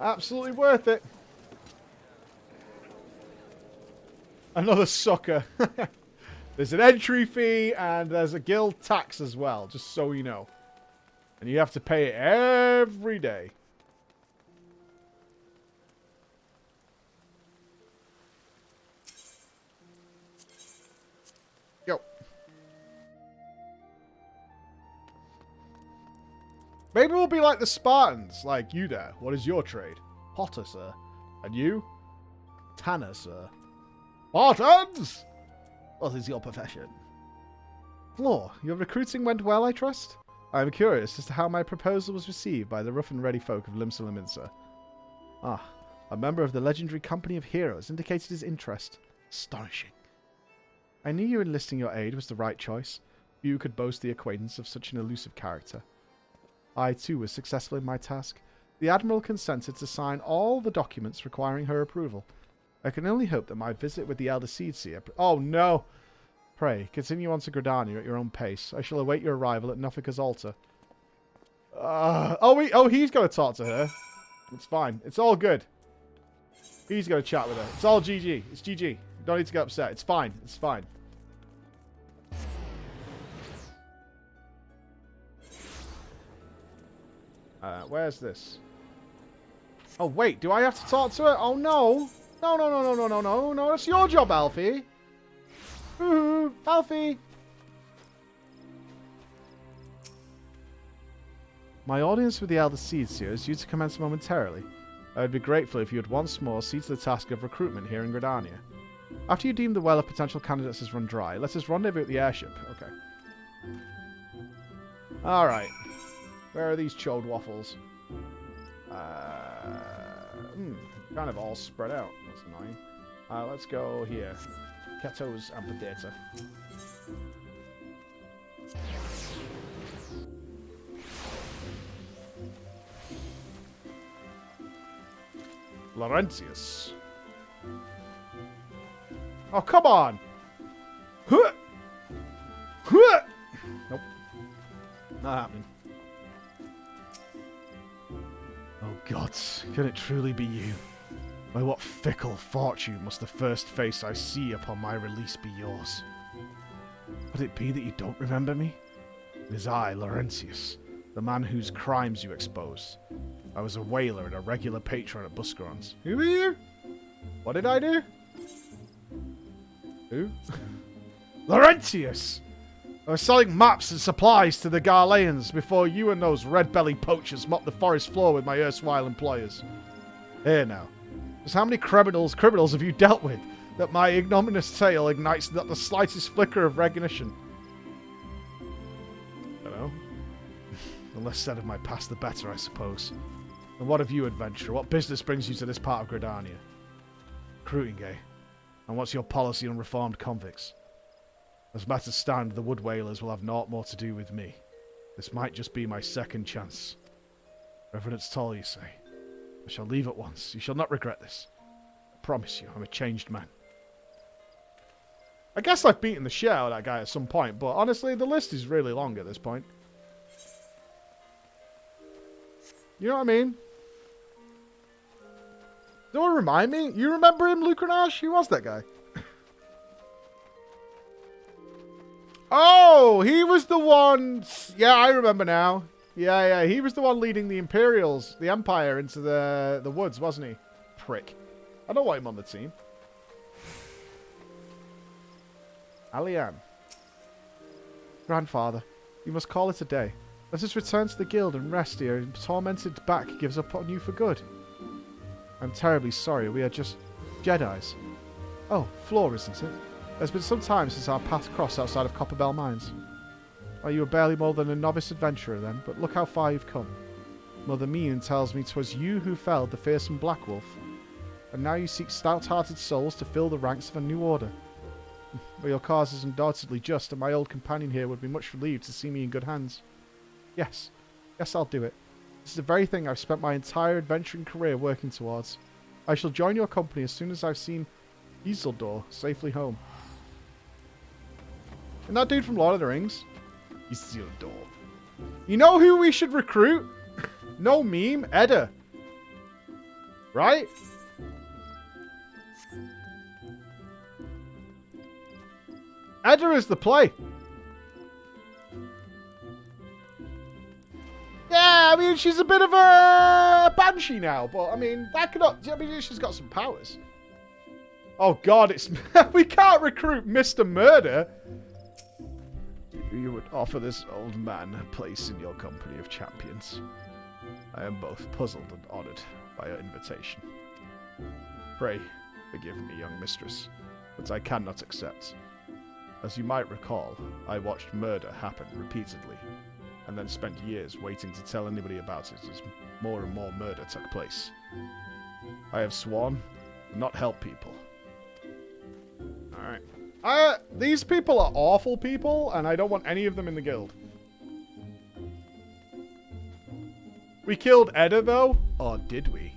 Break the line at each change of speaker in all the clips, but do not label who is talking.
Absolutely worth it. Another sucker. There's an entry fee and there's a guild tax as well, just so you know. And you have to pay it every day. Go. Maybe we'll be like the Spartans, like you there. What is your trade? Potter, sir. And you? Tanner, sir. Spartans! What is your profession? Floor, your recruiting went well, I trust? I am curious as to how my proposal was received by the rough and ready folk of Limsa. Ah, a member of the legendary company of heroes indicated his interest. Astonishing. I knew you enlisting your aid was the right choice. Few could boast the acquaintance of such an elusive character. I, too, was successful in my task. The Admiral consented to sign all the documents requiring her approval. I can only hope that my visit with the Elder Seedseer... Oh, no! Pray, continue on to Gridania at your own pace. I shall await your arrival at Nofika's altar. He's going to talk to her. It's fine. It's all good. He's going to chat with her. It's all GG. It's GG. You don't need to get upset. It's fine. It's fine. Where's this? Oh, wait. Do I have to talk to her? Oh, no. No. That's your job, Alfie. Ooh, Alfie. My audience with the Elder Seedseer is due to commence momentarily. I would be grateful if you would once more see to the task of recruitment here in Gridania. After you deem the well of potential candidates has run dry, let us rendezvous at the airship. Okay. Alright. Where are these chode waffles? Kind of all spread out. That's annoying. Let's go here. Ketos and potato. Laurentius. Oh, come on! Nope. Not happening. Oh, gods. Can it truly be you? By what fickle fortune must the first face I see upon my release be yours? Could it be that you don't remember me? It is I, Laurentius, the man whose crimes you exposed. I was a whaler and a regular patron at Buscaron's. Who are you? What did I do? Who? Laurentius! I was selling maps and supplies to the Garleans before you and those red-bellied poachers mopped the forest floor with my erstwhile employers. Here now. Just how many criminals have you dealt with that my ignominious tale ignites not the slightest flicker of recognition? I don't know. The less said of my past, the better, I suppose. And what of you, adventurer? What business brings you to this part of Gridania? Recruiting, eh? And what's your policy on reformed convicts? As matters stand, the wood whalers will have naught more to do with me. This might just be my second chance. Revenant's tall, you say? I shall leave at once. You shall not regret this. I promise you, I'm a changed man. I guess I've beaten the shit out of that guy at some point, but honestly, the list is really long at this point. You know what I mean? Don't remind me? You remember him, Lucranage? Who was that guy? Oh, he was the one... Yeah, I remember now. Yeah, he was the one leading the Imperials, the Empire, into the woods, wasn't he? Prick. I don't want him on the team. Alian. Grandfather, you must call it a day. Let us return to the guild and rest here, and tormented back gives up on you for good. I'm terribly sorry, we are just Jedis. Oh, Floor, isn't it? There's been some time since our paths crossed outside of Copperbell Mines. Well, you were barely more than a novice adventurer then, but look how far you've come. Mother Mean tells me 'twas you who felled the fearsome Black Wolf, and now you seek stout-hearted souls to fill the ranks of a new order. Well, your cause is undoubtedly just, and my old companion here would be much relieved to see me in good hands. Yes, I'll do it. This is the very thing I've spent my entire adventuring career working towards. I shall join your company as soon as I've seen Isildur safely home. Isn't that dude from Lord of the Rings? Isildur. You know who we should recruit? No meme, Edda. Right? Edda is the play. Yeah, I mean, she's a bit of a banshee now, but I mean, that could not. I mean, she's got some powers. Oh God, it's we can't recruit Mr. Murder. You would offer this old man a place in your company of champions. I am both puzzled and honoured by your invitation. Pray, forgive me, young mistress, but I cannot accept. As you might recall, I watched murder happen repeatedly, and then spent years waiting to tell anybody about it as more and more murder took place. I have sworn to not help people. Alright. These people are awful people, and I don't want any of them in the guild. We killed Edda, though? Or did we?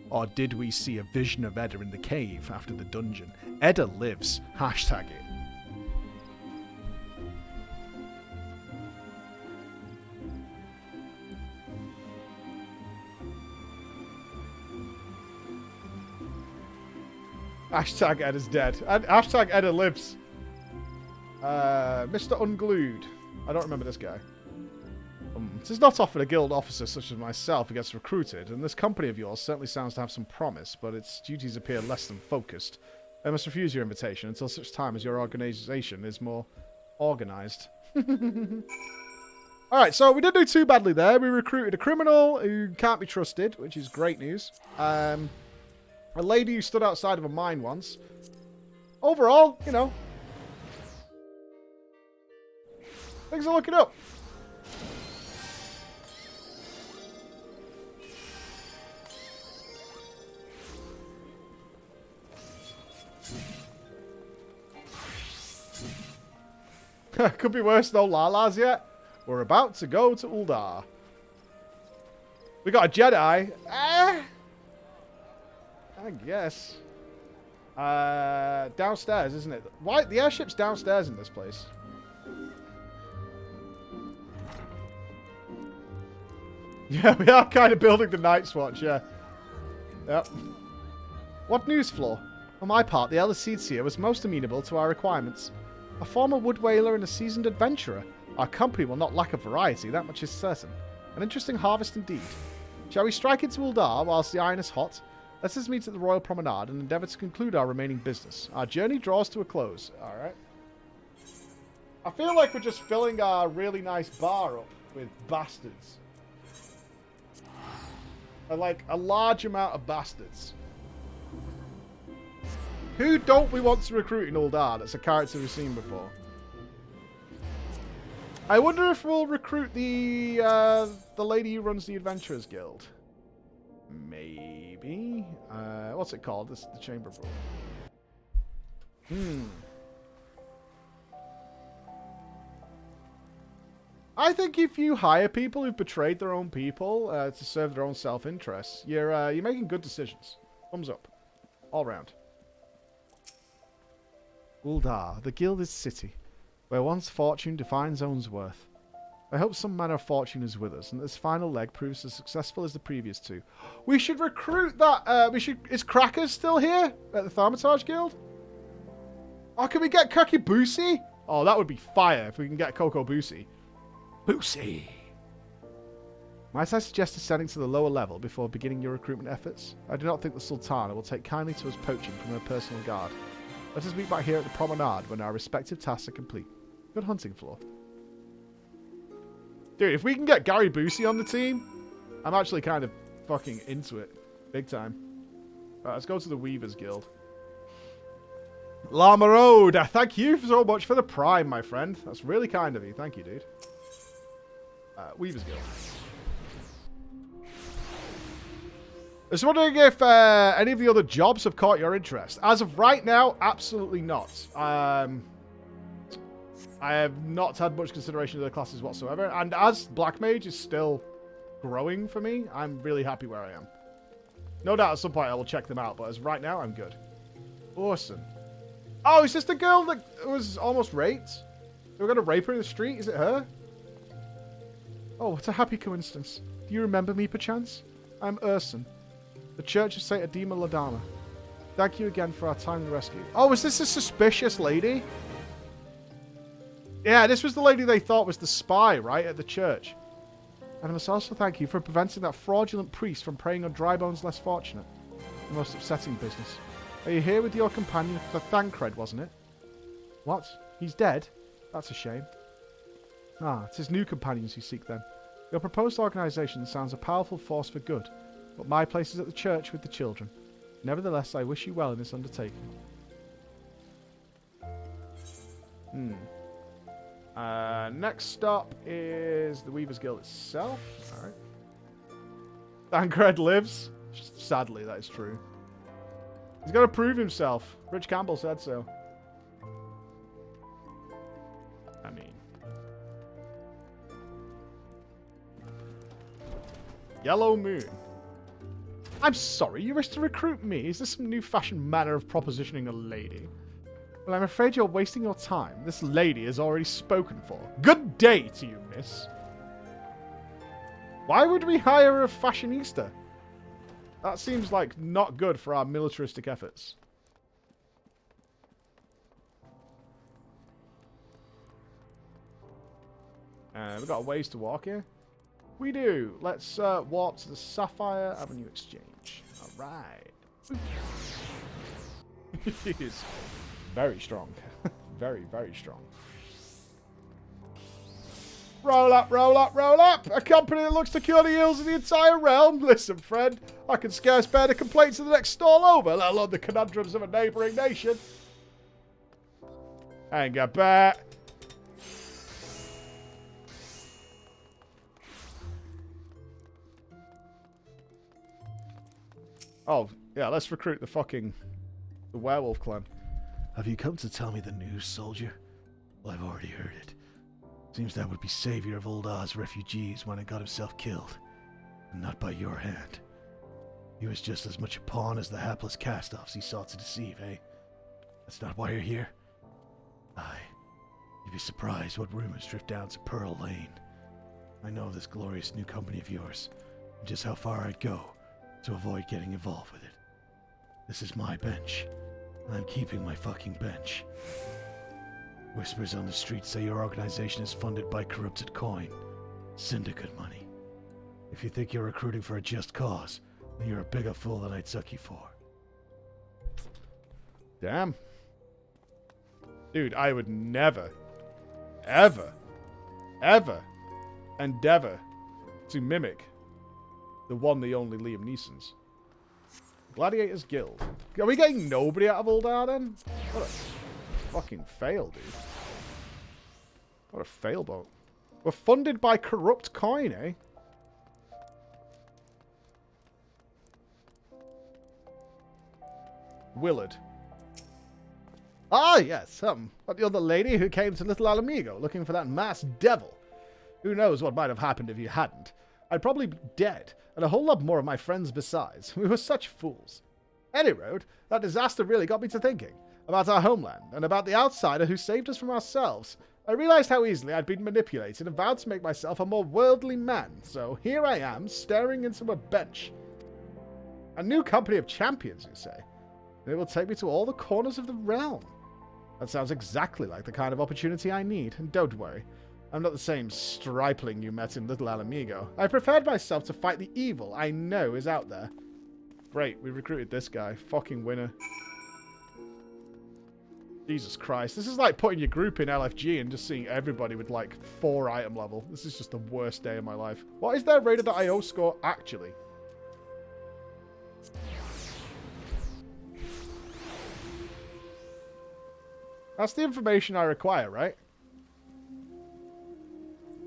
Or did we see a vision of Edda in the cave after the dungeon? Edda lives. Hashtag it. Hashtag Edda's dead. Hashtag Edda lives. Mr. Unglued. I don't remember this guy. It is not often a guild officer such as myself who gets recruited, and this company of yours certainly sounds to have some promise, but its duties appear less than focused. I must refuse your invitation until such time as your organization is more organized. Alright, so we didn't do too badly there. We recruited a criminal who can't be trusted, which is great news. A lady who stood outside of a mine once. Overall, you know, things are looking up. Could be worse, no Lalas yet. We're about to go to Uldar. We got a Jedi. I guess. Downstairs, isn't it? Why? The airship's downstairs in this place. Yeah, we are kind of building the Night's Watch, yeah. Yep. What news, Floor? For my part, the elder Seedseer was most amenable to our requirements. A former wood whaler and a seasoned adventurer. Our company will not lack a variety, that much is certain. An interesting harvest indeed. Shall we strike into Uldar whilst the iron is hot? Let us meet at the Royal Promenade and endeavour to conclude our remaining business. Our journey draws to a close. Alright. I feel like we're just filling our really nice bar up with bastards. Like, a large amount of bastards. Who don't we want to recruit in Uldar that's a character we've seen before? I wonder if we'll recruit the lady who runs the Adventurers Guild. Maybe. What's it called? This is the Chamber of Rule. I think if you hire people who've betrayed their own people to serve their own self-interests, you're making good decisions. Thumbs up. All round. Uldar, the Gilded City, where one's fortune defines one's worth. I hope some manner of fortune is with us, and this final leg proves as successful as the previous two. We should recruit that. Is Crackers still here at the Thaumaturge Guild? Oh, can we get Cookie Boosie? Oh, that would be fire if we can get Coco Boosie. Boosie. Might I suggest ascending to the lower level before beginning your recruitment efforts? I do not think the Sultana will take kindly to us poaching from her personal guard. Let us meet back here at the Promenade when our respective tasks are complete. Good hunting, Floor. Dude, if we can get Gary Busey on the team, I'm actually kind of fucking into it. Big time. Alright, let's go to the Weavers Guild. Llama Road, thank you so much for the prime, my friend. That's really kind of you. Thank you, dude. Weavers Guild. I was wondering if any of the other jobs have caught your interest. As of right now, absolutely not. I have not had much consideration of the classes whatsoever. And as Black Mage is still growing for me, I'm really happy where I am. No doubt at some point I will check them out, but as of right now, I'm good. Awesome. Oh, is this the girl that was almost raped? They were going to rape her in the street? Is it her? Oh, what a happy coincidence. Do you remember me, perchance? I'm Urson, the Church of St. Adema Ladama. Thank you again for our timely rescue. Oh, is this a suspicious lady? Yeah, this was the lady they thought was the spy, right, at the church. And I must also thank you for preventing that fraudulent priest from preying on dry bones less fortunate. The most upsetting business. Are you here with your companion for Thancred, wasn't it? What? He's dead? That's a shame. Ah, it's his new companions you seek then. Your proposed organisation sounds a powerful force for good, but my place is at the church with the children. Nevertheless, I wish you well in this undertaking. Next stop is the Weaver's Guild itself. Alright. Thancred lives. Sadly, that is true. He's got to prove himself. Rich Campbell said so. I mean... Yellow Moon. I'm sorry, you wish to recruit me? Is this some new-fashioned manner of propositioning a lady? Well, I'm afraid you're wasting your time. This lady is already spoken for. Good day to you, miss. Why would we hire a fashionista? That seems like not good for our militaristic efforts. We've got a ways to walk here. We do. Let's warp to the Sapphire Avenue Exchange. Alright. It is very strong. Very, very strong. Roll up, roll up, roll up! A company that looks to cure the ills of the entire realm? Listen, friend, I can scarce bear the complaints of the next stall over, let alone the conundrums of a neighbouring nation. Hang a bet. Oh, yeah, let's recruit the werewolf clan. Have you come to tell me the news, soldier? Well, I've already heard it. Seems that would be savior of old Oz refugees when he got himself killed. And not by your hand. He was just as much a pawn as the hapless cast-offs he sought to deceive, eh? That's not why you're here? Aye. You'd be surprised what rumors drift down to Pearl Lane. I know of this glorious new company of yours, and just how far I'd go to avoid getting involved with it. This is my bench, and I'm keeping my fucking bench. Whispers on the street say your organization is funded by corrupted coin, syndicate money. If you think you're recruiting for a just cause, then you're a bigger fool than I'd suck you for. Damn. Dude, I would never, ever, ever endeavor to mimic the one, the only Liam Neeson's. Gladiators Guild. Are we getting nobody out of Uldar then? What a fucking fail, dude. What a fail boat. We're funded by corrupt coin, eh? Willard. Ah, yes, but the other lady who came to Little Alamigo looking for that masked devil. Who knows what might have happened if you hadn't. I'd probably be dead, and a whole lot more of my friends besides. We were such fools. Any road, that disaster really got me to thinking about our homeland, and about the outsider who saved us from ourselves. I realized how easily I'd been manipulated and vowed to make myself a more worldly man, so here I am, staring into a bench. A new company of champions, you say? And it will take me to all the corners of the realm. That sounds exactly like the kind of opportunity I need, and don't worry. I'm not the same stripling you met in Little Alamigo. I prepared myself to fight the evil I know is out there. Great, we recruited this guy. Fucking winner. Jesus Christ. This is like putting your group in LFG and just seeing everybody with like 4 item level. This is just the worst day of my life. What is their Radar.io score actually? That's the information I require, right?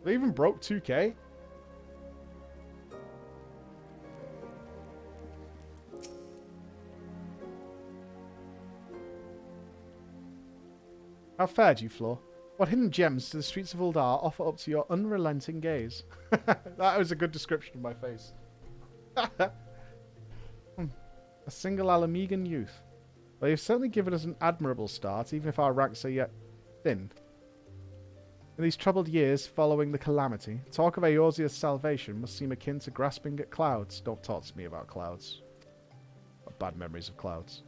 They even broke 2k? How fared you, Floor? What hidden gems do the streets of Uldar offer up to your unrelenting gaze? That was a good description of my face. A single Alamigan youth. Well, you've certainly given us an admirable start, even if our ranks are yet thin. In these troubled years following the calamity, talk of Eorzea's salvation must seem akin to grasping at clouds. Don't talk to me about clouds. Got bad memories of clouds.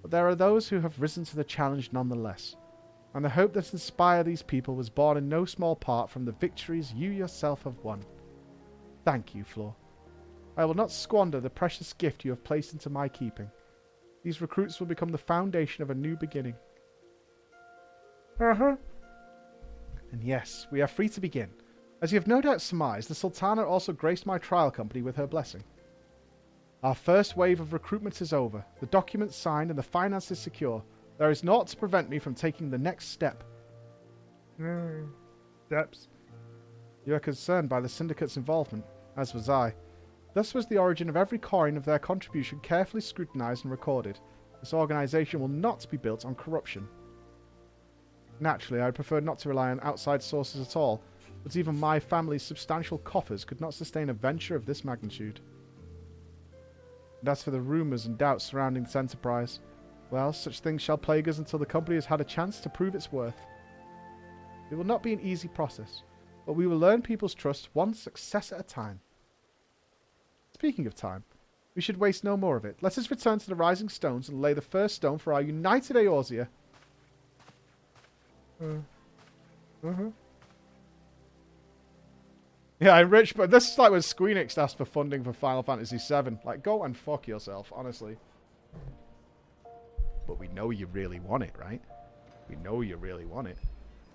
But there are those who have risen to the challenge nonetheless, and the hope that inspired these people was born in no small part from the victories you yourself have won. Thank you, Flor. I will not squander the precious gift you have placed into my keeping. These recruits will become the foundation of a new beginning. And yes, we are free to begin. As you have no doubt surmised, the Sultana also graced my trial company with her blessing. Our first wave of recruitment is over, the documents signed and the finances secure. There is naught to prevent me from taking the next step. Steps. You are concerned by the syndicate's involvement, as was I. Thus was the origin of every coin of their contribution carefully scrutinized and recorded. This organization will not be built on corruption. Naturally, I would prefer not to rely on outside sources at all, but even my family's substantial coffers could not sustain a venture of this magnitude. And as for the rumours and doubts surrounding this enterprise, well, such things shall plague us until the company has had a chance to prove its worth. It will not be an easy process, but we will earn people's trust one success at a time. Speaking of time, we should waste no more of it. Let us return to the Rising Stones and lay the first stone for our united Eorzea. Yeah, I'm rich, but this is like when Squeenix asked for funding for Final Fantasy VII. Like, go and fuck yourself, honestly. But we know you really want it, right? We know you really want it.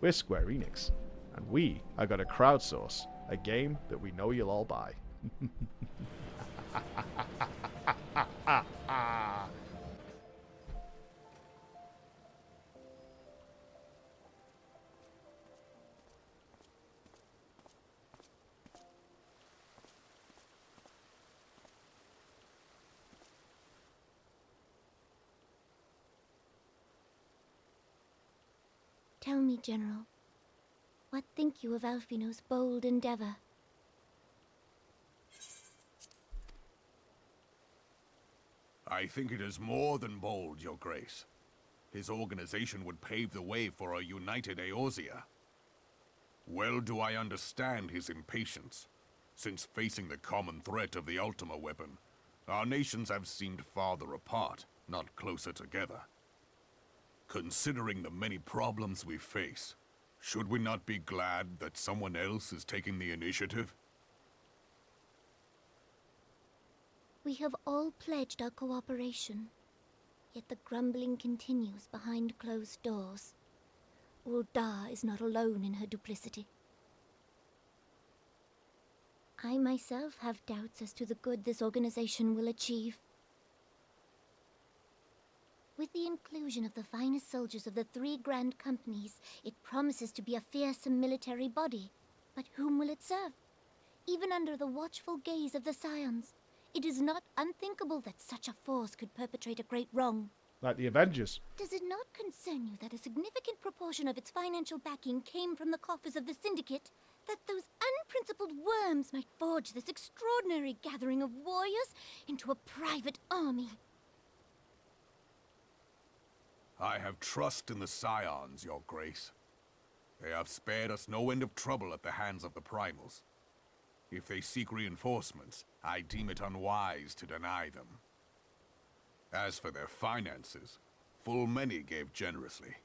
We're Square Enix, and we are going to crowdsource a game that we know you'll all buy.
Tell me, General, what think you of Alfino's bold endeavor?
I think it is more than bold, Your Grace. His organization would pave the way for a united Eorzea. Well do I understand his impatience, since facing the common threat of the Ultima weapon, our nations have seemed farther apart, not closer together. Considering the many problems we face, should we not be glad that someone else is taking the initiative?
We have all pledged our cooperation, yet the grumbling continues behind closed doors. Ul'dah is not alone in her duplicity. I myself have doubts as to the good this organization will achieve. With the inclusion of the finest soldiers of the 3 grand companies, it promises to be a fearsome military body. But whom will it serve? Even under the watchful gaze of the Scions, it is not unthinkable that such a force could perpetrate a great wrong.
Like the Avengers.
Does it not concern you that a significant proportion of its financial backing came from the coffers of the Syndicate? That those unprincipled worms might forge this extraordinary gathering of warriors into a private army?
I have trust in the Scions, Your Grace. They have spared us no end of trouble at the hands of the Primals. If they seek reinforcements, I deem it unwise to deny them. As for their finances, full many gave generously.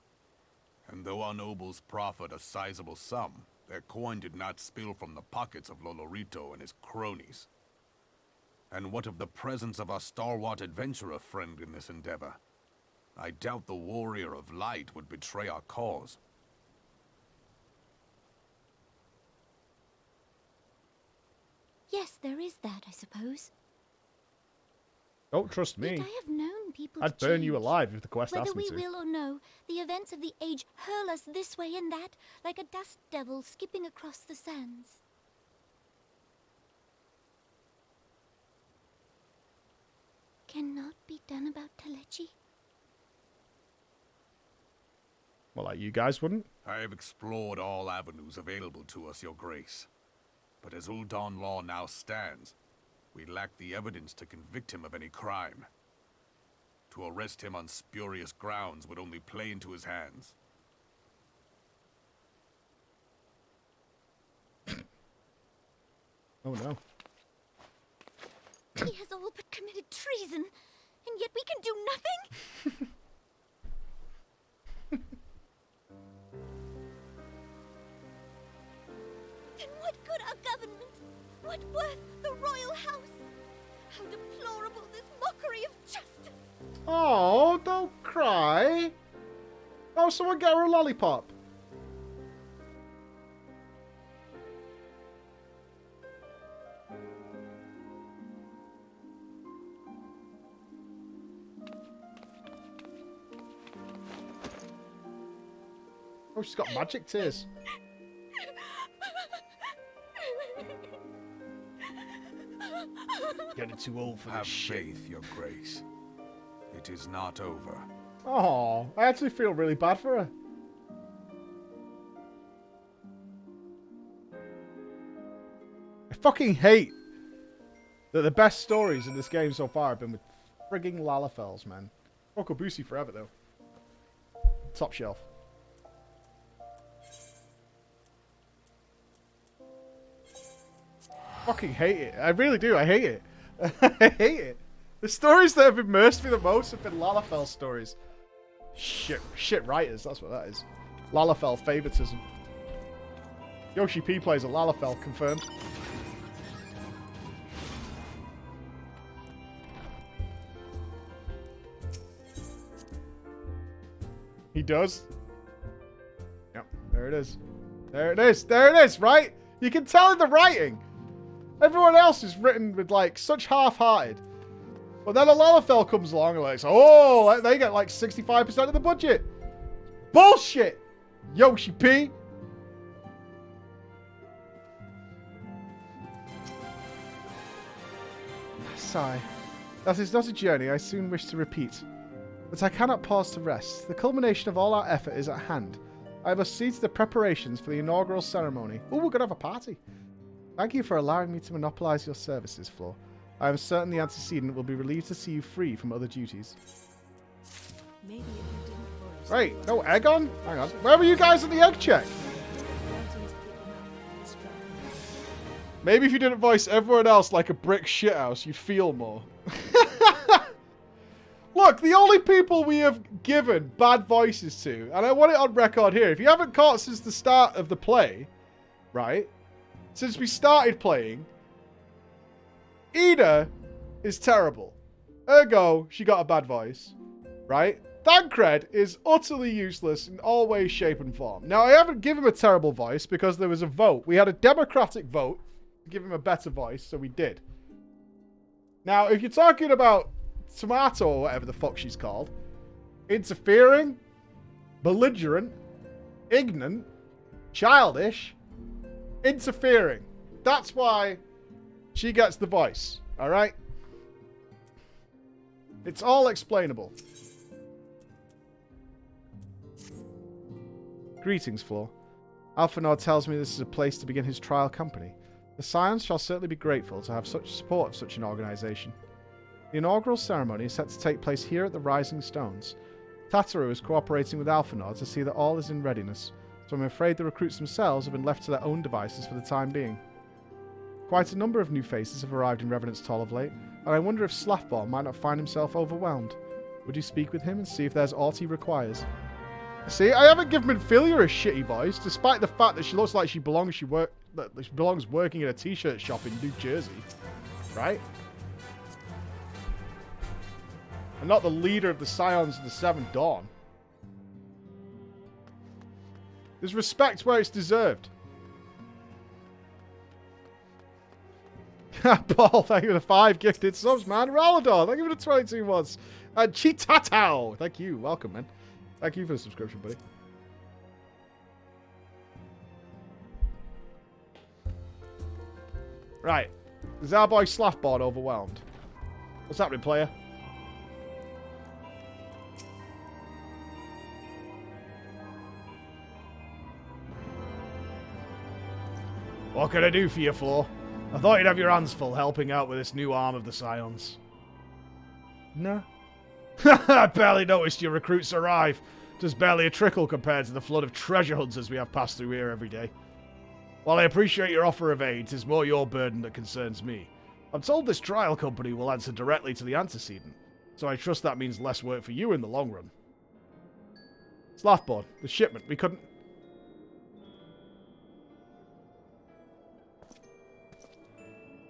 And though our nobles proffered a sizable sum, their coin did not spill from the pockets of Lolorito and his cronies. And what of the presence of our stalwart adventurer friend in this endeavor? I doubt the Warrior of Light would betray our cause.
Yes, there is that, I suppose.
Don't trust me.
Yet I have known people
I'd
to
burn you
change.
alive if the quest
Whether
asked me
we
to.
will or no, the events of the age hurl us this way and that, like a dust devil skipping across the sands. Cannot be done about Telechi?
Well, like you guys wouldn't?
I have explored all avenues available to us, Your Grace. But as Ul'dah law now stands, we lack the evidence to convict him of any crime. To arrest him on spurious grounds would only play into his hands.
Oh no.
He has all but committed treason, and yet we can do nothing? Then what good our government? What worth the royal house? How deplorable this mockery of justice!
Oh, don't cry. Oh, someone get her a lollipop. Oh, she's got magic tears. Getting too old for this
Have
shit.
faith, Your Grace. It is not over.
Oh, I actually feel really bad for her. I fucking hate that the best stories in this game so far have been with frigging Lalafels, man. Rokobusi forever, though. Top shelf. Fucking hate it. I really do. I hate it. I hate it. The stories that have immersed me the most have been Lalafell stories. Shit writers, that's what that is. Lalafell favoritism. Yoshi P plays a Lalafell, confirmed. He does. Yep, there it is. There it is. There it is, right? You can tell in the writing. Everyone else is written with, like, such half-hearted. But then a Lalafell comes along and like, oh, they get like 65% of the budget. Bullshit! Yoshi P. Sigh. That is not a journey I soon wish to repeat. But I cannot pause to rest. The culmination of all our effort is at hand. I must see to the preparations for the inaugural ceremony. Oh, we're going to have a party. Thank you for allowing me to monopolize your services, Floor. I am certain the antecedent will be relieved to see you free from other duties.
Maybe if you didn't voice
Right, no egg on? Hang on. Where were you guys at the egg check? Maybe if you didn't voice everyone else like a brick shithouse, you'd feel more. Look, the only people we have given bad voices to, and I want it on record here, if you haven't caught since the start of the play, right? Since we started playing, Ida is terrible. Ergo, she got a bad voice, right? Thancred is utterly useless in all ways, shape, and form. Now, I haven't given him a terrible voice because there was a vote. We had a democratic vote to give him a better voice, so we did. Now, if you're talking about Tomato or whatever the fuck she's called, interfering, belligerent, ignorant, childish, interfering. That's why she gets the voice, alright? It's all explainable. Greetings, Floor. Alphanor tells me this is a place to begin his trial company. The Scions shall certainly be grateful to have such support of such an organization. The inaugural ceremony is set to take place here at the Rising Stones. Tataru is cooperating with Alphanor to see that all is in readiness, so I'm afraid the recruits themselves have been left to their own devices for the time being. Quite a number of new faces have arrived in Revenant's Toll of late, and I wonder if Slathball might not find himself overwhelmed. Would you speak with him and see if there's aught he requires? See, I haven't given Minfilia a shitty voice, despite the fact that she looks like she belongs working in a t-shirt shop in New Jersey. Right? And not the leader of the Scions of the Seventh Dawn. There's respect where it's deserved. Paul, thank you for the 5 gifted subs, man. Ralador, thank you for the 22 months. And Chitatao, thank you. Welcome, man. Thank you for the subscription, buddy. Right. Is our boy Slathboard overwhelmed? What's happening, player? What can I do for you, Floor? I thought you'd have your hands full helping out with this new arm of the Scions. No. I barely noticed your recruits arrive. Just barely a trickle compared to the flood of treasure hunters we have passed through here every day. While I appreciate your offer of aid, 'tis more your burden that concerns me. I'm told this trial company will answer directly to the antecedent, so I trust that means less work for you in the long run. Slaffboard, the shipment, we couldn't...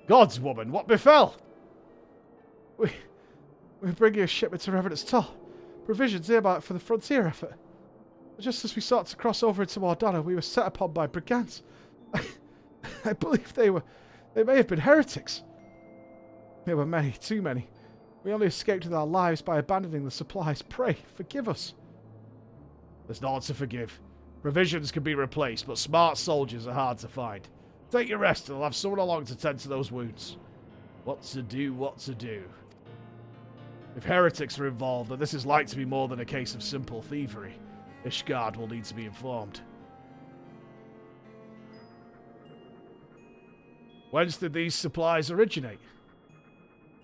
Gods, woman, what befell? We're bringing a shipment to Revenant's Toll. Provisions earmarked for the frontier effort. Just as we sought to cross over into Mordana, we were set upon by brigands. I believe they may have been heretics. There were many, too many. We only escaped with our lives by abandoning the supplies. Pray, forgive us. There's naught to forgive. Provisions can be replaced, but smart soldiers are hard to find. Take your rest, and I'll have someone along to tend to those wounds. What to do, what to do. If heretics are involved, then this is like to be more than a case of simple thievery. Ishgard will need to be informed. Whence did these supplies originate?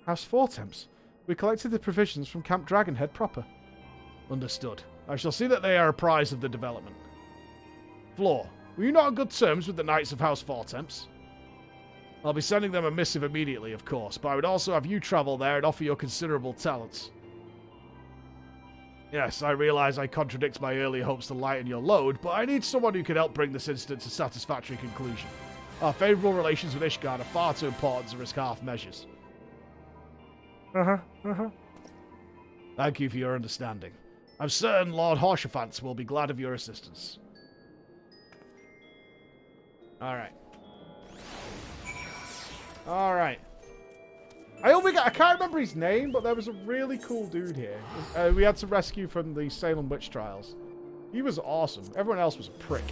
House Fortemps. We collected the provisions from Camp Dragonhead proper. Understood. I shall see that they are apprised of the development. Floor, were you not on good terms with the Knights of House Fortemps? I'll be sending them a missive immediately, of course, but I would also have you travel there and offer your considerable talents. Yes, I realize I contradict my earlier hopes to lighten your load, but I need someone who can help bring this incident to satisfactory conclusion. Our favourable relations with Ishgard are far too important to risk half measures. Thank you for your understanding. I'm certain Lord Horshafant will be glad of your assistance. Alright. Alright. I can't remember his name, but there was a really cool dude here. We had to rescue from the Salem witch trials. He was awesome. Everyone else was a prick.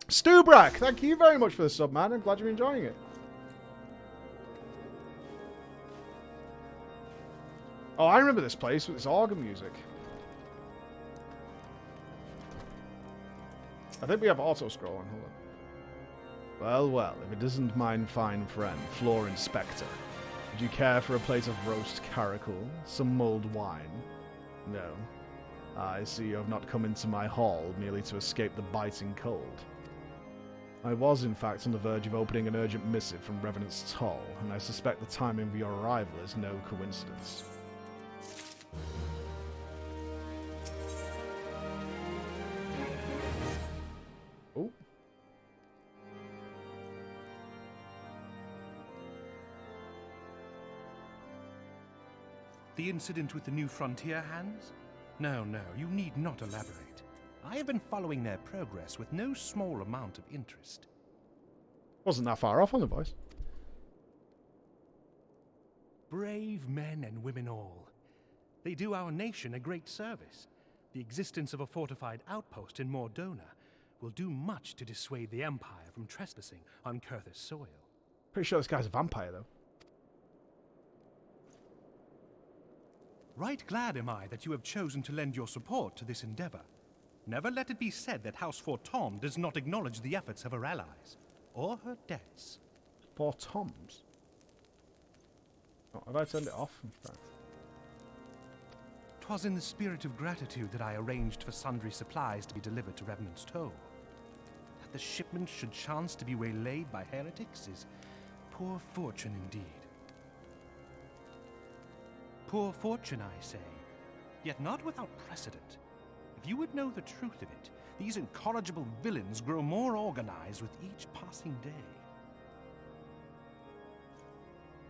Stubrak, thank you very much for the sub, man. I'm glad you're enjoying it. Oh, I remember this place with its organ music. I think we have auto-scrolling. Hold on. Well, well, if it isn't mine fine friend, Floor Inspector. Would you care for a plate of roast caracal? Some mulled wine? No. I see you have not come into my hall merely to escape the biting cold. I was, in fact, on the verge of opening an urgent missive from Revenant's Toll, and I suspect the timing of your arrival is no coincidence. Oh.
The incident with the new frontier hands? No, you need not elaborate. I have been following their progress with no small amount of interest.
Wasn't that far off on the voice.
Brave men and women all. They do our nation a great service. The existence of a fortified outpost in Mordona will do much to dissuade the Empire from trespassing on Kurthus soil.
Pretty sure this guy's a vampire, though.
Right glad am I that you have chosen to lend your support to this endeavor. Never let it be said that House Fortemps does not acknowledge the efforts of her allies, or her debts.
Fortemps? Oh, have I turned it off? Right.
'Twas in the spirit of gratitude that I arranged for sundry supplies to be delivered to Revenant's Toll. That the shipment should chance to be waylaid by heretics is poor fortune indeed. Poor fortune, I say, yet not without precedent. If you would know the truth of it, these incorrigible villains grow more organized with each passing day.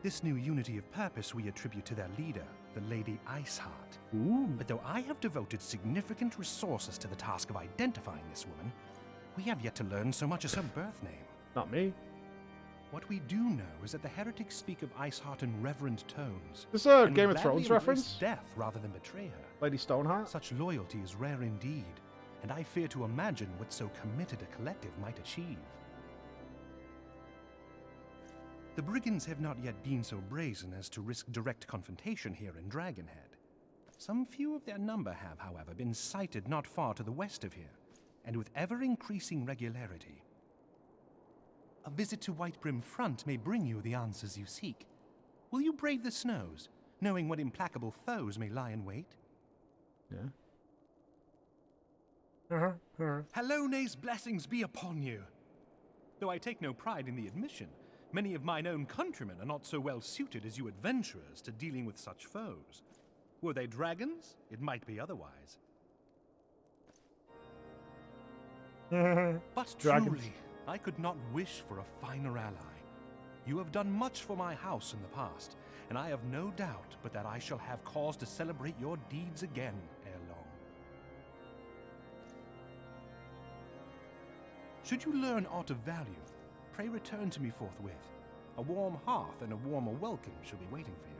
This new unity of purpose we attribute to their leader, the Lady Iceheart.
Ooh.
But though I have devoted significant resources to the task of identifying this woman, we have yet to learn so much as her birth name.
Not me.
What we do know is that the heretics speak of Iceheart in reverent tones.
This is a
and
Game
would
of
gladly
Thrones
embrace
reference?
death rather than betray her.
Lady Stoneheart?
Such loyalty is rare indeed, and I fear to imagine what so committed a collective might achieve. The brigands have not yet been so brazen as to risk direct confrontation here in Dragonhead. Some few of their number have, however, been sighted not far to the west of here, and with ever-increasing regularity. A visit to Whitebrim Front may bring you the answers you seek. Will you brave the snows, knowing what implacable foes may lie in wait?
Yeah.
Hallone's blessings be upon you. Though I take no pride in the admission, many of mine own countrymen are not so well suited as you adventurers to dealing with such foes. Were they dragons, it might be otherwise. But
Dragons.
truly, I could not wish for a finer ally. You have done much for my house in the past, and I have no doubt but that I shall have cause to celebrate your deeds again ere long. Should you learn aught of value, pray return to me forthwith. A warm hearth and a warmer welcome shall be waiting for you.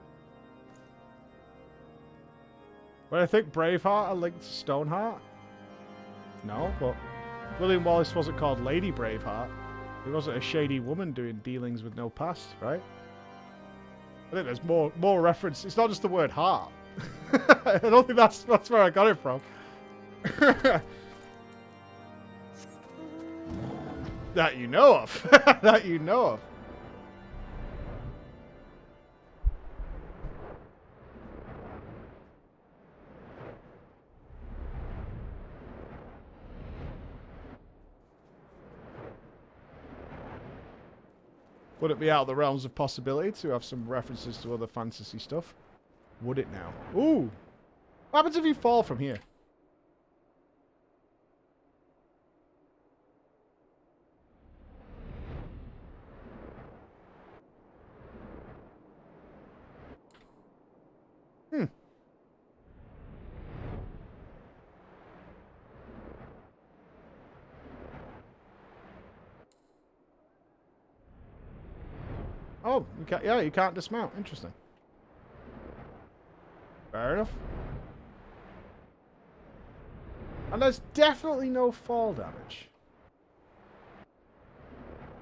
Well, I think Braveheart are linked to Stoneheart. No, but William Wallace wasn't called Lady Braveheart. He wasn't a shady woman doing dealings with no past, right? I think there's more reference. It's not just the word heart. I don't think that's where I got it from. That you know of. That you know of. Would it be out of the realms of possibility to have some references to other fantasy stuff? Would it now? Ooh! What happens if you fall from here? Oh, you can't, yeah, you can't dismount. Interesting. Fair enough. And there's definitely no fall damage.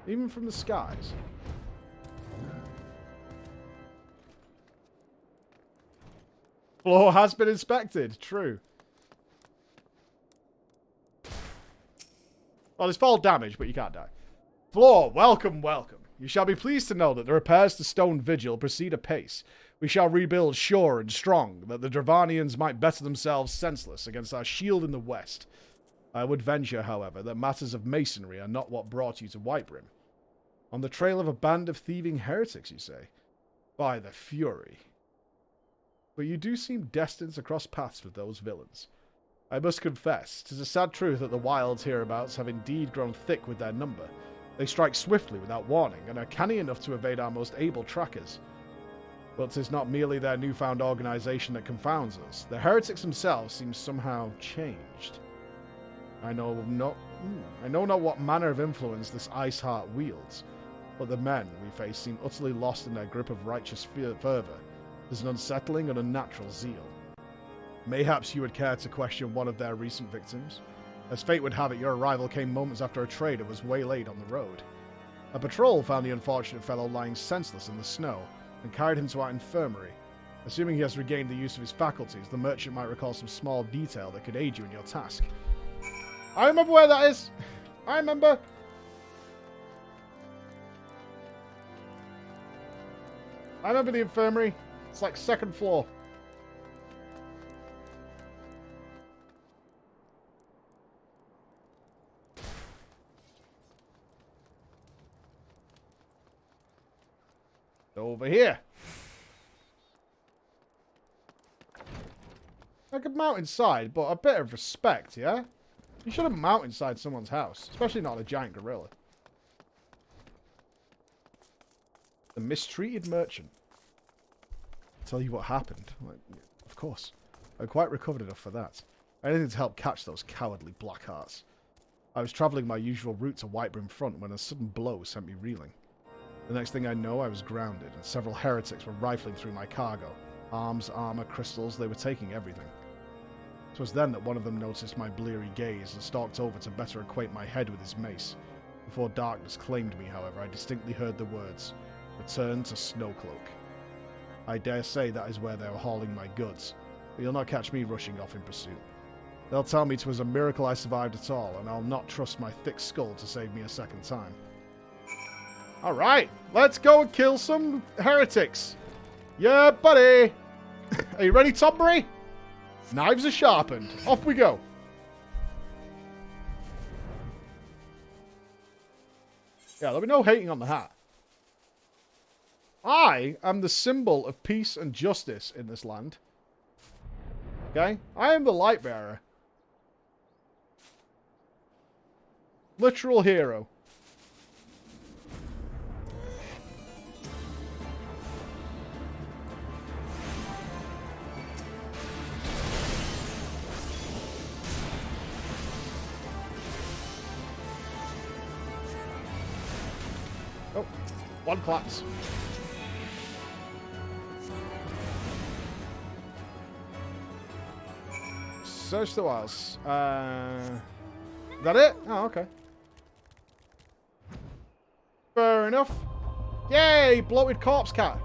Even from the skies. Floor has been inspected. True. Well, there's fall damage, but you can't die. Floor, welcome, welcome. You shall be pleased to know that the repairs to Stone Vigil proceed apace. We shall rebuild sure and strong, that the Dravanians might better themselves senseless against our shield in the west. I would venture, however, that matters of masonry are not what brought you to Whitebrim. On the trail of a band of thieving heretics, you say? By the Fury. But you do seem destined to cross paths with those villains. I must confess, 'tis a sad truth that the wilds hereabouts have indeed grown thick with their number. They strike swiftly without warning, and are canny enough to evade our most able trackers. But 'tis not merely their newfound organization that confounds us. The heretics themselves seem somehow changed. I know not what manner of influence this Iceheart wields, but the men we face seem utterly lost in their grip of righteous fervor. There's an unsettling and unnatural zeal. Mayhaps you would care to question one of their recent victims? As fate would have it, your arrival came moments after a trader was waylaid on the road. A patrol found the unfortunate fellow lying senseless in the snow and carried him to our infirmary. Assuming he has regained the use of his faculties, the merchant might recall some small detail that could aid you in your task. I remember where that is! I remember! I remember the infirmary. It's like second floor. Over here. I could mount inside, but a bit of respect, yeah? You shouldn't mount inside someone's house, especially not a giant gorilla. The mistreated merchant. I'll tell you what happened. Like, of course. I'm quite recovered enough for that. Anything to help catch those cowardly Blackhearts. I was travelling my usual route to Whitebrim Front when a sudden blow sent me reeling. The next thing I know, I was grounded, and several heretics were rifling through my cargo. Arms, armor, crystals, they were taking everything. 'Twas then that one of them noticed my bleary gaze and stalked over to better acquaint my head with his mace. Before darkness claimed me, however, I distinctly heard the words, "Return to Snowcloak." I dare say that is where they were hauling my goods, but you'll not catch me rushing off in pursuit. They'll tell me 'twas a miracle I survived at all, and I'll not trust my thick skull to save me a second time. Alright, let's go and kill some heretics. Yeah, buddy. Are you ready, Tombury? Knives are sharpened. Off we go. Yeah, there'll be no hating on the hat. I am the symbol of peace and justice in this land. Okay? I am the light bearer. Literal hero. Oh, one claps. Search the wilds. That it? Oh, okay. Fair enough. Yay! Bloated corpse cat.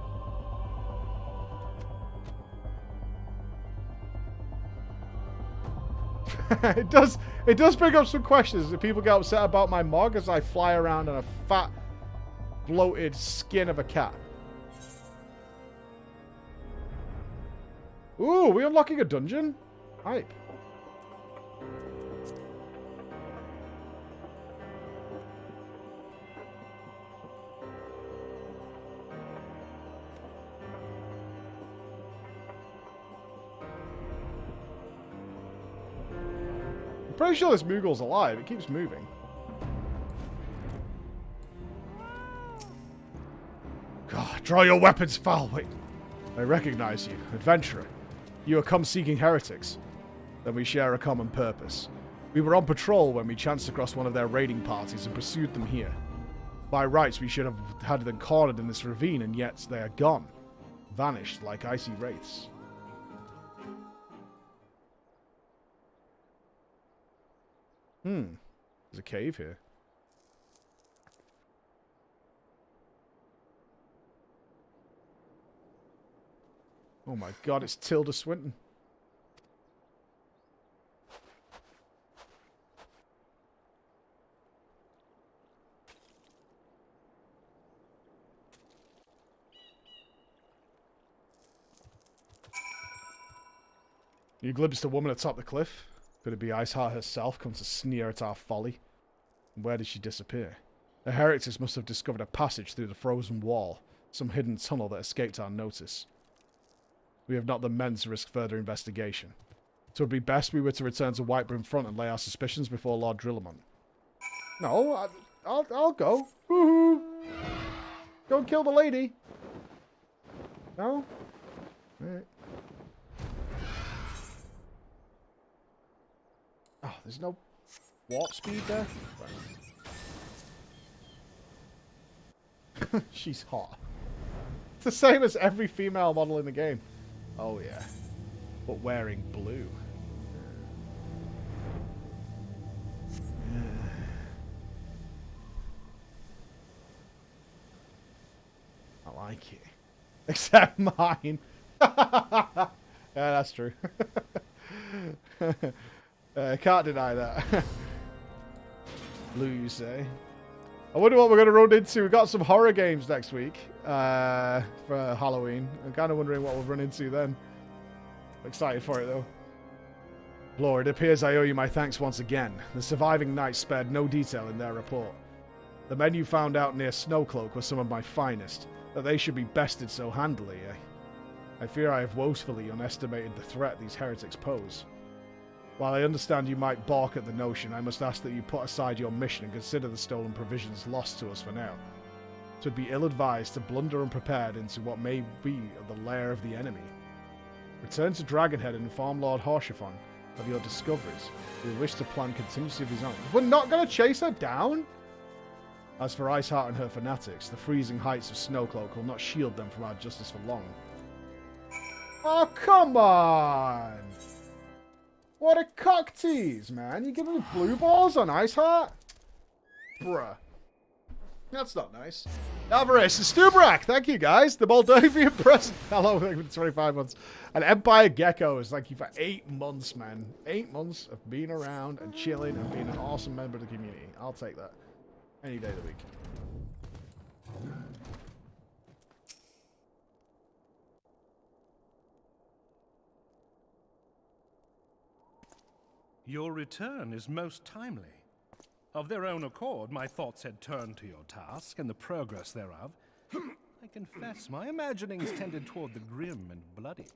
It does bring up some questions. If people get upset about my mog as I fly around on a fat, bloated skin of a cat. Ooh, we unlocking a dungeon? Hype. I'm pretty sure this Moogle's alive. It keeps moving. God, draw your weapons, Foulwing. I recognize you, adventurer. You are come seeking heretics. Then we share a common purpose. We were on patrol when we chanced across one of their raiding parties and pursued them here. By rights, we should have had them cornered in this ravine, and yet they are gone. Vanished like icy wraiths. There's a cave here. Oh my god, it's Tilda Swinton. You glimpsed a woman atop the cliff. Could it be Iceheart herself come to sneer at our folly? And where did she disappear? The heretics must have discovered a passage through the frozen wall, some hidden tunnel that escaped our notice. We have not the men to risk further investigation. So it would be best we were to return to Whitebrim Front and lay our suspicions before Lord Drillamont. No, I'll go. Woohoo! Go and kill the lady. No? Alright. Oh, there's no warp speed there? Right. She's hot. It's the same as every female model in the game. Oh, yeah. But wearing blue. I like it. Except mine. Yeah, that's true. I can't deny that. Blue, you say? I wonder what we're going to run into. We've got some horror games next week for Halloween. I'm kind of wondering what we'll run into then. I'm excited for it, though. Lord, it appears I owe you my thanks once again. The surviving knights spared no detail in their report. The men you found out near Snowcloak were some of my finest. That they should be bested so handily, eh? I fear I have woefully underestimated the threat these heretics pose. While I understand you might balk at the notion, I must ask that you put aside your mission and consider the stolen provisions lost to us for now. It would be ill-advised to blunder unprepared into what may be the lair of the enemy. Return to Dragonhead and inform Lord Haurchefant of your discoveries. We wish to plan contingency of his own. We're not going to chase her down? As for Iceheart and her fanatics, the freezing heights of Snowcloak will not shield them from our justice for long. Oh, come on! What a cock tease, man. You giving me blue balls on Iceheart? Bruh. That's not nice. Alvarez and Stubrak, thank you guys. The Moldovan present. Hello, thank you for 25 months. And Empire Geckos, thank you for 8 months, man. 8 months of being around and chilling and being an awesome member of the community. I'll take that. Any day of the week.
Your return is most timely. Of their own accord, my thoughts had turned to your task and the progress thereof. I confess, my imaginings tended toward the grim and bloody.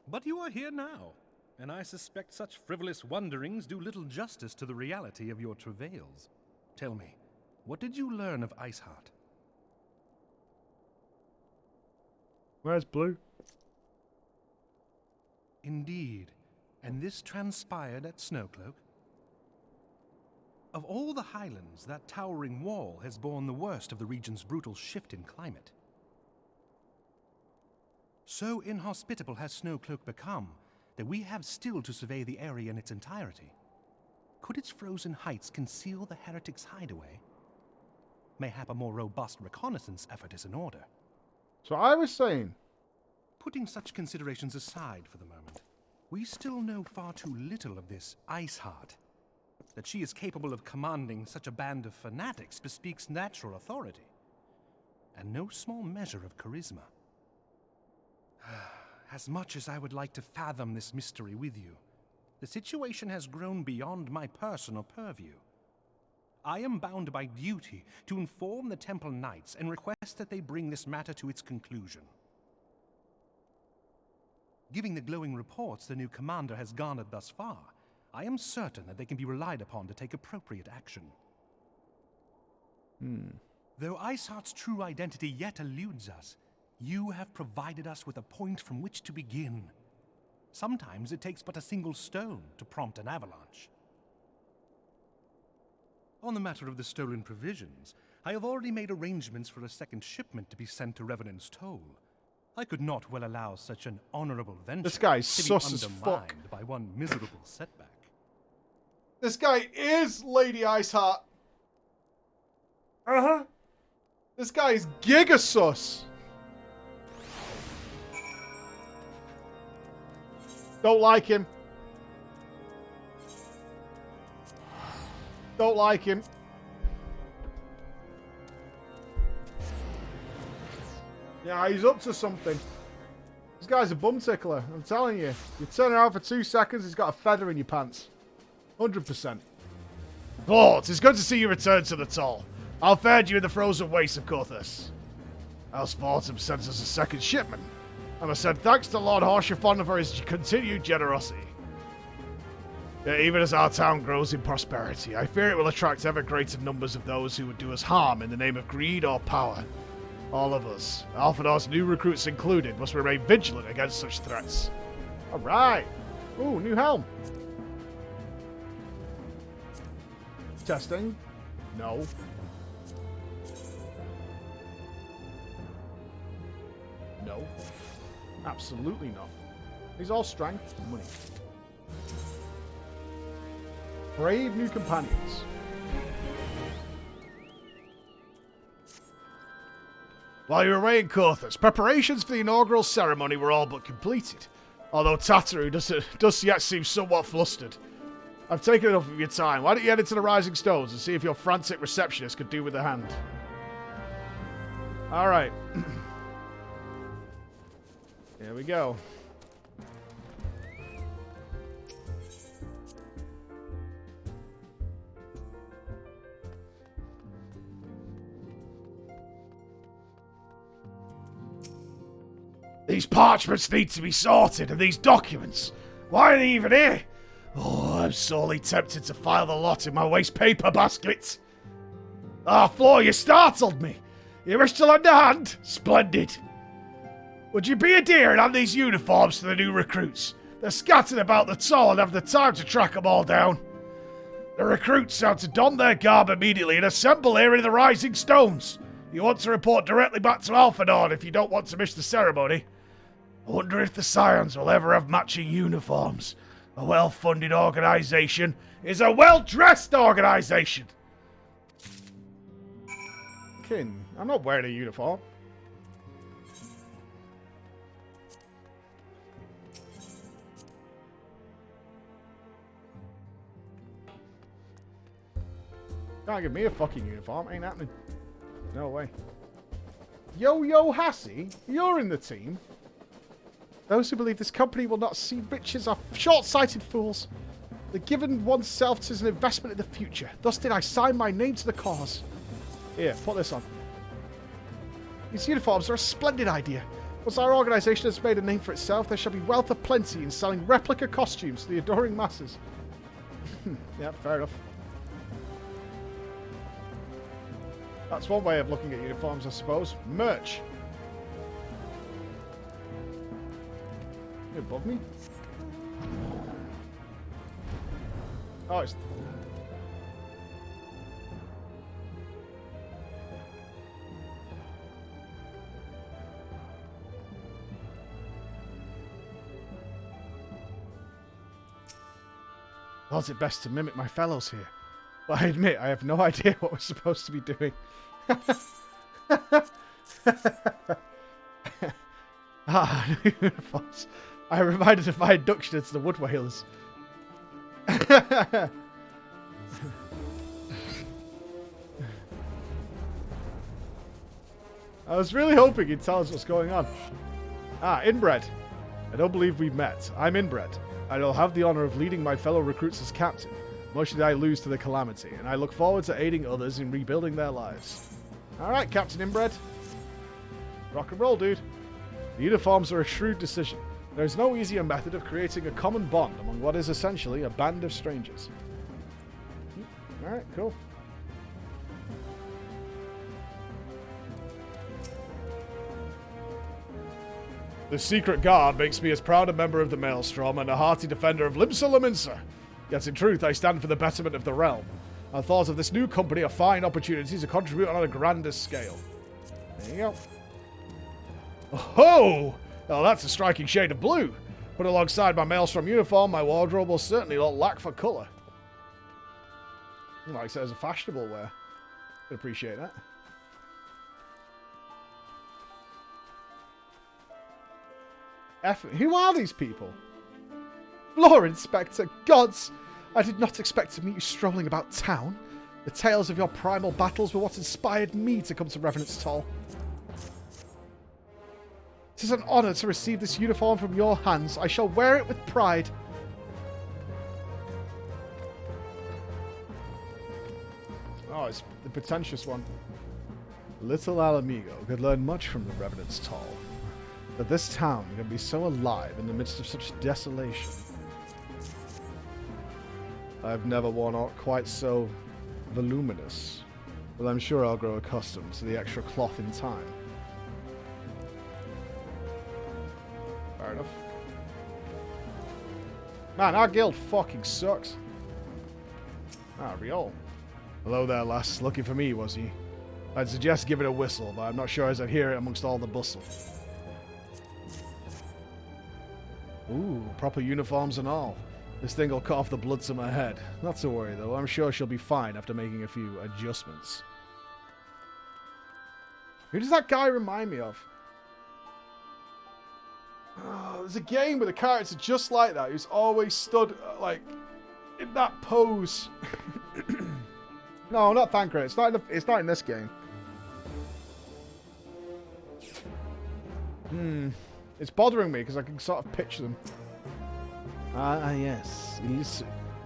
But you are here now, and I suspect such frivolous wonderings do little justice to the reality of your travails. Tell me, what did you learn of Iceheart?
Where's Blue?
Indeed, and this transpired at Snowcloak? Of all the highlands, that towering wall has borne the worst of the region's brutal shift in climate. So inhospitable has Snowcloak become that we have still to survey the area in its entirety. Could its frozen heights conceal the heretics' hideaway? Mayhap a more robust reconnaissance effort is in order.
So I was saying...
Putting such considerations aside for the moment, we still know far too little of this Iceheart. That she is capable of commanding such a band of fanatics bespeaks natural authority, and no small measure of charisma. As much as I would like to fathom this mystery with you, the situation has grown beyond my personal purview. I am bound by duty to inform the Temple Knights and request that they bring this matter to its conclusion. Given the glowing reports the new commander has garnered thus far, I am certain that they can be relied upon to take appropriate action. Though Iceheart's true identity yet eludes us, you have provided us with a point from which to begin. Sometimes it takes but a single stone to prompt an avalanche. On the matter of the stolen provisions, I have already made arrangements for a second shipment to be sent to Revenant's Toll. I could not well allow such an honorable venture
This guy's
to be
sus as
undermined
fuck.
by one miserable setback.
This guy is Lady Iceheart. This guy is giga sus. Don't like him. Don't like him. Yeah, he's up to something. This guy's a bum tickler, I'm telling you. You turn around for 2 seconds, he's got a feather in your pants. 100%. Vort, it's good to see you return to the Toll. How fared you in the frozen wastes of Cothus? House Fortum sent us a second shipment. I must send thanks to Lord Horshafon for his continued generosity. Yet even as our town grows in prosperity, I fear it will attract ever greater numbers of those who would do us harm in the name of greed or power. All of us, Alphador's new recruits included, must remain vigilant against such threats. Alright. Ooh, new helm. Testing. No. No. Absolutely not. He's all strength and money. Brave new companions. While you were away in Cothus, preparations for the inaugural ceremony were all but completed. Although Tataru does yet seem somewhat flustered. I've taken enough of your time. Why don't you head into the Rising Stones and see if your frantic receptionist could do with a hand? Alright. Here we go. These parchments need to be sorted, and these documents. Why are they even here? Oh, I'm sorely tempted to file the lot in my waste paper basket. Ah, Floor, you startled me. You wish to lend a hand? Splendid. Would you be a dear and hand these uniforms to the new recruits? They're scattered about the Toll and have the time to track them all down. The recruits are to don their garb immediately and assemble here in the Rising Stones. You want to report directly back to Alphador if you don't want to miss the ceremony. I wonder if the Scions will ever have matching uniforms. A well-funded organisation is a well-dressed organisation. Kin, I'm not wearing a uniform. Can't give me a fucking uniform. Ain't happening. No way. Yo Hassie, you're in the team. Those who believe this company will not see riches are short-sighted fools. The giving oneself is an investment in the future. Thus did I sign my name to the cause. Here, put this on. These uniforms are a splendid idea. Once our organisation has made a name for itself, there shall be wealth aplenty in selling replica costumes to the adoring masses. Yeah, fair enough. That's one way of looking at uniforms, I suppose. Merch. You above me? Oh, it's... Thought it best to mimic my fellows here. But I admit, I have no idea what we're supposed to be doing. Uniforms. I am reminded of my induction into the Wood Whalers. I was really hoping he'd tell us what's going on. Ah, Inbred. I don't believe we've met. I'm Inbred. I'll have the honor of leading my fellow recruits as captain. Much did I lose to the calamity, and I look forward to aiding others in rebuilding their lives. Alright, Captain Inbred. Rock and roll, dude. The uniforms are a shrewd decision. There is no easier method of creating a common bond among what is essentially a band of strangers. Alright, cool. The Secret Guard makes me as proud a member of the Maelstrom and a hearty defender of Limsa Lominsa. Yet in truth, I stand for the betterment of the realm. I thought of this new company a fine opportunity to contribute on a grander scale. There you go. Oh! Well, that's a striking shade of blue. Put alongside my Maelstrom uniform, my wardrobe will certainly not lack for colour. Like I said, as a fashionable wear. I'd appreciate that. Who are these people? Floor Inspector, gods! I did not expect to meet you strolling about town. The tales of your primal battles were what inspired me to come to Revenant's Toll. It is an honour to receive this uniform from your hands. I shall wear it with pride. Oh, it's the pretentious one. Little Alamigo could learn much from the Revenant's Toll. That this town can be so alive in the midst of such desolation. I've never worn aught quite so voluminous, but I'm sure I'll grow accustomed to the extra cloth in time. Fair enough. Man, our guild fucking sucks. Ah, Riol. Hello there, lass. Looking for me, was he? I'd suggest giving a whistle, but I'm not sure as I'd hear it amongst all the bustle. Ooh, proper uniforms and all. This thing will cut off the blood to my head. Not to worry, though. I'm sure she'll be fine after making a few adjustments. Who does that guy remind me of? Oh, there's a game with a character just like that who's always stood, like, in that pose. No, not Thancred. It's not in this game. It's bothering me because I can sort of picture them. Yes.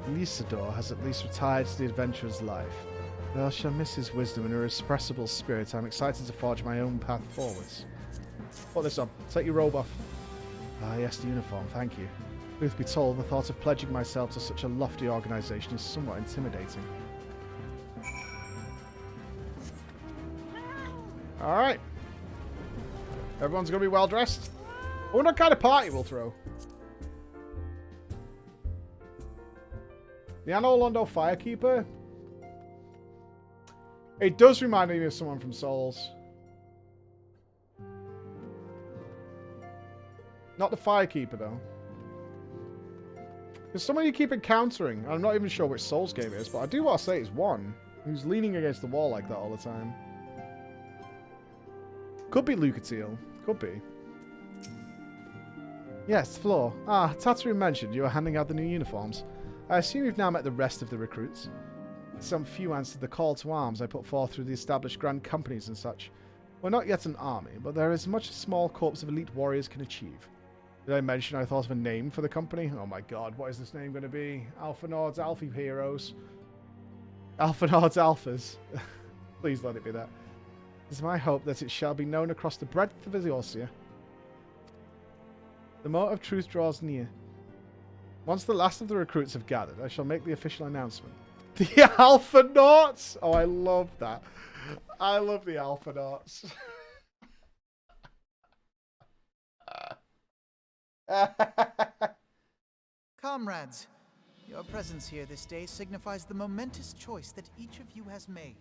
Elisador has at least retired to the adventurer's life. Though I shall miss his wisdom and irrepressible spirit, I'm excited to forge my own path forwards. Put this on. Take your robe off. Ah, yes, the uniform. Thank you. Truth be told, the thought of pledging myself to such a lofty organisation is somewhat intimidating. Alright. Everyone's going to be well dressed. I wonder what kind of party we'll throw. The Anno Londo Firekeeper. It does remind me of someone from Souls. Not the Firekeeper, though. There's someone you keep encountering. I'm not even sure which Souls game it is, but I do want to say it's one who's leaning against the wall like that all the time. Could be Lucatiel. Could be. Yes, Floor. Ah, Tatooine mentioned you were handing out the new uniforms. I assume you've now met the rest of the recruits. Some few answered the call to arms I put forth through the established grand companies and such. We're not yet an army, but there is much a small corps of elite warriors can achieve. Did I mention I thought of a name for the company? Oh my god, what is this name going to be? Alpha Nords, Alpha Heroes. Alpha Nords, Alphas. Please let it be that. It is my hope that it shall be known across the breadth of Eorzea. The moment of truth draws near. Once the last of the recruits have gathered, I shall make the official announcement. The Alpha Nords! Oh, I love that. I love the Alpha Nords.
Comrades, your presence here this day signifies the momentous choice that each of you has made.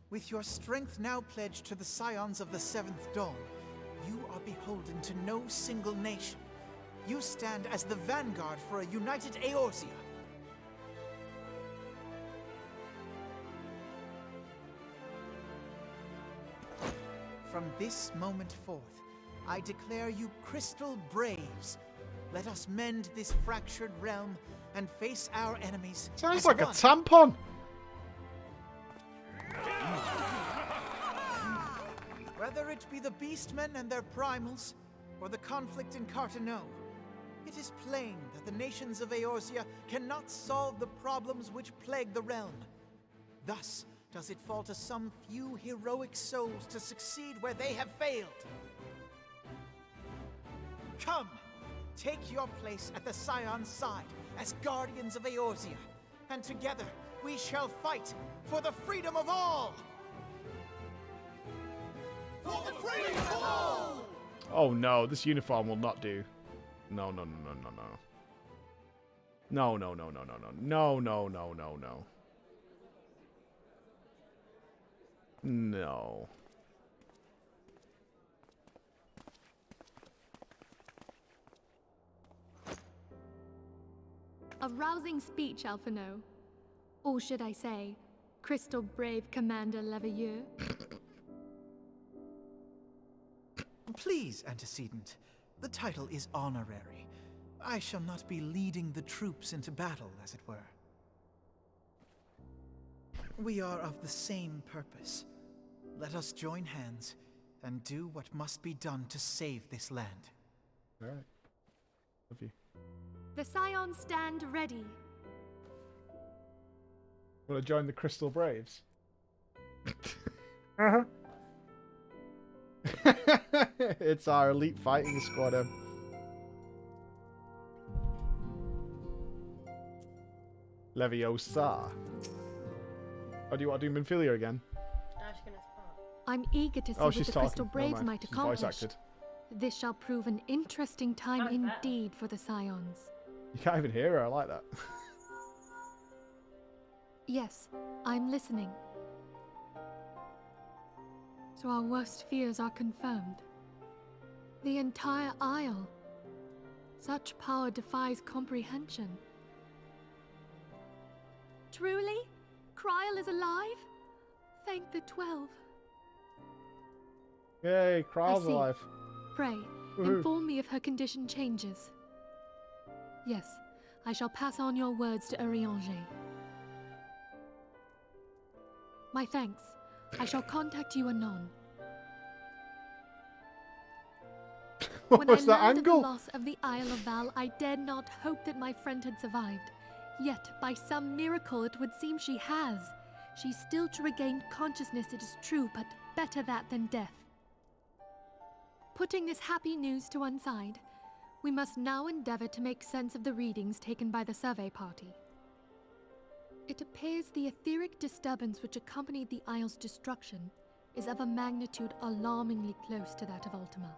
With your strength now pledged to the Scions of the Seventh Dawn, you are beholden to no single nation. You stand as the vanguard for a united Eorzea. From this moment forth, I declare you Crystal Braves. Let us mend this fractured realm and face our enemies.
Sounds
as
like a
one.
tampon.
Whether it be the Beastmen and their primals, or the conflict in Carteneau, it is plain that the nations of Eorzea cannot solve the problems which plague the realm. Thus does it fall to some few heroic souls to succeed where they have failed. Come, take your place at the Scion's side as guardians of Eorzea, and together we shall fight for the freedom of all! For the freedom of all!
Oh no, this uniform will not do. No, no, no, no, no, no. No, no, no, no, no, no. No, no, no, no, no. No.
A rousing speech, Alphino. Or should I say, Crystal Brave Commander Leveilleur?
Please, Antecedent. The title is honorary. I shall not be leading the troops into battle, as it were. We are of the same purpose. Let us join hands and do what must be done to save this land.
All right. Love you.
The Scions stand ready.
Want to join the Crystal Braves? Uh-huh. It's our elite fighting squad. Leviosa. Oh, do you want to do Minfilia again?
I'm eager to see
Oh,
what
she's
the
talking.
Crystal
Never
Braves
mind.
might
She's voice
accomplish.
acted.
This shall prove an interesting time indeed for the Scions.
You can't even hear her. I like that.
Yes, I'm listening. So our worst fears are confirmed. The entire Isle. Such power defies comprehension. Truly? Kryl is alive? Thank the 12.
Yay, Kryl's
I see.
alive.
Pray,
Woohoo.
inform me if her condition changes. Yes, I shall pass on your words to Eorzea. My thanks. I shall contact you anon.
What
When
was
I
that
learned of the
angle?
loss of the Isle of Val, I dared not hope that my friend had survived. Yet, by some miracle, it would seem she has. She's still to regain consciousness, it is true, but better that than death. Putting this happy news to one side, we must now endeavor to make sense of the readings taken by the survey party. It appears the etheric disturbance which accompanied the Isle's destruction is of a magnitude alarmingly close to that of Ultima.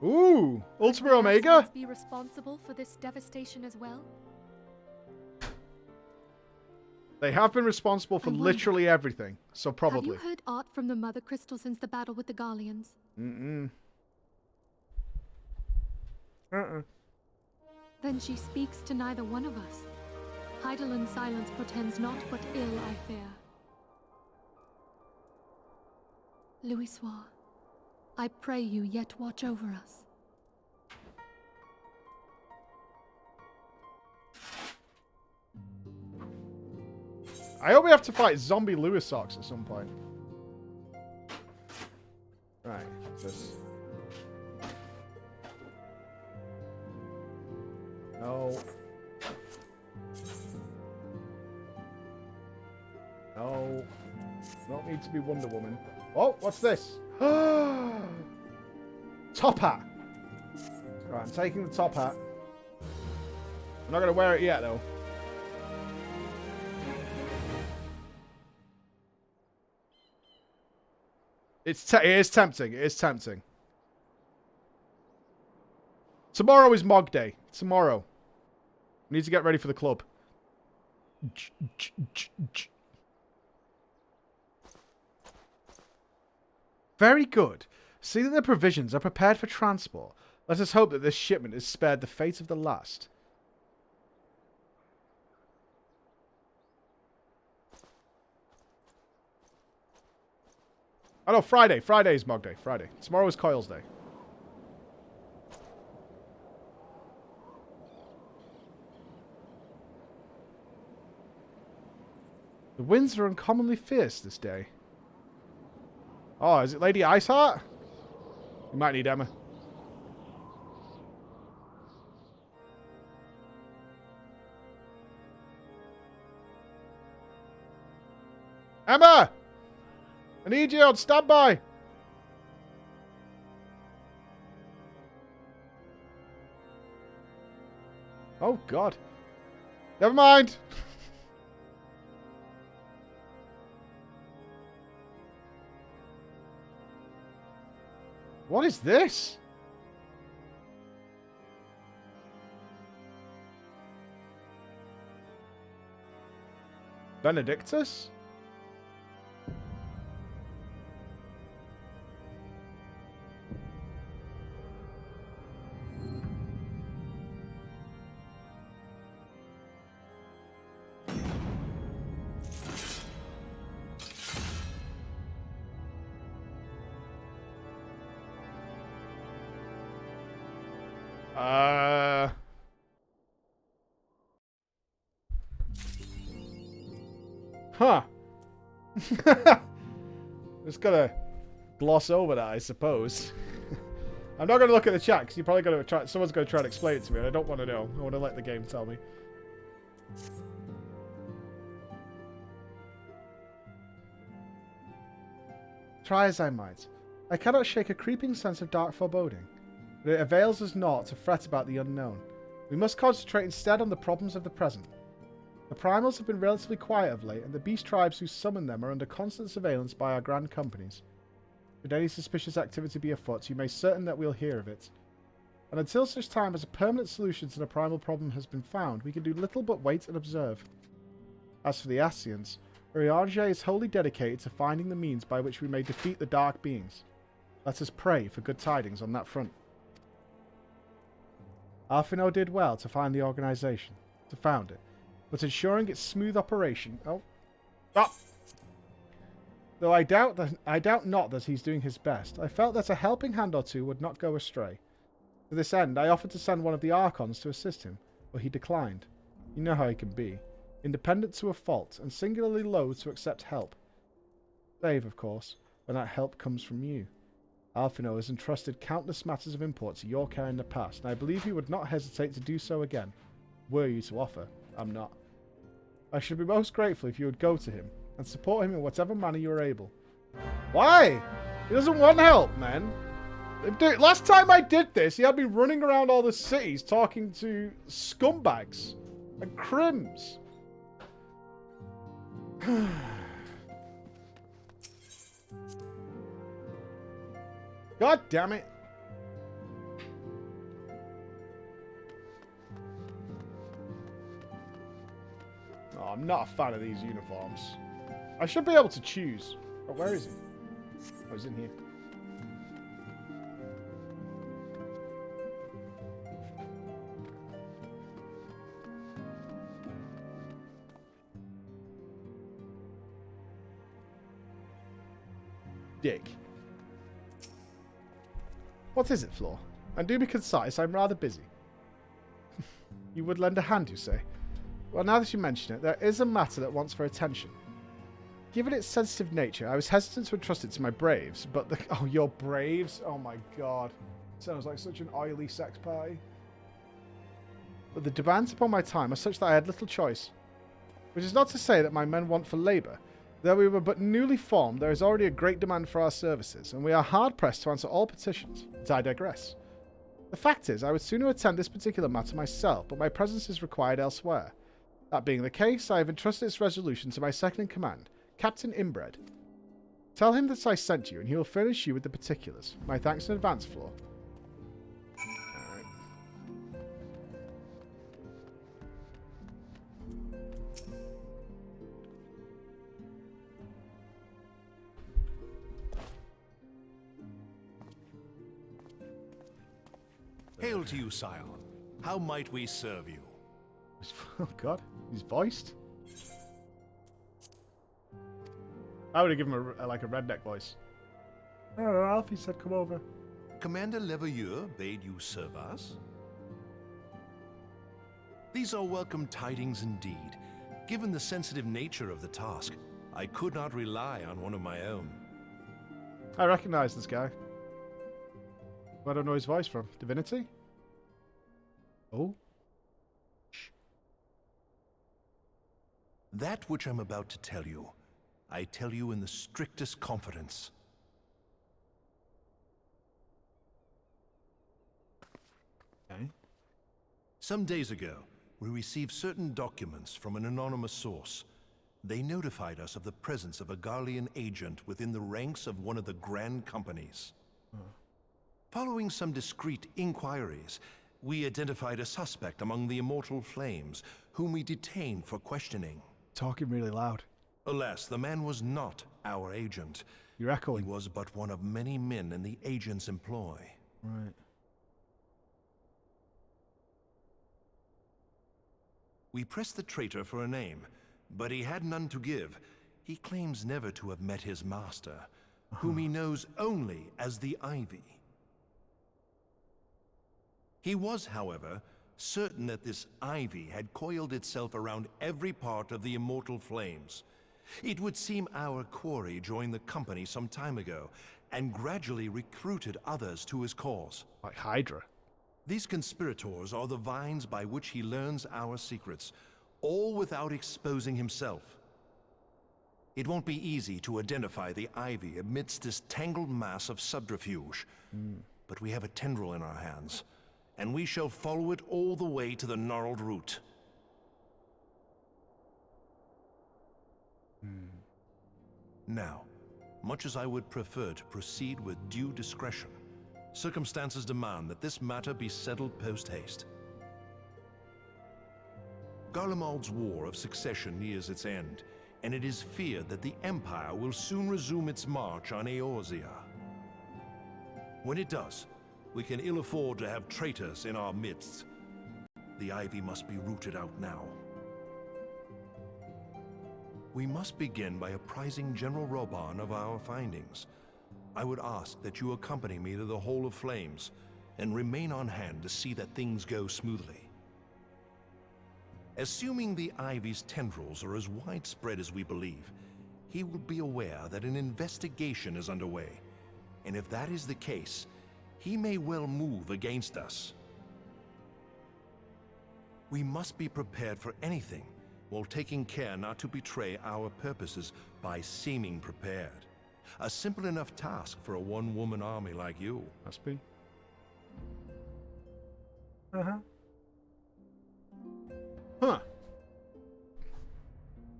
Ooh, Ultima
Could
Omega?
Scions be responsible for this devastation as well?
They have been responsible for
I wonder.
literally everything, so probably.
Have you heard aught from the Mother Crystal since the battle with the Garleans?
Mm-mm.
Then she speaks to neither one of us. Heidelin silence portends not but ill, I fear. Louisoix, I pray you yet watch over us.
I hope we have to fight zombie Louisoix at some point. Right, what's this? No. No. Don't need to be Wonder Woman. Oh, what's this? Top hat. Right, I'm taking the top hat. I'm not going to wear it yet, though. It is tempting. It is tempting. Tomorrow is Mog Day. Tomorrow. We need to get ready for the club. Very good. See that the provisions are prepared for transport. Let us hope that this shipment is spared the fate of the last. Oh no, Friday. Friday is Mog Day. Friday. Tomorrow is Coil's Day. The winds are uncommonly fierce this day. Oh, is it Lady Iceheart? You might need Emma. Emma! I need you on standby. Oh, God. Never mind. What is this? Benedictus? Huh. Just gotta gloss over that, I suppose. I'm not gonna look at the chat because you're probably gonna try. Someone's gonna try to explain it to me, and I don't want to know. I want to let the game tell me. Try as I might, I cannot shake a creeping sense of dark foreboding. But it avails us not to fret about the unknown. We must concentrate instead on the problems of the present. The primals have been relatively quiet of late, and the beast tribes who summon them are under constant surveillance by our grand companies. Should any suspicious activity be afoot, you may be certain that we'll hear of it. And until such time as a permanent solution to the primal problem has been found, we can do little but wait and observe. As for the Ascians, Eorzea is wholly dedicated to finding the means by which we may defeat the dark beings. Let us pray for good tidings on that front. Alphino did well to find the organization, to found it, but ensuring its smooth operation... Oh. Stop! Though I doubt not that he's doing his best, I felt that a helping hand or two would not go astray. To this end, I offered to send one of the Archons to assist him, but he declined. You know how he can be. Independent to a fault, and singularly loath to accept help. Save, of course, when that help comes from you. Alphino has entrusted countless matters of import to your care in the past, and I believe he would not hesitate to do so again, were you to offer. I'm not. I should be most grateful if you would go to him, and support him in whatever manner you are able. Why? He doesn't want help, man. Dude, last time I did this, he had me running around all the cities talking to scumbags and crims. God damn it. Oh, I'm not a fan of these uniforms. I should be able to choose. Oh, where is he? Oh, he's in here. Dick. What is it, Floor? And do be concise, I'm rather busy. You would lend a hand, you say? Well, now that you mention it, there is a matter that wants for attention. Given its sensitive nature, I was hesitant to entrust it to my braves, but the... Oh, your braves? Oh my god. Sounds like such an oily sex party. But the demands upon my time are such that I had little choice. Which is not to say that my men want for labour. Though we were but newly formed, there is already a great demand for our services, and we are hard-pressed to answer all petitions. But I digress. The fact is, I would sooner attend this particular matter myself, but my presence is required elsewhere. That being the case, I have entrusted its resolution to my second-in-command, Captain Inbred. Tell him that I sent you, and he will furnish you with the particulars. My thanks in advance, Floor. Alright.
Hail to you, Scion. How might we serve you?
Oh god, he's voiced. I would have given him a redneck voice. Oh, Alfie said come over.
Commander Leveilleur bade you serve us? These are welcome tidings indeed. Given the sensitive nature of the task, I could not rely on one of my own.
I recognize this guy. I don't know his voice from. Divinity? Oh?
That which I'm about to tell you, I tell you in the strictest confidence.
Okay.
Some days ago, we received certain documents from an anonymous source. They notified us of the presence of a Garlean agent within the ranks of one of the Grand Companies. Following some discreet inquiries, we identified a suspect among the Immortal Flames, whom we detained for questioning.
Talking really loud.
Alas, the man was not our agent.
You're echoing.
He was but one of many men in the agent's employ.
Right.
We pressed the traitor for a name, but he had none to give. He claims never to have met his master, whom he knows only as the Ivy. He was, however, certain that this ivy had coiled itself around every part of the Immortal Flames. It would seem our quarry joined the company some time ago, and gradually recruited others to his cause.
Like Hydra.
These conspirators are the vines by which he learns our secrets, all without exposing himself. It won't be easy to identify the ivy amidst this tangled mass of subterfuge, but we have a tendril in our hands, and we shall follow it all the way to the gnarled root. Now, much as I would prefer to proceed with due discretion, circumstances demand that this matter be settled post-haste. Garlemald's War of Succession nears its end, and it is feared that the Empire will soon resume its march on Eorzea. When it does, we can ill afford to have traitors in our midst. The ivy must be rooted out now. We must begin by apprising General Roban of our findings. I would ask that you accompany me to the Hall of Flames, and remain on hand to see that things go smoothly. Assuming the Ivy's tendrils are as widespread as we believe, he will be aware that an investigation is underway, and if that is the case, he may well move against us. We must be prepared for anything, while taking care not to betray our purposes by seeming prepared. A simple enough task for a one-woman army like you.
Must be. Huh.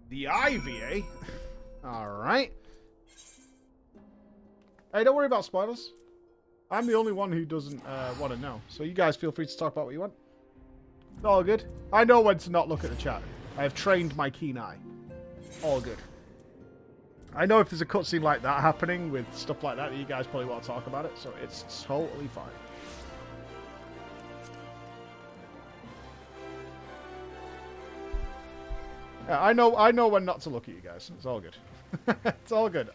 The Ivy, eh? Alright. Hey, don't worry about spoilers. I'm the only one who doesn't want to know. So you guys feel free to talk about what you want. It's all good. I know when to not look at the chat. I have trained my keen eye. All good. I know if there's a cutscene like that happening with stuff like that, you guys probably want to talk about it, so it's totally fine. Yeah, I know when not to look at you guys. It's all good. It's all good.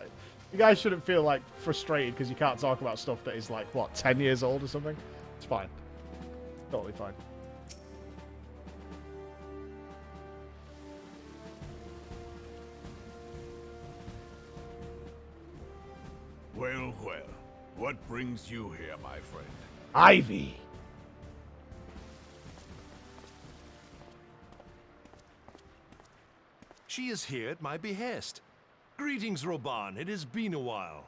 You guys shouldn't feel like frustrated because you can't talk about stuff that is like, what, 10 years old or something? It's fine. Totally fine.
What brings you here, my friend?
Ivy.
She is here at my behest. Greetings, Roban. It has been a while.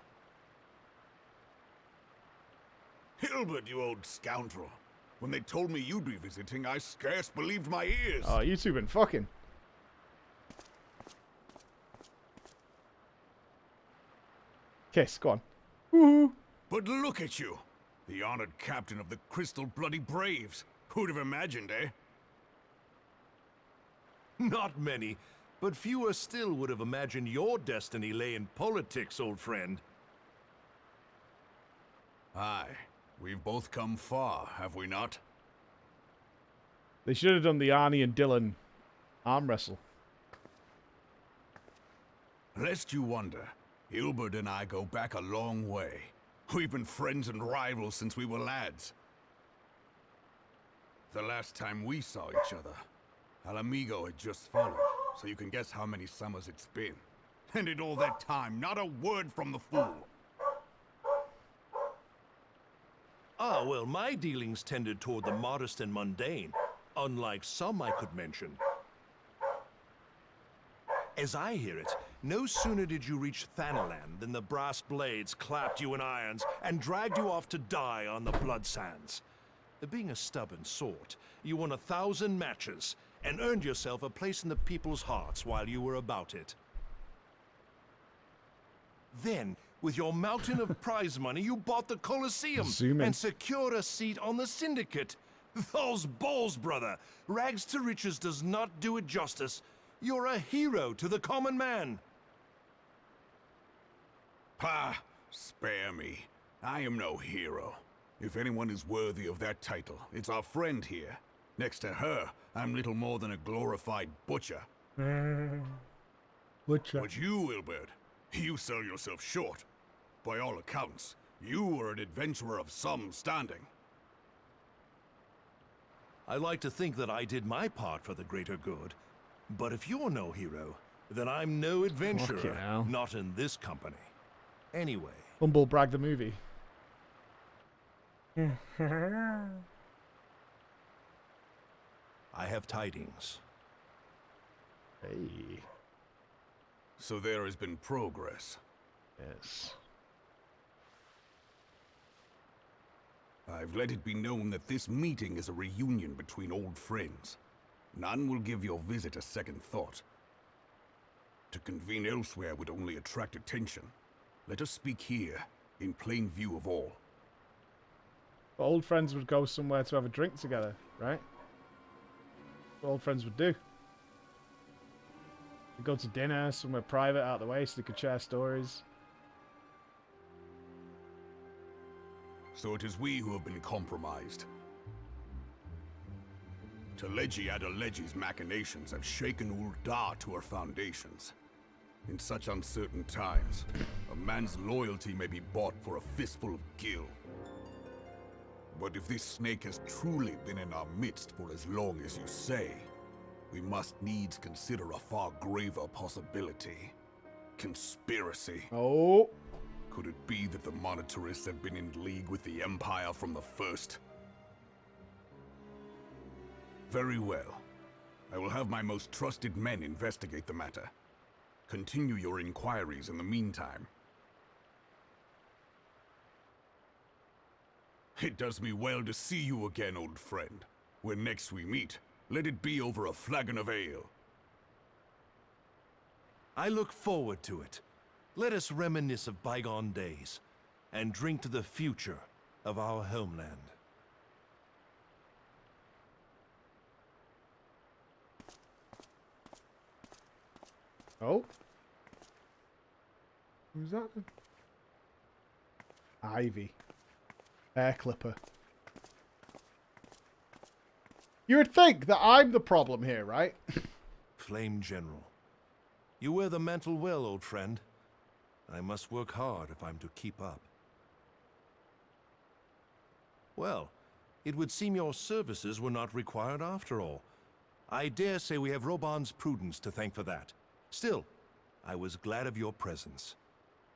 Hilbert, you old scoundrel. When they told me you'd be visiting, I scarce believed my ears.
Oh, you two been fucking. Kiss, go on. Woohoo.
But look at you. The honored captain of the Crystal Bloody Braves. Who'd have imagined, eh?
Not many, but fewer still would have imagined your destiny lay in politics, old friend.
Aye. We've both come far, have we not?
They should have done the Arnie and Dylan arm wrestle.
Lest you wonder, Hilbert and I go back a long way. We've been friends and rivals since we were lads. The last time we saw each other, Alamigo had just fallen, so you can guess how many summers it's been. And in all that time, not a word from the fool.
Ah, well, my dealings tended toward the modest and mundane, unlike some I could mention. As I hear it, no sooner did you reach Thanalan than the brass blades clapped you in irons and dragged you off to die on the blood sands. Being a stubborn sort, you won 1,000 matches and earned yourself a place in the people's hearts while you were about it. Then, with your mountain of prize money, you bought the Colosseum and secured a seat on the Syndicate. Those balls, brother! Rags to riches does not do it justice. You're a hero to the common man.
Pah! Spare me. I am no hero. If anyone is worthy of that title, it's our friend here. Next to her, I'm little more than a glorified butcher.
Butcher.
But you, Wilbert, you sell yourself short. By all accounts, you were an adventurer of some standing.
I like to think that I did my part for the greater good. But if you're no hero, then I'm no adventurer, not in this company. Anyway.
Humble brag the movie.
I have tidings.
Hey.
So there has been progress.
Yes.
I've let it be known that this meeting is a reunion between old friends. None will give your visit a second thought. To convene elsewhere would only attract attention. Let us speak here, in plain view of all.
But old friends would go somewhere to have a drink together, right? What old friends would do. They'd go to dinner, somewhere private out of the way so they could share stories.
So it is we who have been compromised. Teleji Adeleji's machinations have shaken Ul'dah to her foundations. In such uncertain times, a man's loyalty may be bought for a fistful of gil. But if this snake has truly been in our midst for as long as you say, we must needs consider a far graver possibility. Conspiracy.
Oh.
Could it be that the Monitarists have been in league with the Empire from the first? Very well. I will have my most trusted men investigate the matter. Continue your inquiries in the meantime. It does me well to see you again, old friend. When next we meet, let it be over a flagon of ale.
I look forward to it. Let us reminisce of bygone days, and drink to the future of our homeland.
Oh. Who's that then? Ivy. Hair clipper. You would think that I'm the problem here, right?
Flame General. You wear the mantle well, old friend. I must work hard if I'm to keep up. Well, it would seem your services were not required after all. I dare say we have Roban's prudence to thank for that. Still, I was glad of your presence.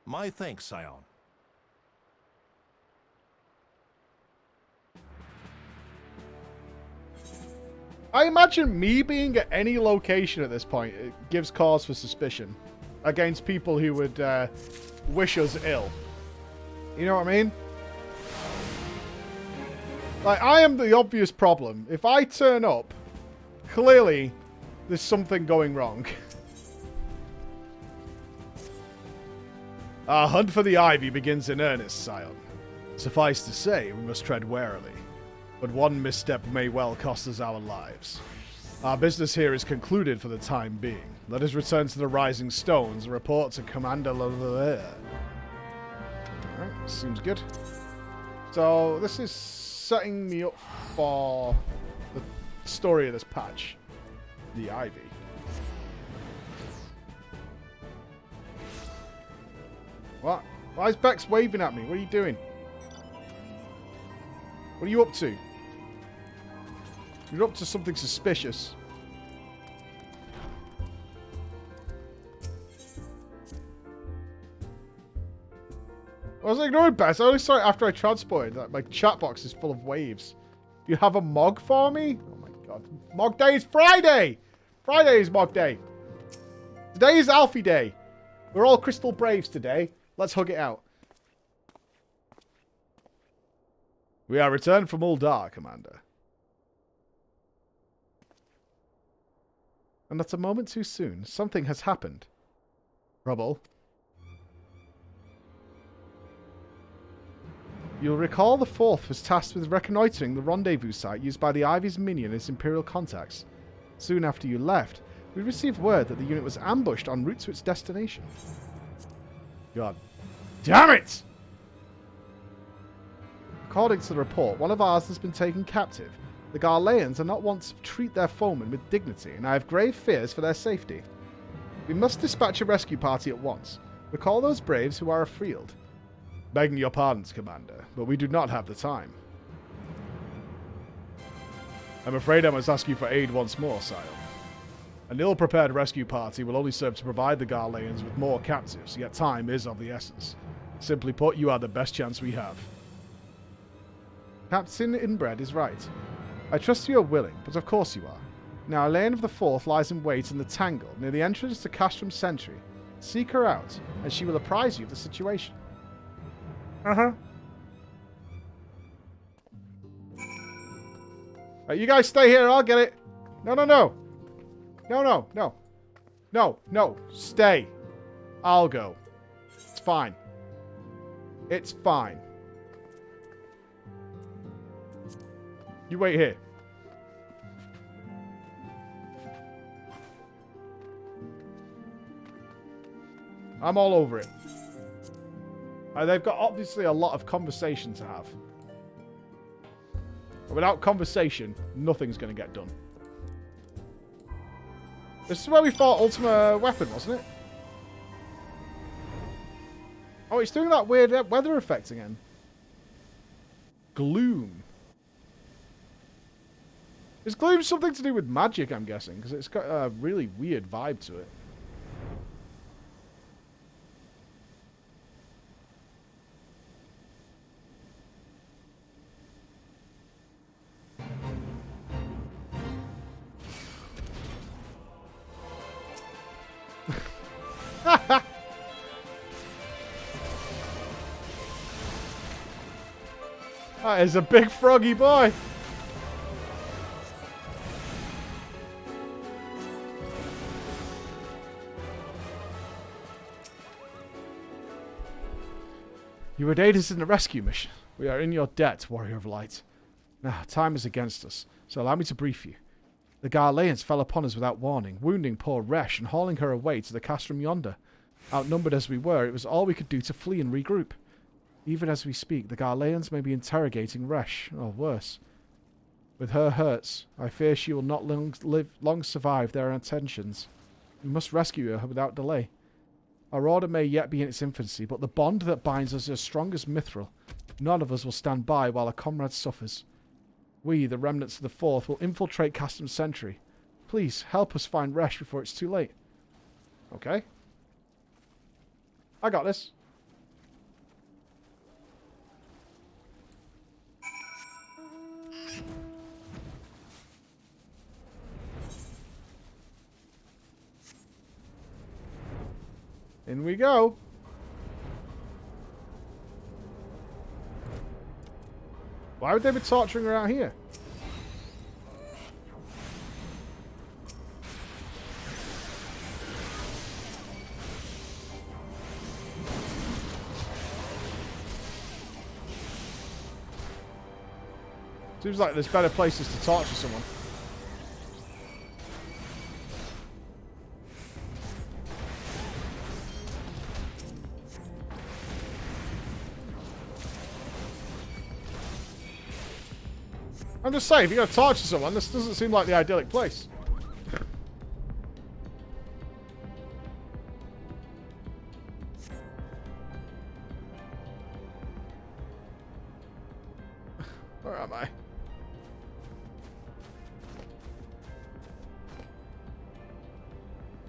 My thanks, Scion.
I imagine me being at any location at this point, it gives cause for suspicion against people who would wish us ill. You know what I mean? Like, I am the obvious problem. If I turn up, clearly there's something going wrong. Our hunt for the Ivy begins in earnest, Scion. Suffice to say, we must tread warily. But one misstep may well cost us our lives. Our business here is concluded for the time being. Let us return to the Rising Stones and report to Commander Lair. Alright, seems good. So, this is setting me up for the story of this patch. The Ivy. What? Why is Bex waving at me? What are you doing? What are you up to? You're up to something suspicious. I was ignoring Bex. I only saw it after I transported. That my chat box is full of waves. You have a Mog for me? Oh my god. Mog Day is Friday! Friday is Mog Day. Today is Alfie Day. We're all Crystal Braves today. Let's hug it out. We are returned from Uldar, Commander. And that's a moment too soon. Something has happened. Trouble. You'll recall the 4th was tasked with reconnoitering the rendezvous site used by the Ivy's minion and its Imperial contacts. Soon after you left, we received word that the unit was ambushed en route to its destination. God damn it! According to the report, one of ours has been taken captive. The Garleans are not wont to treat their foemen with dignity, and I have grave fears for their safety. We must dispatch a rescue party at once. Recall those braves who are afield. Begging your pardons, Commander, but we do not have the time. I'm afraid I must ask you for aid once more, Sire. An ill-prepared rescue party will only serve to provide the Garleans with more captives, yet time is of the essence. Simply put, you are the best chance we have. Captain Inbred is right. I trust you are willing, but of course you are. Now, Elaine of the 4th lies in wait in the Tangle, near the entrance to Castrum Sentry. Seek her out, and she will apprise you of the situation. Uh-huh. Right, you guys stay here, I'll get it. No, no, no. No, no, no. No, no. Stay. I'll go. It's fine. It's fine. You wait here. I'm all over it. They've got obviously a lot of conversation to have. But without conversation, nothing's going to get done. This is where we fought Ultima Weapon, wasn't it? Oh, it's doing that weird weather effect again. Gloom. Is gloom something to do with magic, I'm guessing? Because it's got a really weird vibe to it. That is a big froggy boy. You would aid us in the rescue mission. We are in your debt, Warrior of Light. Now, time is against us, so allow me to brief you. The Garleans fell upon us without warning, wounding poor Resh and hauling her away to the castrum yonder. Outnumbered as we were, it was all we could do to flee and regroup. Even as we speak, the Garleans may be interrogating Resh, or worse. With her hurts, I fear she will not long survive their attentions. We must rescue her without delay. Our order may yet be in its infancy, but the bond that binds us is as strong as mithril. None of us will stand by while a comrade suffers. We, the remnants of the 4th, will infiltrate Castrum Sentry. Please, help us find Resh before it's too late. Okay. I got this. In we go. Why would they be torturing her out here? Seems like there's better places to torture someone. I'm just saying, if you're going to torture someone, this doesn't seem like the idyllic place. Where am I?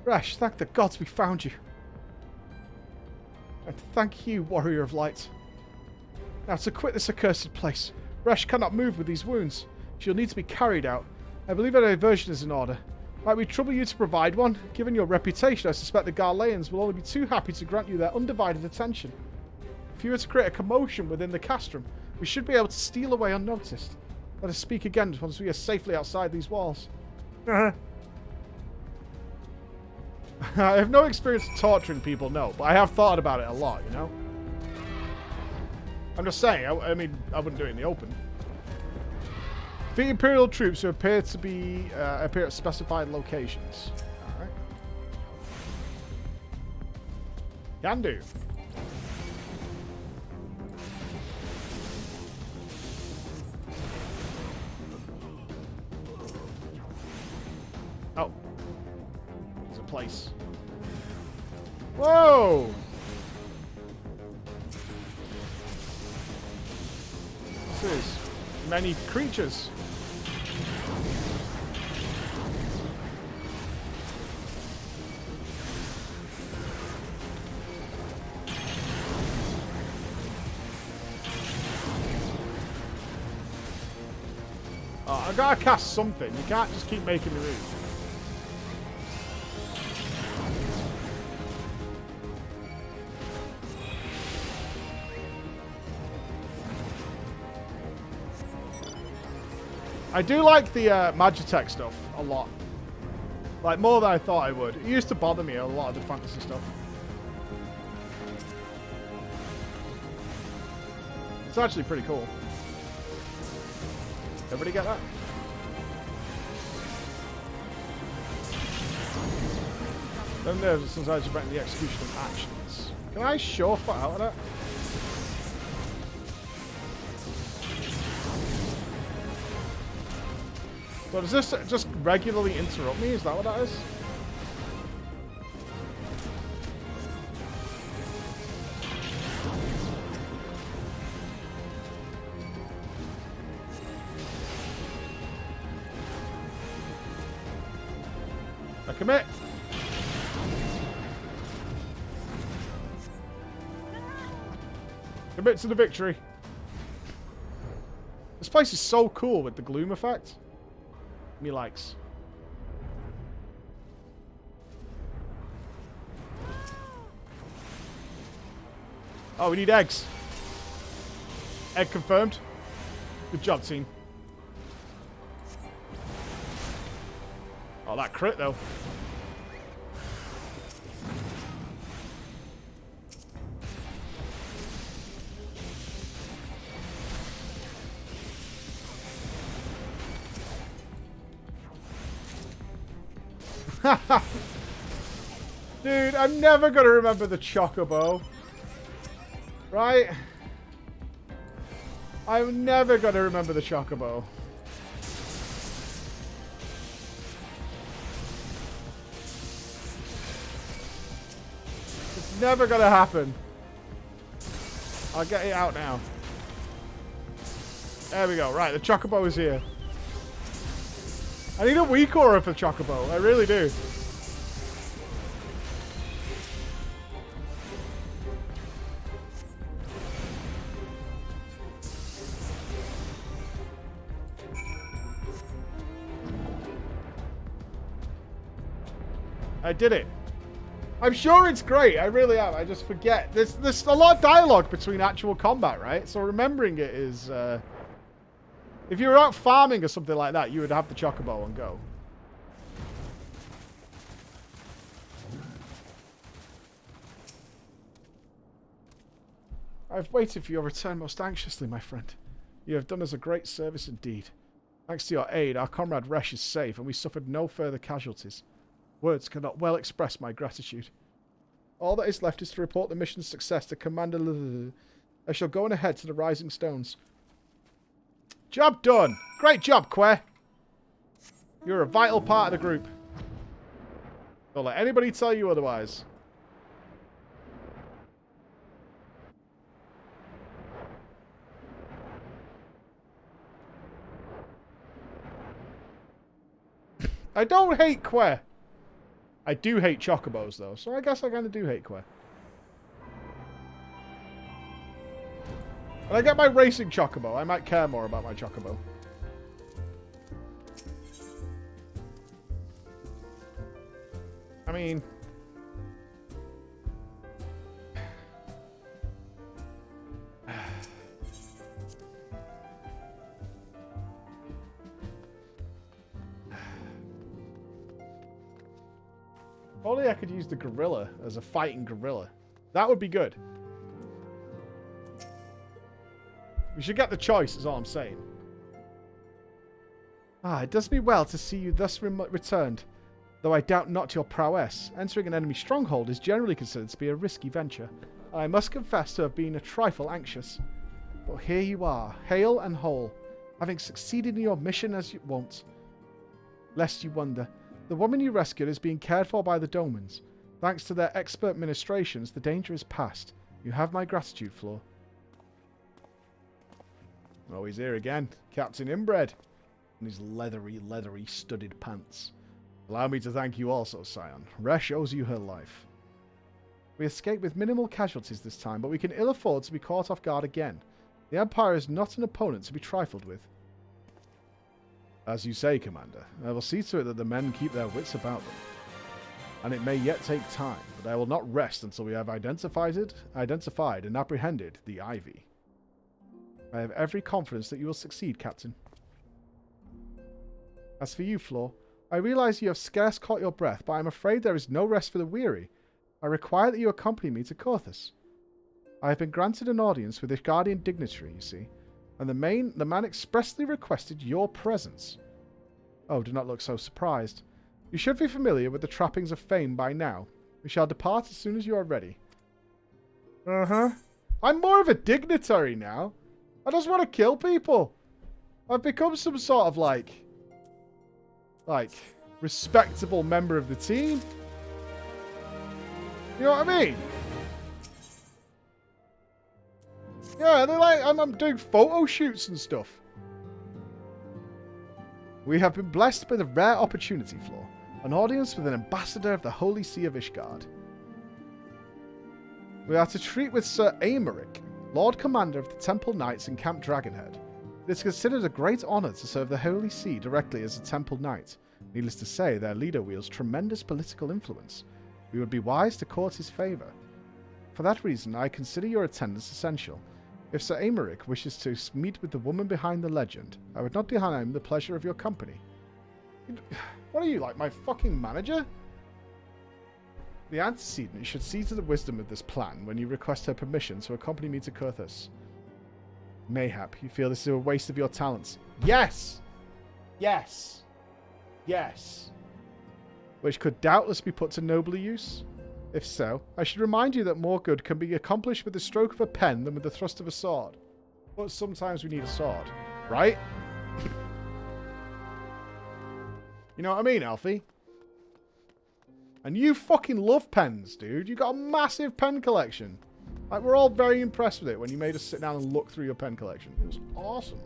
Resh, thank the gods we found you. And thank you, Warrior of Light. Now to quit this accursed place. Resh cannot move with these wounds. She'll need to be carried out. I believe a diversion is in order. Might we trouble you to provide one? Given your reputation, I suspect the Garleans will only be too happy to grant you their undivided attention. If you were to create a commotion within the castrum, we should be able to steal away unnoticed. Let us speak again once we are safely outside these walls. I have no experience torturing people, no, but I have thought about it a lot, you know? I'm just saying, I mean, I wouldn't do it in the open. The Imperial troops who appear at specified locations. Alright. Can do. Oh. There's a place. Whoa! This is many creatures. Oh, I gotta cast something. You can't just keep making me move. I do like the Magitech stuff a lot. Like, more than I thought I would. It used to bother me a lot of the fantasy stuff. It's actually pretty cool. Everybody get that? Then there's sometimes about the execution of actions. Can I surefire out of that? So does this just regularly interrupt me? Is that what that is? I commit. Commit to the victory. This place is so cool with the gloom effect. Me likes. Oh, we need eggs. Egg confirmed. Good job, team. Oh, that crit, though. Dude, I'm never going to remember the Chocobo. Right? I'm never going to remember the Chocobo. It's never going to happen. I'll get it out now. There we go. Right, the Chocobo is here. I need a weak aura for Chocobo. I really do. I did it. I'm sure it's great. I really am. I just forget. There's a lot of dialogue between actual combat, right? So remembering it is... if you were out farming or something like that, you would have the chocobo and go. I've waited for your return most anxiously, my friend. You have done us a great service indeed. Thanks to your aid, our comrade Resh is safe, and we suffered no further casualties. Words cannot well express my gratitude. All that is left is to report the mission's success to Commander I shall go on ahead to the Rising Stones. Job done! Great job, Que! You're a vital part of the group. Don't let anybody tell you otherwise. I don't hate Que. I do hate chocobos, though, so I guess I kind of do hate Que. When I get my racing chocobo, I might care more about my chocobo. I mean... Only I could use the gorilla as a fighting gorilla. That would be good. We should get the choice, is all I'm saying. Ah, it does me well to see you thus returned, though I doubt not your prowess. Entering an enemy stronghold is generally considered to be a risky venture, and I must confess to have been a trifle anxious. But here you are, hale and whole, having succeeded in your mission as you wont. Lest you wonder, the woman you rescued is being cared for by the Domans. Thanks to their expert ministrations, the danger is past. You have my gratitude, Floor. Oh, he's here again. Captain Inbred. In his leathery, studded pants. Allow me to thank you also, Scion. Resh owes you her life. We escaped with minimal casualties this time, but we can ill afford to be caught off guard again. The Empire is not an opponent to be trifled with. As you say, Commander, I will see to it that the men keep their wits about them. And it may yet take time, but I will not rest until we have identified and apprehended the Ivy. I have every confidence that you will succeed, Captain. As for you, Floor, I realize you have scarce caught your breath, but I am afraid there is no rest for the weary. I require that you accompany me to Korthus. I have been granted an audience with the Guardian dignitary, you see, and the man expressly requested your presence. Oh, do not look so surprised. You should be familiar with the trappings of fame by now. We shall depart as soon as you are ready. Uh-huh. I'm more of a dignitary now. I just want to kill people. I've become some sort of, like, respectable member of the team. You know what I mean? Yeah, they're like, I'm doing photo shoots and stuff. We have been blessed with a rare opportunity, Floor. An audience with an ambassador of the Holy See of Ishgard. We are to treat with Sir Aymeric, Lord Commander of the Temple Knights in Camp Dragonhead. It is considered a great honour to serve the Holy See directly as a Temple Knight. Needless to say, their leader wields tremendous political influence. We would be wise to court his favour. For that reason, I consider your attendance essential. If Sir Aymeric wishes to meet with the woman behind the legend, I would not deny him the pleasure of your company. What are you, like my fucking manager? The antecedent should see to the wisdom of this plan when you request her permission to accompany me to Korthus. Mayhap you feel this is a waste of your talents. Yes! Yes! Yes! Which could doubtless be put to nobler use. If so, I should remind you that more good can be accomplished with the stroke of a pen than with the thrust of a sword. But sometimes we need a sword, right? You know what I mean, Alfie? And you fucking love pens, dude. You got a massive pen collection. Like, we're all very impressed with it when you made us sit down and look through your pen collection. It was awesome.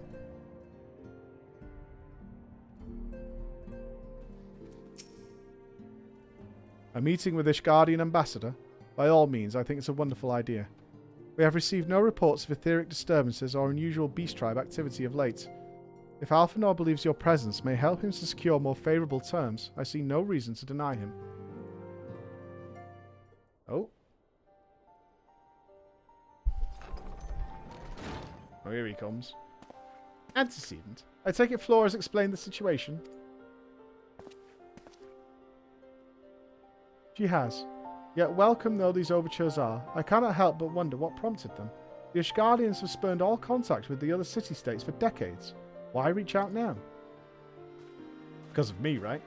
A meeting with Ishgardian ambassador? By all means, I think it's a wonderful idea. We have received no reports of etheric disturbances or unusual beast tribe activity of late. If Alphanor believes your presence may help him to secure more favourable terms, I see no reason to deny him. Oh, here he comes. Antecedent. I take it Flora has explained the situation. She has. Yet welcome though these overtures are, I cannot help but wonder what prompted them. The Ishgardians have spurned all contact with the other city-states for decades. Why reach out now? Because of me, right?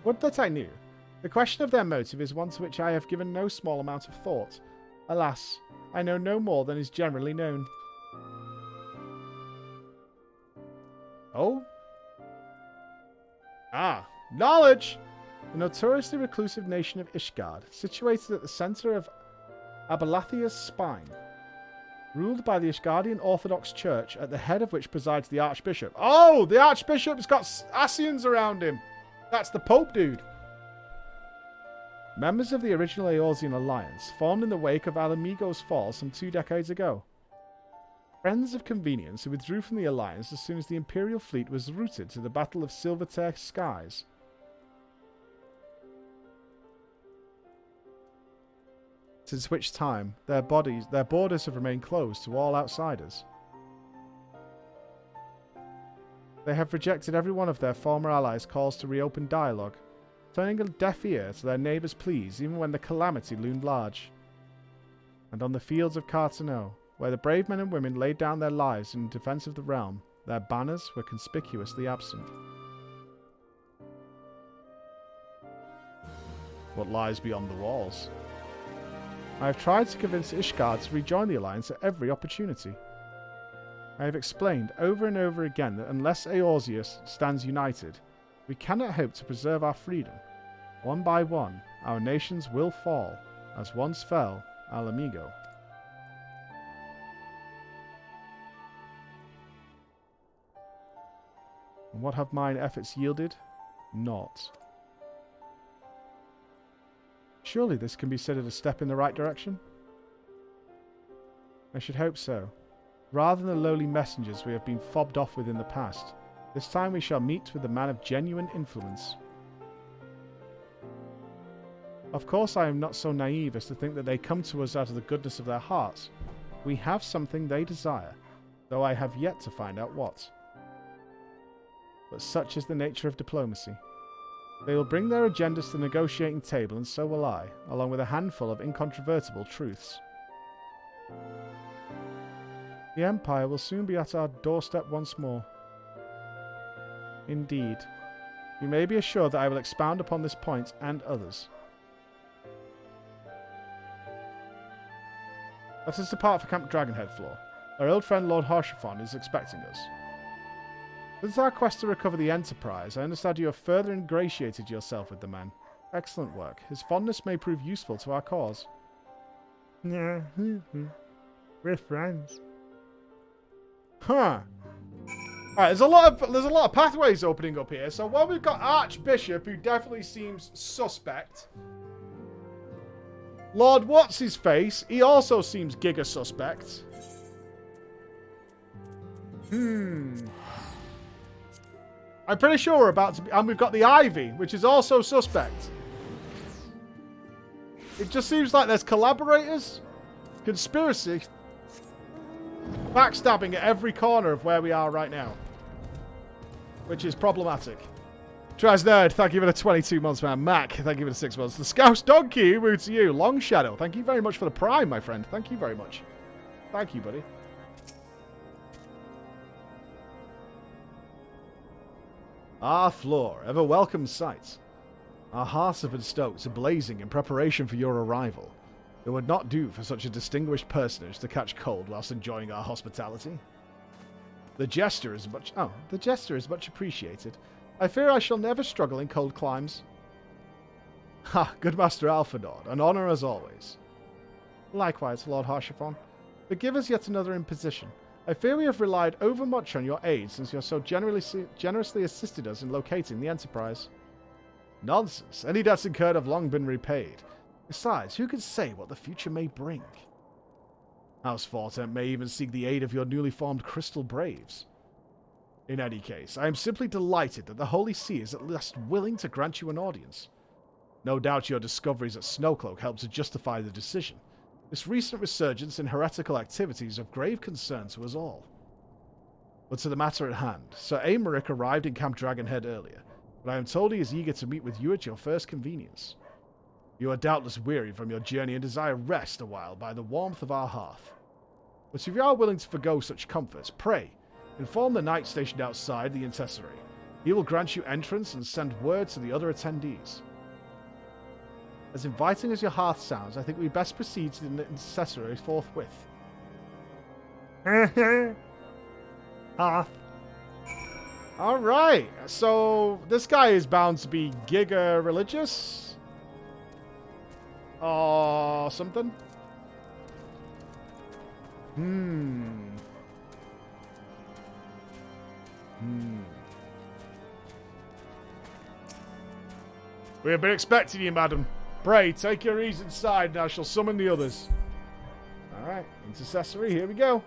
Would that I knew. The question of their motive is one to which I have given no small amount of thought. Alas, I know no more than is generally known. Oh? Ah, knowledge! The notoriously reclusive nation of Ishgard, situated at the centre of Abalathia's spine, ruled by the Ishgardian Orthodox Church, at the head of which presides the Archbishop. Oh, the Archbishop's got Asians around him! That's the Pope dude! Members of the original Eorzean alliance, formed in the wake of Alamigo's fall some 2 decades ago. Friends of convenience who withdrew from the alliance as soon as the Imperial fleet was routed to the Battle of Silvertear Skies. Since which time, their borders have remained closed to all outsiders. They have rejected every one of their former allies' calls to reopen dialogue, turning a deaf ear to their neighbours' pleas even when the calamity loomed large. And on the fields of Cartano, where the brave men and women laid down their lives in defence of the realm, their banners were conspicuously absent. What lies beyond the walls? I have tried to convince Ishgard to rejoin the alliance at every opportunity. I have explained over and over again that unless Eorzea stands united, we cannot hope to preserve our freedom. One by one, our nations will fall, as once fell Alamigo. And what have mine efforts yielded? Naught. Surely this can be considered a step in the right direction? I should hope so. Rather than the lowly messengers we have been fobbed off with in the past, this time we shall meet with a man of genuine influence. Of course I am not so naive as to think that they come to us out of the goodness of their hearts. We have something they desire, though I have yet to find out what. But such is the nature of diplomacy. They will bring their agendas to the negotiating table, and so will I, along with a handful of incontrovertible truths. The Empire will soon be at our doorstep once more. Indeed. You may be assured that I will expound upon this point and others. Let us depart for Camp Dragonhead Floor. Our old friend Lord Harshaphon is expecting us. Since our quest to recover the Enterprise, I understand you have further ingratiated yourself with the man. Excellent work. His fondness may prove useful to our cause. Yeah, we're friends. Huh. Alright, there's a lot of pathways opening up here. So while we've got Archbishop, who definitely seems suspect. Lord What's-His-Face, he also seems giga suspect. I'm pretty sure we're about to be... And we've got the Ivy, which is also suspect. It just seems like there's collaborators, conspiracy, backstabbing at every corner of where we are right now. Which is problematic. Traz Nerd, thank you for the 22 months, man. Mac, thank you for the 6 months. The Scouse Donkey, woo to you. Long Shadow, thank you very much for the Prime, my friend. Thank you very much. Thank you, buddy. Our floor, ever welcome sight. Our hearts have been stoked to blazing in preparation for your arrival. It would not do for such a distinguished personage to catch cold whilst enjoying our hospitality. The gesture is much appreciated. I fear I shall never struggle in cold climes. Ha, good Master Alphinaud, an honour as always. Likewise, Lord Harshaphon. But give us yet another imposition. I fear we have relied overmuch on your aid since you have so generously assisted us in locating the Enterprise. Nonsense. Any debts incurred have long been repaid. Besides, who can say what the future may bring? House Fortemps may even seek the aid of your newly formed Crystal Braves. In any case, I am simply delighted that the Holy See is at last willing to grant you an audience. No doubt your discoveries at Snowcloak helped to justify the decision. This recent resurgence in heretical activities is of grave concern to us all. But to the matter at hand, Sir Aymeric arrived in Camp Dragonhead earlier, but I am told he is eager to meet with you at your first convenience. You are doubtless weary from your journey and desire rest a while by the warmth of our hearth. But if you are willing to forgo such comforts, pray, inform the knight stationed outside the Intessory. He will grant you entrance and send word to the other attendees. As inviting as your hearth sounds, I think we best proceed to the Intessory forthwith. Hearth. Alright, so this guy is bound to be giga religious? Or something? We have been expecting you, madam. Pray, take your ease inside, and I shall summon the others. Alright, intercessory, here we go.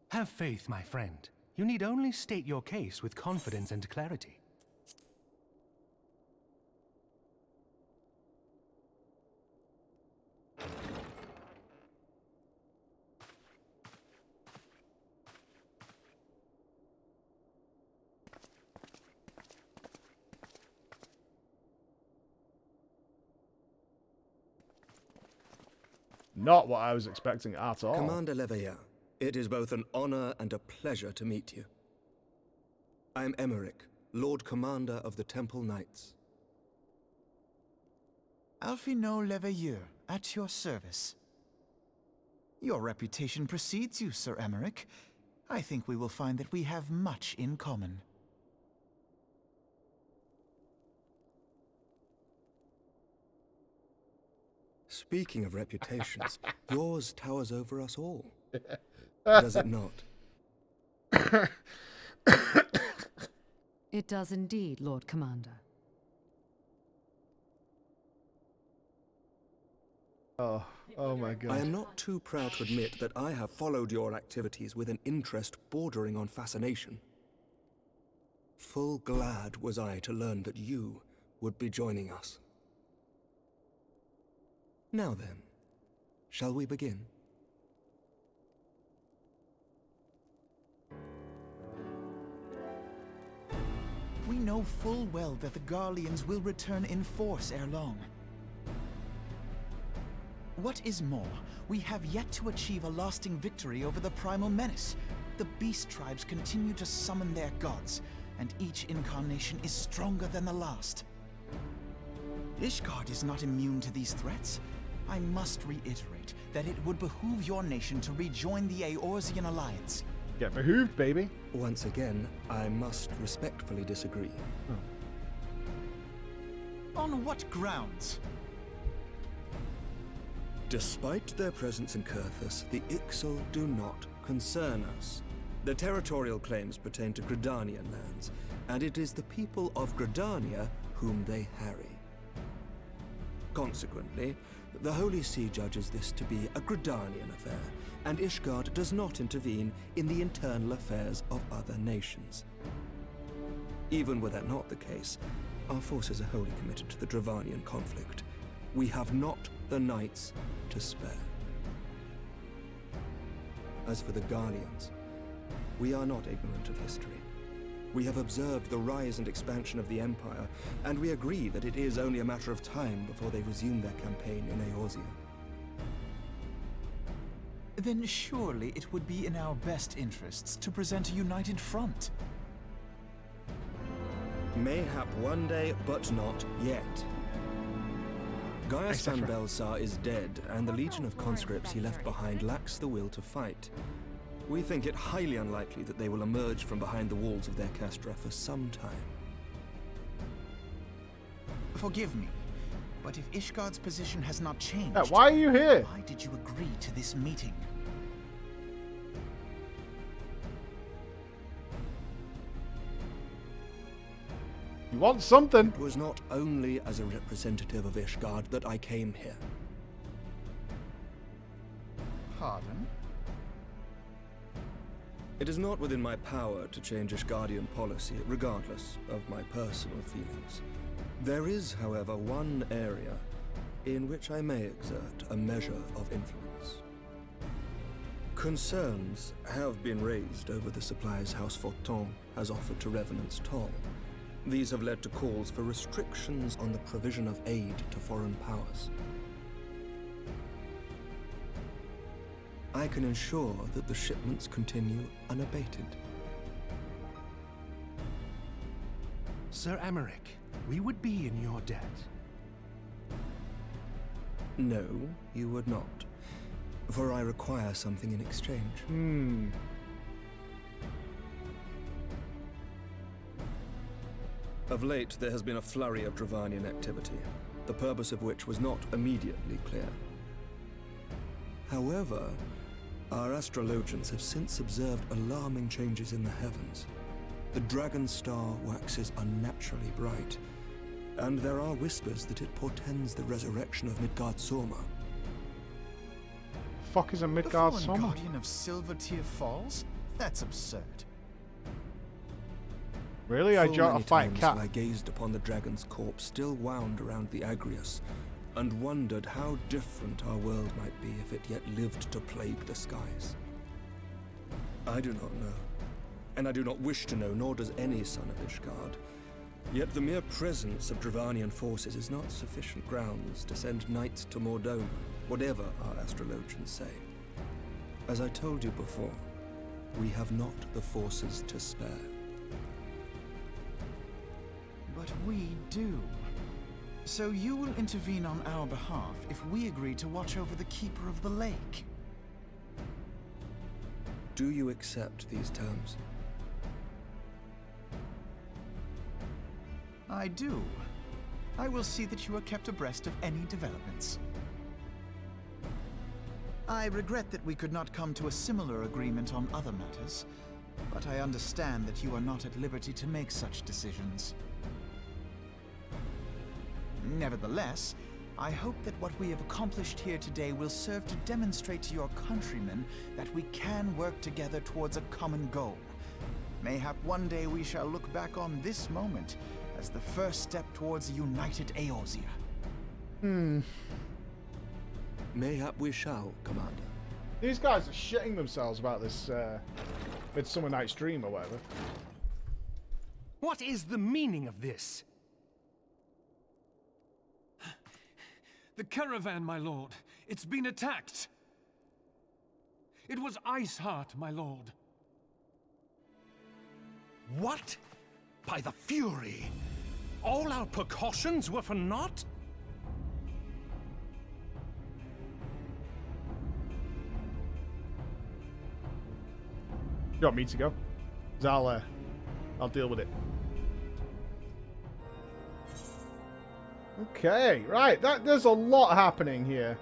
Have faith, my friend. You need only state your case with confidence and clarity.
Not what I was expecting at all.
Commander Leveilleur, it is both an honor and a pleasure to meet you. I am Aymeric, Lord Commander of the Temple Knights.
Alphino Leveilleur, at your service. Your reputation precedes you, Sir Aymeric. I think we will find that we have much in common.
Speaking of reputations, yours towers over us all. Does it not?
It does indeed, Lord Commander.
Oh my god.
I am not too proud to admit that I have followed your activities with an interest bordering on fascination. Full glad was I to learn that you would be joining us. Now then, shall we begin?
We know full well that the Garleans will return in force ere long. What is more, we have yet to achieve a lasting victory over the primal menace. The beast tribes continue to summon their gods, and each incarnation is stronger than the last. Ishgard is not immune to these threats. I must reiterate that it would behoove your nation to rejoin the Eorzean alliance.
Get behooved, baby.
Once again, I must respectfully disagree.
On what grounds?
Despite their presence in Kurthus, the Ixal do not concern us. Their territorial claims pertain to Gridanian lands, and it is the people of Gridania whom they harry. Consequently, the Holy See judges this to be a Gridanian affair, and Ishgard does not intervene in the internal affairs of other nations. Even were that not the case, our forces are wholly committed to the Dravanian conflict. We have not the knights to spare. As for the Garleans, we are not ignorant of history. We have observed the rise and expansion of the Empire, and we agree that it is only a matter of time before they resume their campaign in Eorzea.
Then surely it would be in our best interests to present a united front.
Mayhap one day, but not yet. Gaius Van Belsar is dead, and the legion of conscripts he left behind lacks the will to fight. We think it highly unlikely that they will emerge from behind the walls of their castra for some time.
Forgive me, but if Ishgard's position has not changed...
why are you here?
Why did you agree to this meeting?
You want something?
It was not only as a representative of Ishgard that I came here.
Pardon?
It is not within my power to change Ishgardian policy, regardless of my personal feelings. There is, however, one area in which I may exert a measure of influence. Concerns have been raised over the supplies House Fortin has offered to Revenant's Toll. These have led to calls for restrictions on the provision of aid to foreign powers. I can ensure that the shipments continue unabated.
Sir Emmerich, we would be in your debt.
No, you would not. For I require something in exchange. Of late, there has been a flurry of Dravanian activity, the purpose of which was not immediately clear. However, our astrologians have since observed alarming changes in the heavens. The dragon star waxes unnaturally bright, and there are whispers that it portends the resurrection of Midgard-Sorma.
Fuck is a
The
Midgard
fallen
Summer?
guardian of Silvertear Falls? That's absurd.
Really? I
Full
joined a
many
fight
times
cat.
I gazed upon the dragon's corpse still wound around the Agrius, and wondered how different our world might be if it yet lived to plague the skies. I do not know, and I do not wish to know, nor does any son of Ishgard. Yet the mere presence of Dravanian forces is not sufficient grounds to send knights to Mordona, whatever our astrologians say. As I told you before, we have not the forces to spare.
But we do. So you will intervene on our behalf if we agree to watch over the Keeper of the Lake.
Do you accept these terms?
I do. I will see that you are kept abreast of any developments. I regret that we could not come to a similar agreement on other matters, but I understand that you are not at liberty to make such decisions. Nevertheless, I hope that what we have accomplished here today will serve to demonstrate to your countrymen that we can work together towards a common goal. Mayhap one day we shall look back on this moment as the first step towards a united Eorzea.
Mayhap we shall, Commander.
These guys are shitting themselves about this Midsummer Night's Dream or whatever.
What is the meaning of this?
The caravan, my lord. It's been attacked. It was Iceheart, my lord.
What? By the Fury? All our precautions were for naught?
You want me to go? 'Cause I'll deal with it. Okay, right. There's a lot happening here.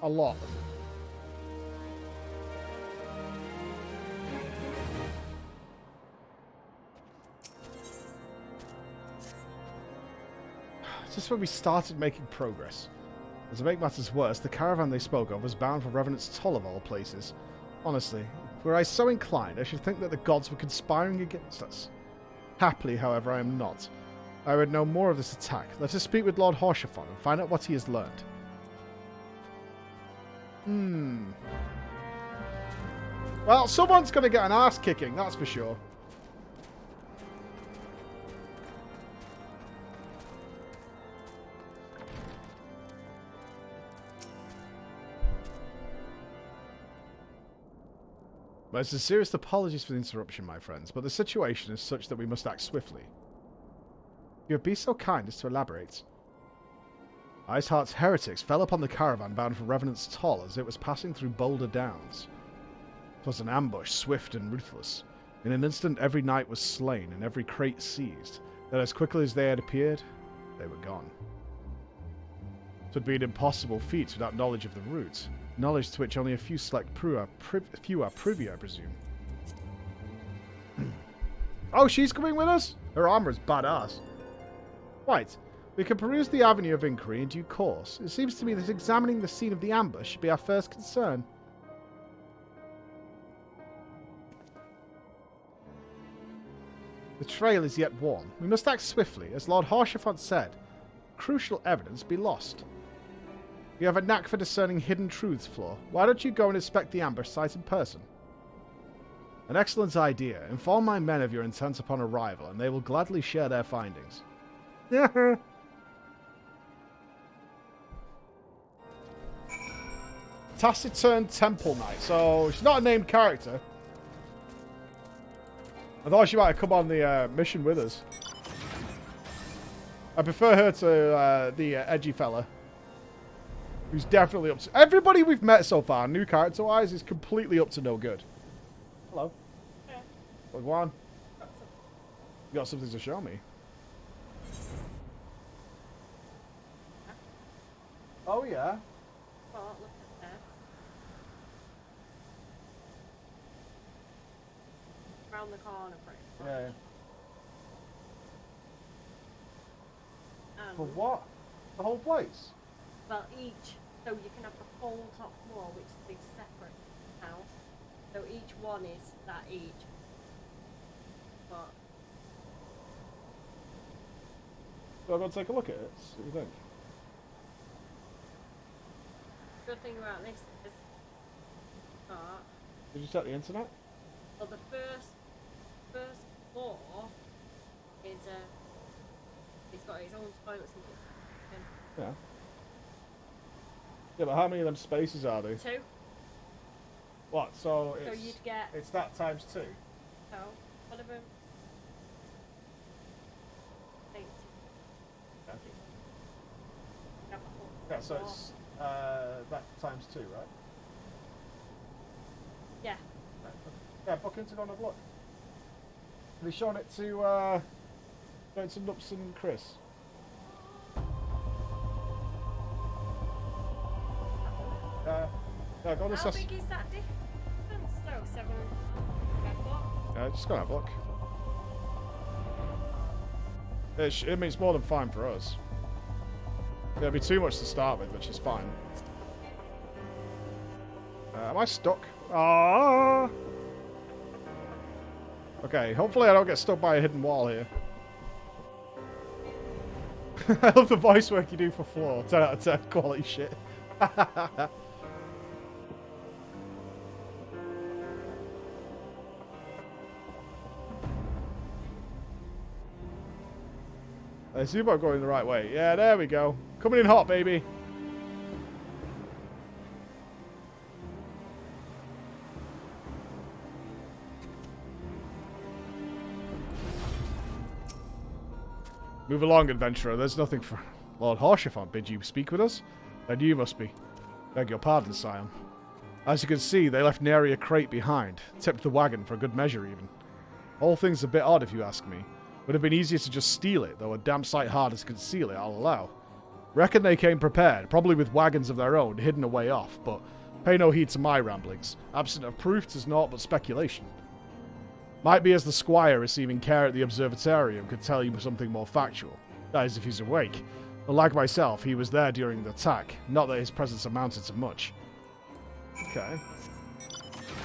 A lot. Just when we started making progress. And to make matters worse, the caravan they spoke of was bound for Revenant's Toll of all places. Honestly, were I so inclined, I should think that the gods were conspiring against us. Happily, however, I am not. I would know more of this attack. Let us speak with Lord Horshafon and find out what he has learned. Well, someone's going to get an ass kicking, that's for sure. My sincerest apologies for the interruption, my friends, but the situation is such that we must act swiftly. You would be so kind as to elaborate. Iceheart's heretics fell upon the caravan bound for Revenant's Toll as it was passing through Boulder Downs. It was an ambush, swift and ruthless. In an instant, every knight was slain and every crate seized. Then, as quickly as they had appeared, they were gone. It would be an impossible feat without knowledge of the route, knowledge to which only a few select few are privy, I presume. Oh, she's coming with us? Her armor is badass. Right. We can peruse the avenue of inquiry in due course. It seems to me that examining the scene of the ambush should be our first concern. The trail is yet warm. We must act swiftly. As Lord Haurchefant said, crucial evidence be lost. You have a knack for discerning hidden truths, Fleur. Why don't you go and inspect the ambush site in person? An excellent idea. Inform my men of your intent upon arrival, and they will gladly share their findings. Taciturn Temple Knight. So, she's not a named character. I thought she might have come on the mission with us. I prefer her to the edgy fella. Who's definitely up to... Everybody we've met so far, new character-wise, is completely up to no good. Hello. Yeah. Go on. You got something to show me. Oh, yeah.
Well, look at that. Round the corner, pretty much.
Yeah.
And,
For what? The whole place?
well, each. So you can have the whole top floor, which is a separate house. So each one is that each. But
So I'll go take a look at it. See what you think.
good thing about this is,
Did you set the internet?
well, the first floor is it's got its own toilets and kitchen.
Yeah. Yeah, but how many of them spaces are there?
2.
What? So
So
it's,
you'd get
it's that times 2.
so one of them. Eight.
Yeah.
Have a whole
Yeah, so
floor.
it's that times 2, right?
Yeah.
Right. Yeah, book in to go and have a look. Have you shown it to Nupps and Chris? Yeah, go on the
How big is that difference? No, 7 foot.
Yeah, just go and have a look. I mean, it's more than fine for us. It'll be too much to start with, which is fine. Am I stuck? Ah. Okay, hopefully I don't get stuck by a hidden wall here. I love the voice work you do for Floor. 10 out of 10 quality shit. I see if I'm going the right way. Yeah, there we go. Coming in hot, baby. Move along, adventurer. There's nothing for... Lord Haurchefant bid you speak with us? Then you must be. Beg your pardon, scion. As you can see, they left nary a crate behind. Tipped the wagon for a good measure, even. Whole thing's a bit odd, if you ask me. Would have been easier to just steal it, though a damn sight harder to conceal it, I'll allow. Reckon they came prepared, probably with wagons of their own, hidden away off, but pay no heed to my ramblings. Absent of proof, 'tis naught but speculation. Might be as the squire receiving care at the observatorium could tell you something more factual. That is, if he's awake. But like myself, he was there during the attack. Not that his presence amounted to much. Okay.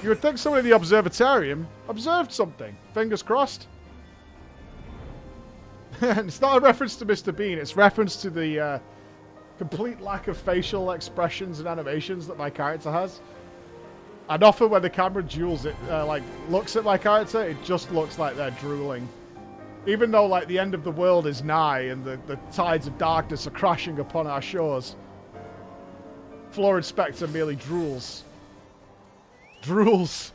You would think someone in the observatorium observed something. Fingers crossed. It's not a reference to Mr. Bean, it's reference to the complete lack of facial expressions and animations that my character has. And often when the camera looks at my character, it just looks like they're drooling. Even though, like, the end of the world is nigh and the tides of darkness are crashing upon our shores, Floor Inspector merely drools. Drools.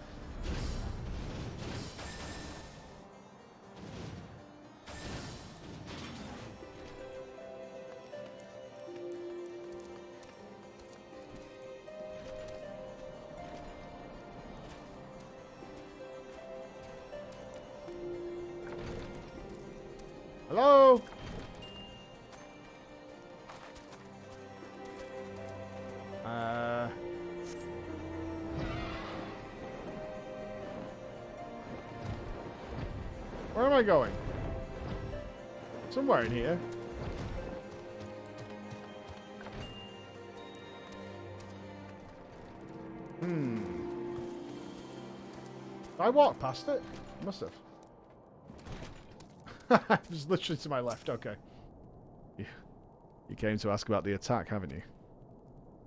Hello? am I going? Somewhere in here. Did I walk past it? Must have. It was literally to my left. Okay. You came to ask about the attack, haven't you?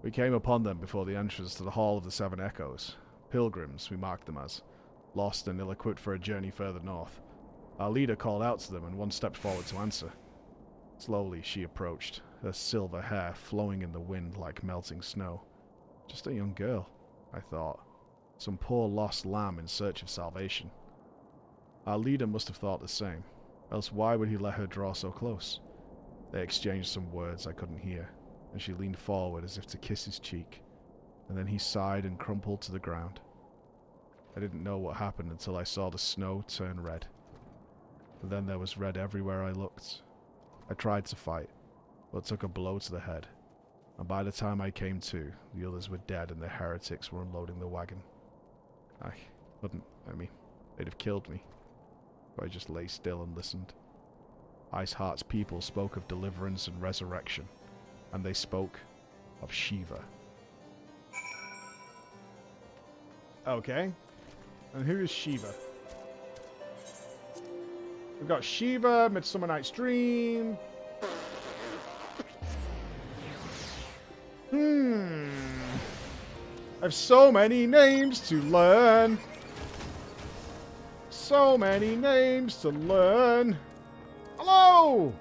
We came upon them before the entrance to the Hall of the Seven Echoes. Pilgrims, we marked them as. Lost and ill-equipped for a journey further north. Our leader called out to them, and one stepped forward to answer. Slowly, she approached, her silver hair flowing in the wind like melting snow. Just a young girl, I thought. Some poor lost lamb in search of salvation. Our leader must have thought the same, else why would he let her draw so close? They exchanged some words I couldn't hear, and she leaned forward as if to kiss his cheek, and then he sighed and crumpled to the ground. I didn't know what happened until I saw the snow turn red. And then there was red everywhere I looked. I tried to fight, but took a blow to the head, and by the time I came to, the others were dead and the heretics were unloading the wagon. I couldn't, they'd have killed me, but I just lay still and listened. Iceheart's people spoke of deliverance and resurrection, and they spoke of Shiva. Okay. And who is Shiva? We've got Shiva, Midsummer Night's Dream. I have so many names to learn. So many names to learn. Hello!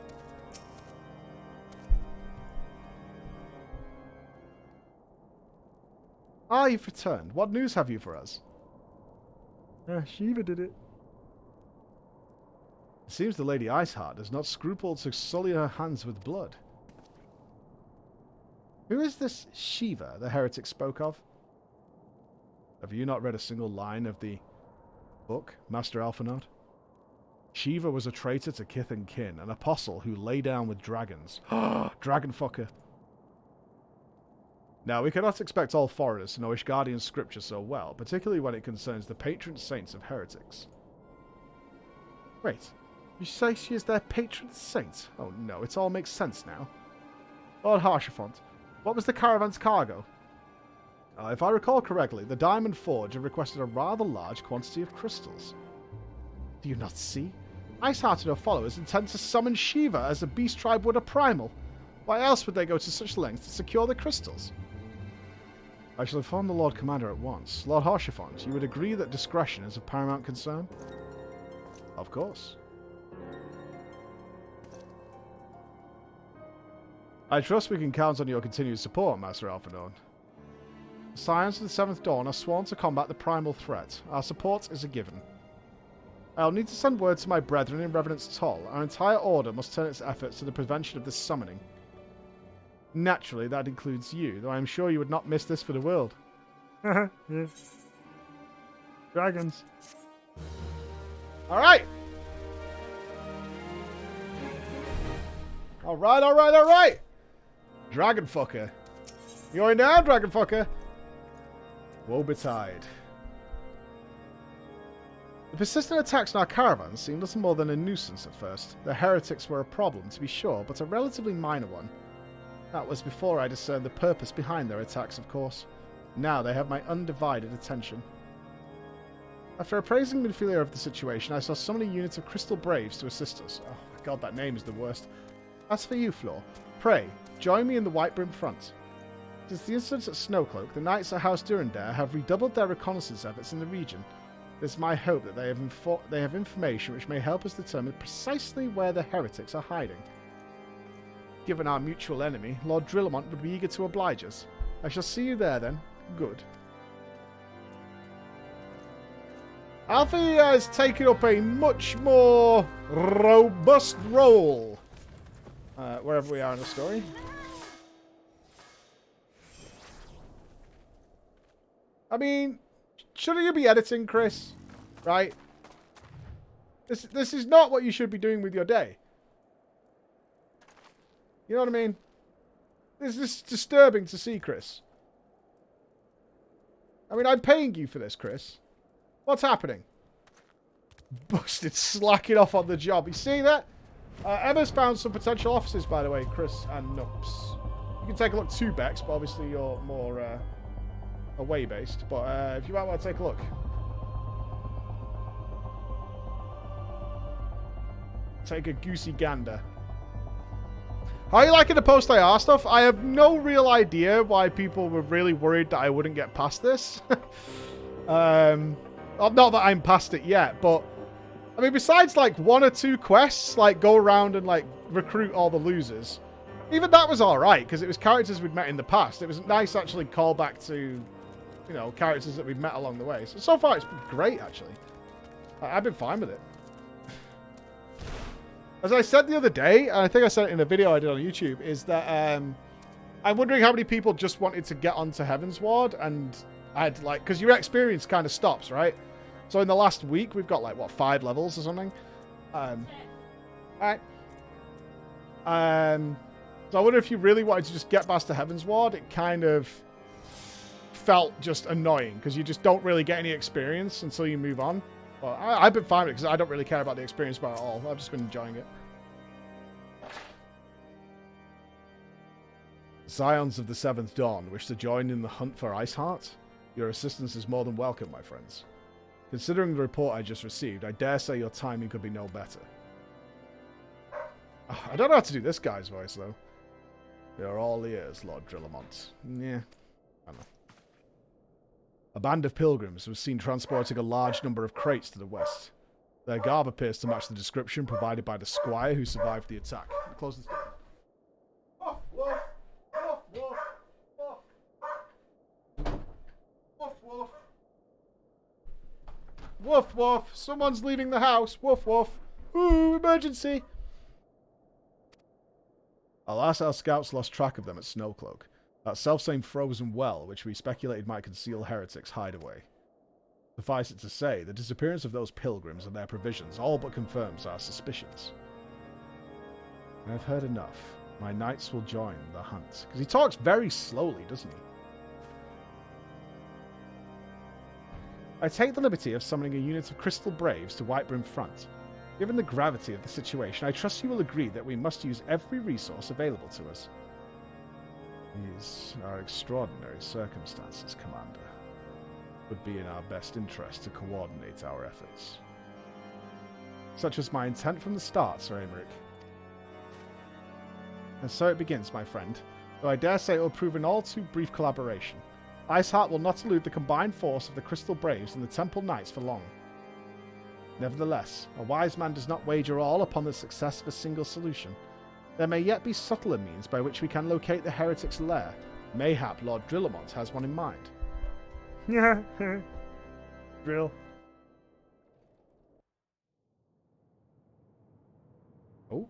Ah, you've returned. What news have you for us? Shiva did it. It seems the Lady Iceheart does not scruple to sully her hands with blood. Who is this Shiva the heretic spoke of? Have you not read a single line of the book, Master Alphinaud? Shiva was a traitor to kith and kin, an apostle who lay down with dragons. Dragon fucker. Now, we cannot expect all foreigners to know Ishgardian scripture so well, particularly when it concerns the patron saints of heretics. Wait, you say she is their patron saint? Oh no, it all makes sense now. Lord Haurchefant, what was the caravan's cargo? If I recall correctly, the Diamond Forge have requested a rather large quantity of crystals. Do you not see? Iceheart and her followers intend to summon Shiva as the beast tribe would a primal. Why else would they go to such lengths to secure the crystals? I shall inform the Lord Commander at once. Lord Haurchefant, you would agree that discretion is of paramount concern? Of course. I trust we can count on your continued support, Master Alphinaud. The Scions of the Seventh Dawn are sworn to combat the primal threat. Our support is a given. I'll need to send word to my brethren in Revenant's Toll. Our entire order must turn its efforts to the prevention of this summoning. Naturally, that includes you, though I am sure you would not miss this for the world. Yeah. Dragons. Alright! Alright! Dragon fucker. You're in now, dragon fucker. Woe betide. The persistent attacks on our caravans seemed little more than a nuisance at first. The heretics were a problem, to be sure, but a relatively minor one. That was before I discerned the purpose behind their attacks, of course. Now they have my undivided attention. After appraising Midfilia of the situation, I saw summoning units of Crystal Braves to assist us. Oh my god, that name is the worst. As for you, Floor, pray, join me in the White Brim front. Since the incident at Snowcloak, the Knights at House Durandare have redoubled their reconnaissance efforts in the region. It is my hope that they have information which may help us determine precisely where the heretics are hiding. Given our mutual enemy, Lord Drillamont would be eager to oblige us. I shall see you there, then. Good. Alfie has taken up a much more robust role wherever we are in the story. I mean, shouldn't you be editing, Chris? Right? This is not what you should be doing with your day. You know what I mean? This is disturbing to see, Chris. I mean, I'm paying you for this, Chris. What's happening? busted slacking off on the job. You see that? Emma's found some potential offices, by the way, Chris and Nupss. You can take a look too, Bex, but obviously you're more away-based. But if you might want to take a look. Take a goosey gander. How are you liking the post-IR stuff? I have no real idea why people were really worried that I wouldn't get past this. Not that I'm past it yet, but I mean, besides like 1 or 2 quests, like go around and like recruit all the losers, even that was all right because it was characters we'd met in the past. It was nice actually call back to, you know, characters that we've met along the way. So far it's been great actually. I've been fine with it. As I said the other day, and I think I said it in a video I did on YouTube, is that I'm wondering how many people just wanted to get onto Heavensward, and I'd like, because your experience kind of stops, right? So in the last week, we've got like, what, 5 levels or something? Alright. So I wonder if you really wanted to just get past to Heavensward, it kind of felt just annoying, because you just don't really get any experience until you move on. Well, I've been fine with it because I don't really care about the experience bar at all. I've just been enjoying it. Scions of the Seventh Dawn wish to join in the hunt for Iceheart? Your assistance is more than welcome, my friends. Considering the report I just received, I dare say your timing could be no better. I don't know how to do this guy's voice, though. We are all ears, Lord Drillamont. Yeah, I don't know. A band of pilgrims was seen transporting a large number of crates to the west. Their garb appears to match the description provided by the squire who survived the attack. Close this door. Woof, woof, woof, woof, woof. Woof, woof. Woof, woof. Someone's leaving the house. Woof, woof. Ooh, emergency. Alas, our scouts lost track of them at Snowcloak. That self-same frozen well, which we speculated might conceal heretics' hideaway. Suffice it to say, the disappearance of those pilgrims and their provisions all but confirms our suspicions. I've heard enough. My knights will join the hunt. Because he talks very slowly, doesn't he? I take the liberty of summoning a unit of Crystal Braves to Whitebrim Front. Given the gravity of the situation, I trust you will agree that we must use every resource available to us. These are extraordinary circumstances, Commander. It would be in our best interest to coordinate our efforts. Such was my intent from the start, Sir Aymeric. And so it begins, my friend, though I dare say it will prove an all too brief collaboration. Iceheart will not elude the combined force of the Crystal Braves and the Temple Knights for long. Nevertheless, a wise man does not wager all upon the success of a single solution. There may yet be subtler means by which we can locate the heretic's lair. Mayhap Lord Drillamont has one in mind. Yeah, Drill. Oh.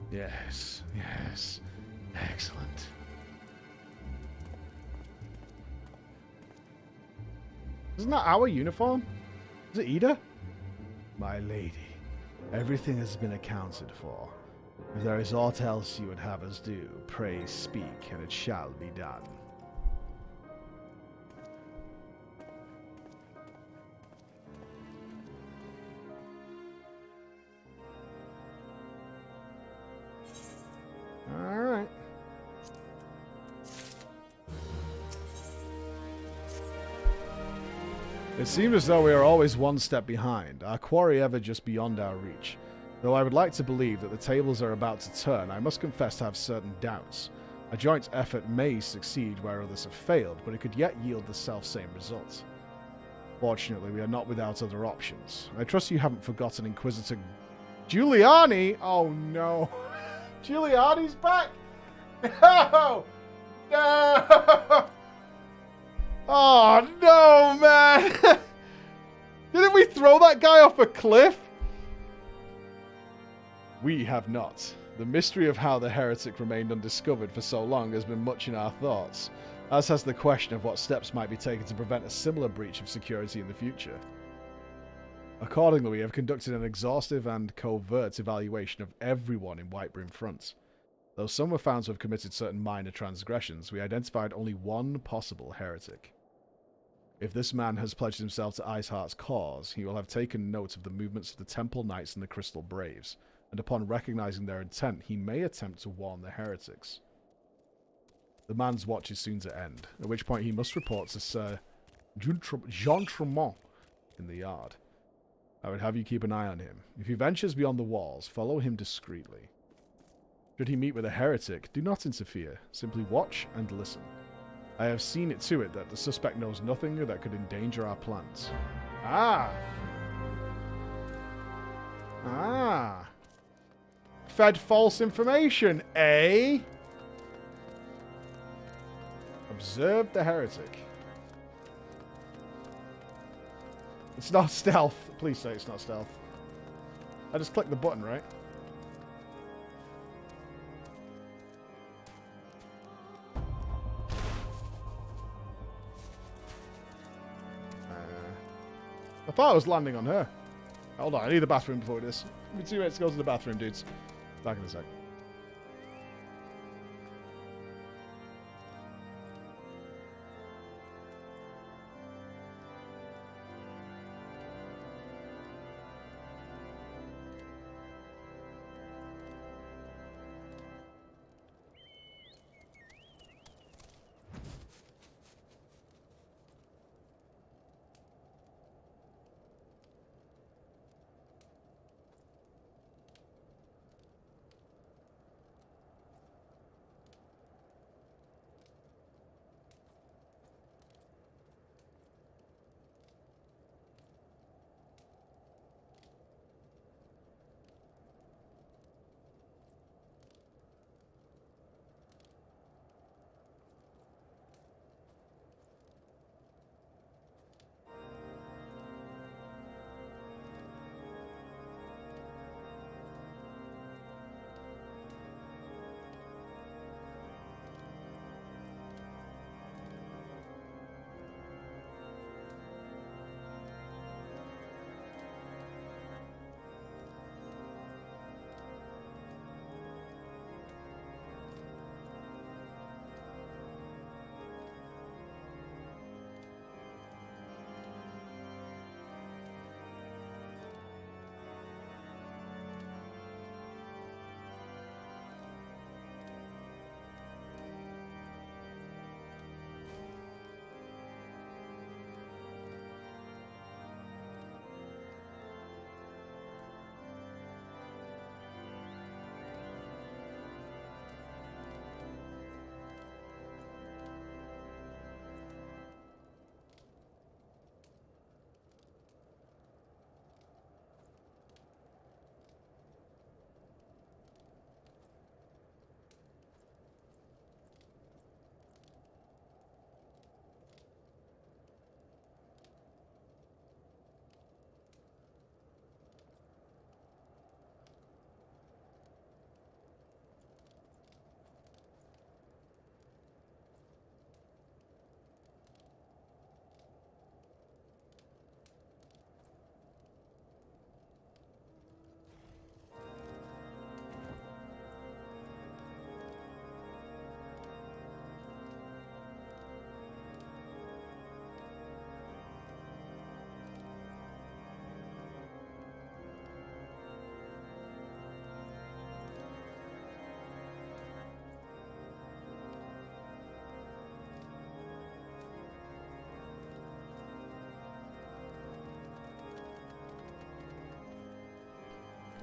Yes, yes. Excellent. Isn't that our uniform? Is it Ida? My lady, everything has been accounted for. If there is aught else you would have us do, pray speak, and it shall be done. Alright. It seemed as though we are always one step behind, our quarry ever just beyond our reach. Though I would like to believe that the tables are about to turn, I must confess to have certain doubts. A joint effort may succeed where others have failed, but it could yet yield the self-same result. Fortunately, we are not without other options. I trust you haven't forgotten Inquisitor Giuliani? Oh no. Giuliani's back! No! No! Oh no, man! Didn't we throw that guy off a cliff? We have not. The mystery of how the heretic remained undiscovered for so long has been much in our thoughts. as has the question of what steps might be taken to prevent a similar breach of security in the future. Accordingly, we have conducted an exhaustive and covert evaluation of everyone in Whitebroom Front. Though some were found to have committed certain minor transgressions, we identified only one possible heretic. If this man has pledged himself to Iceheart's cause, he will have taken note of the movements of the Temple Knights and the Crystal Braves, and upon recognizing their intent, he may attempt to warn the heretics. The man's watch is soon to end, at which point he must report to Sir Jean Tremont in the yard. I would have you keep an eye on him. If he ventures beyond the walls, follow him discreetly. Should he meet with a heretic, do not interfere. Simply watch and listen. I have seen it to it that the suspect knows nothing that could endanger our plans. Ah! Ah! Fed false information, eh? Observe the heretic. It's not stealth. Please say it's not stealth. I just clicked the button, right? I thought I was landing on her. Hold on, I need the bathroom before this. Give me 2 minutes to go to the bathroom, dudes. Back in a sec.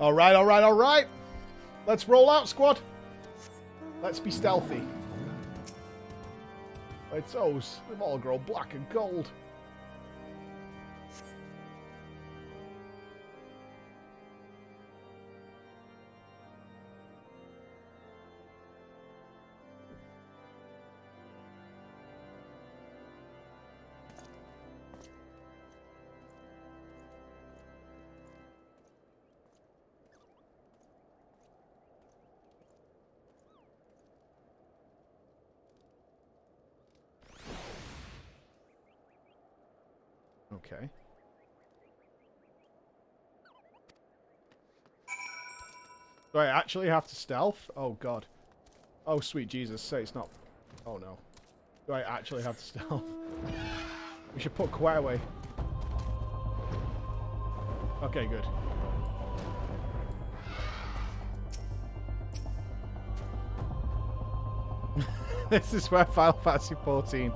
Alright, alright, alright. Let's roll out, squad. Let's be stealthy. My toes, they've all grown black and gold. Okay. Do I actually have to stealth? Oh, God. Oh, sweet Jesus. Say it's not... Oh, no. Do I actually have to stealth? We should put Quet away. Okay, good. This is where Final Fantasy XIV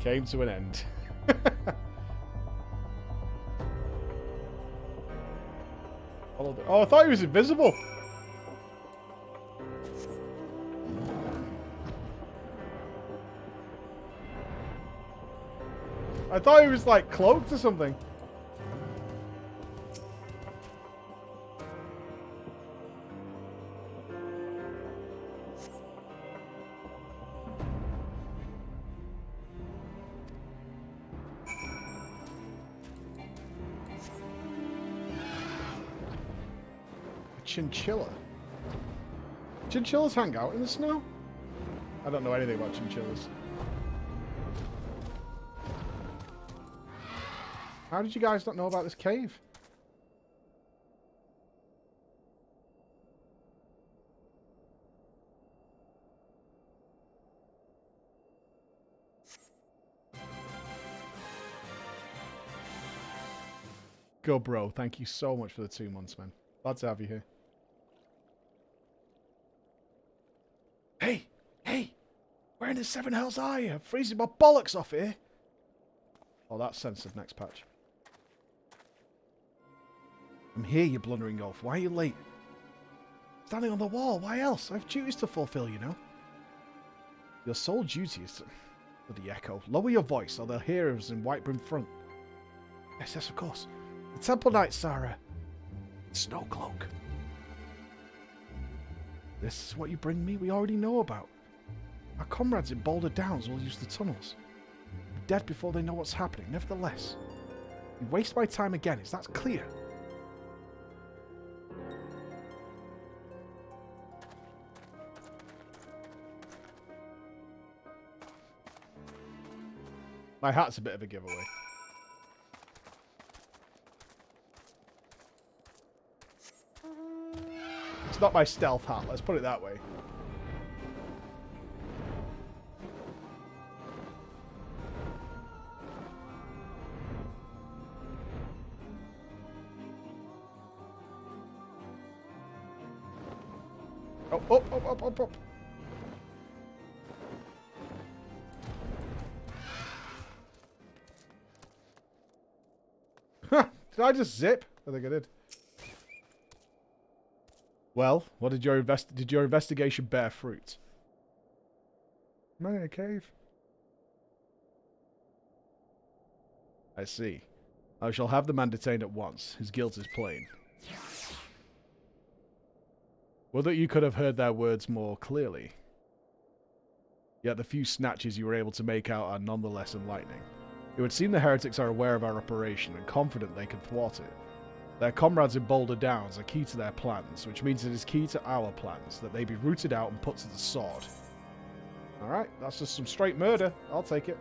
came to an end. Oh, I thought he was invisible. I thought he was like cloaked or something. Chinchilla. Chinchillas hang out in the snow? I don't know anything about chinchillas. How did you guys not know about this cave? Go, bro. Thank you so much for the 2 months, man. Glad to have you here. Hey! Hey! Where in the seven hells are you? I'm freezing my bollocks off here. Oh, that's censored. Next patch. I'm here, you blundering oaf. Why are you late? Standing on the wall. Why else? I have duties to fulfill, you know. Your sole duty is to... Bloody echo. Lower your voice, or they'll hear us in Whitebrim front. Yes, yes, of course. The Temple Knight, Sarah. Snowcloak. This is what you bring me? We already know about. Our comrades in Boulder Downs will use the tunnels. We're dead before they know what's happening. Nevertheless, you waste my time again. Is that clear? My hat's a bit of a giveaway. It's not my stealth hat, let's put it that way. Oh, up, up, up, up, up. Did I just zip? I think I did. Well, what did your investigation bear fruit? Am I in a cave? I see. I shall have the man detained at once. His guilt is plain. Would that you could have heard their words more clearly. Yet the few snatches you were able to make out are nonetheless enlightening. It would seem the heretics are aware of our operation and confident they can thwart it. Their comrades in Boulder Downs are key to their plans, which means it is key to our plans that they be rooted out and put to the sword. Alright, that's just some straight murder. I'll take it.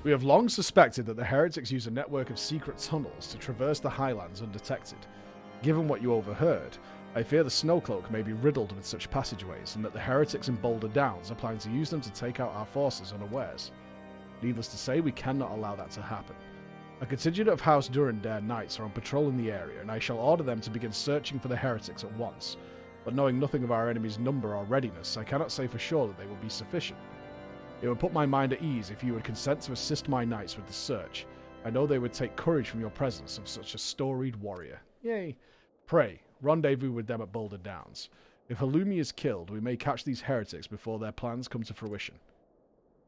We have long suspected that the heretics use a network of secret tunnels to traverse the highlands undetected. Given what you overheard, I fear the Snowcloak may be riddled with such passageways, and that the heretics in Boulder Downs are planning to use them to take out our forces unawares. Needless to say, we cannot allow that to happen. A contingent of House Durandare knights are on patrol in the area, and I shall order them to begin searching for the heretics at once. But knowing nothing of our enemy's number or readiness, I cannot say for sure that they will be sufficient. It would put my mind at ease if you would consent to assist my knights with the search. I know they would take courage from your presence of such a storied warrior. Yay. Pray, rendezvous with them at Boulder Downs. If Halloumi is killed, we may catch these heretics before their plans come to fruition.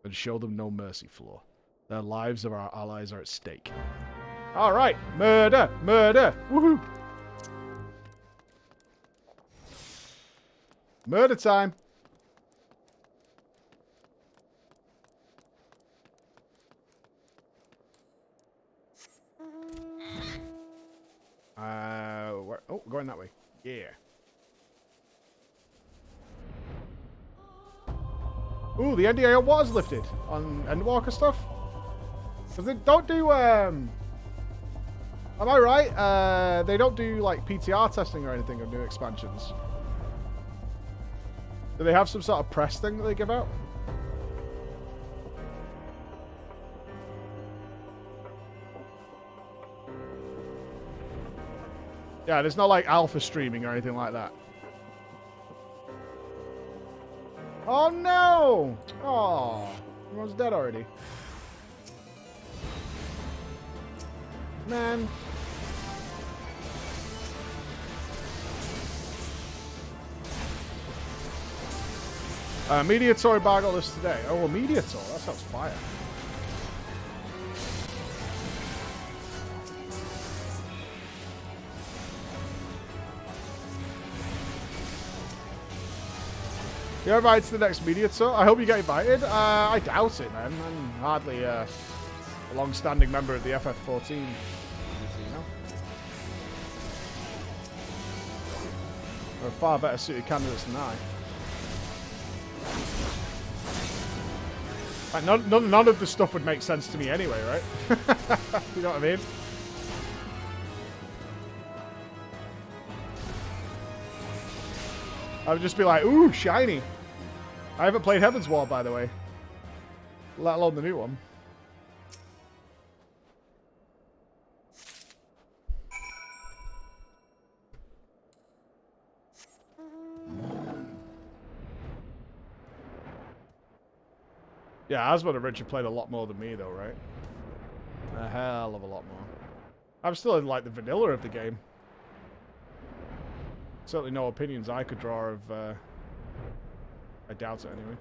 And show them no mercy, Floor. Their lives of our allies are at stake. Alright, murder! Murder! Woohoo! Murder time! Where? Oh, going that way. Yeah. Ooh, the NDA was lifted on Endwalker stuff. Because they don't do, am I right? They don't do, like, PTR testing or anything of new expansions. Do they have some sort of press thing that they give out? Yeah, there's no, like, alpha streaming or anything like that. Oh, no! Oh, everyone's dead already. Man. Media tour embargo list today. Oh, a media tour. That sounds fire. You're invited to the next media tour? I hope you get invited. I doubt it, man. I'm hardly a long-standing member of the FF14. You know? There are far better suited candidates than I. Like, none of the stuff would make sense to me anyway, right? You know what I mean? I would just be like, ooh, shiny. I haven't played Heaven's Wall, by the way. Let alone the new one. Yeah, Asmod and Richard played a lot more than me, though, right? A hell of a lot more. I'm still in, like, the vanilla of the game. Certainly no opinions I could draw of, I doubt it, anyway.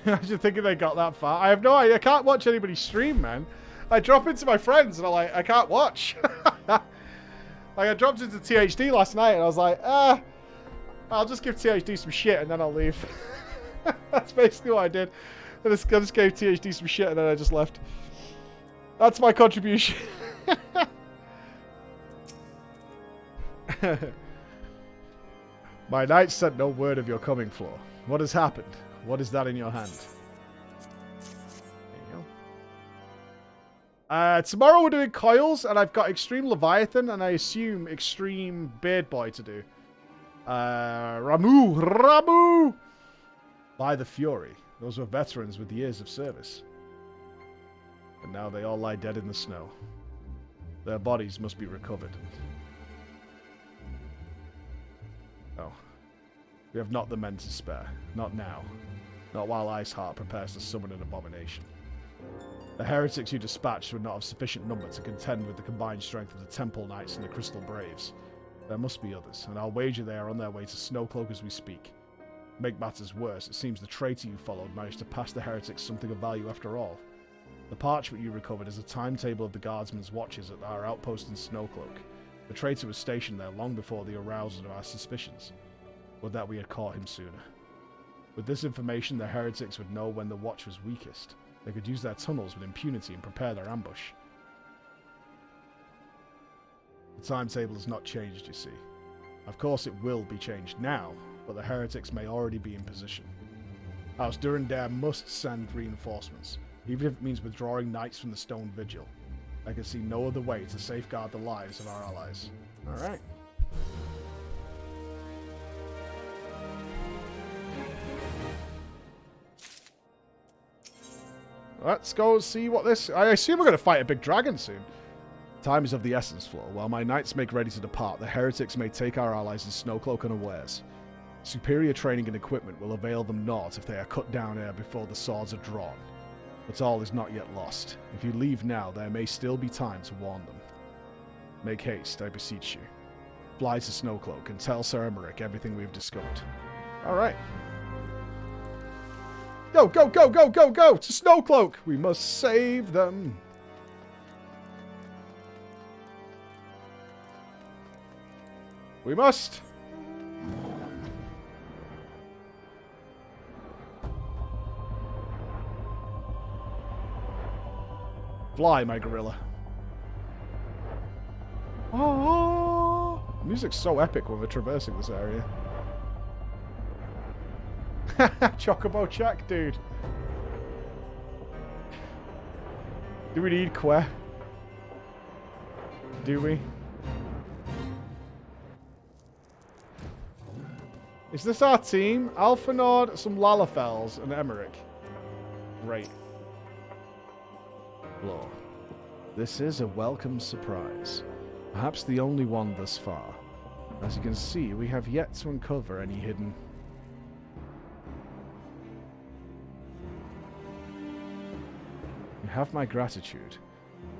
I was just thinking they got that far. I have no idea. I can't watch anybody stream, man. I drop into my friends and I'm like, I can't watch. Like, I dropped into THD last night and I was like, I'll just give THD some shit and then I'll leave. That's basically what I did. I just gave THD some shit and then I just left. That's my contribution. My knight sent no word of your coming, Floor. What has happened? What is that in your hand? There you go. Tomorrow we're doing Coils, and I've got Extreme Leviathan, and I assume Extreme Beard Boy to do. Ramu! By the Fury. Those were veterans with years of service. And now they all lie dead in the snow. Their bodies must be recovered. Oh. We have not the men to spare. Not now. Not while Iceheart prepares to summon an abomination. The heretics you dispatched would not have sufficient number to contend with the combined strength of the Temple Knights and the Crystal Braves. There must be others, and I'll wager they are on their way to Snowcloak as we speak. To make matters worse, it seems the traitor you followed managed to pass the heretics something of value after all. The parchment you recovered is a timetable of the guardsmen's watches at our outpost in Snowcloak. The traitor was stationed there long before the arousal of our suspicions. Would that we had caught him sooner. With this information, the heretics would know when the watch was weakest. They could use their tunnels with impunity and prepare their ambush. The timetable has not changed, you see. Of course it will be changed now, but the heretics may already be in position. House Durandare must send reinforcements, even if it means withdrawing knights from the Stone Vigil. I can see no other way to safeguard the lives of our allies. Alright. Let's go see what this... I assume we're going to fight a big dragon soon. Time is of the essence, Floor. While my knights make ready to depart, the heretics may take our allies in Snowcloak unawares. Superior training and equipment will avail them naught if they are cut down ere before the swords are drawn. But all is not yet lost. If you leave now, there may still be time to warn them. Make haste, I beseech you. Fly to Snowcloak and tell Sir Emmerich everything we've discovered. Alright. Go, go, go, go, go, go! To Snowcloak! We must save them! We must! Fly, my gorilla. Oh, music's so epic when we're traversing this area. Chocobo check, dude. Do we need Que? Do we? Is this our team? Alphanord, some Lalafels, and Emmerich. Great. Floor. This is a welcome surprise. Perhaps the only one thus far. As you can see, we have yet to uncover any hidden... You have my gratitude.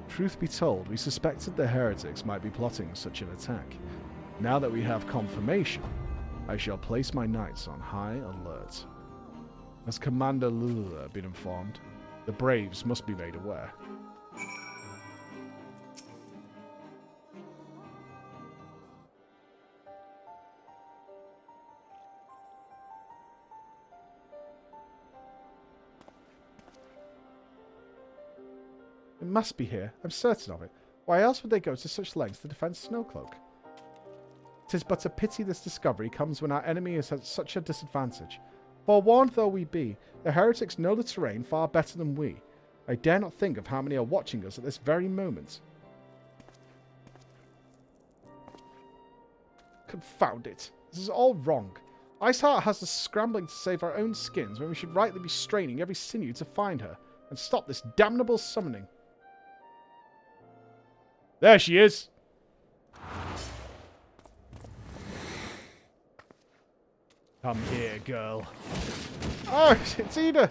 Truth be told, we suspected the heretics might be plotting such an attack. Now that we have confirmation, I shall place my knights on high alert. Has Commander Lula been informed? The Braves must be made aware. It must be here. I'm certain of it. Why else would they go to such lengths to defend Snowcloak? 'Tis but a pity this discovery comes when our enemy is at such a disadvantage. Forewarned though we be, the heretics know the terrain far better than we. I dare not think of how many are watching us at this very moment. Confound it. This is all wrong. Iceheart has us scrambling to save our own skins when we should rightly be straining every sinew to find her and stop this damnable summoning. There she is! Come here, girl. Oh, it's Ida!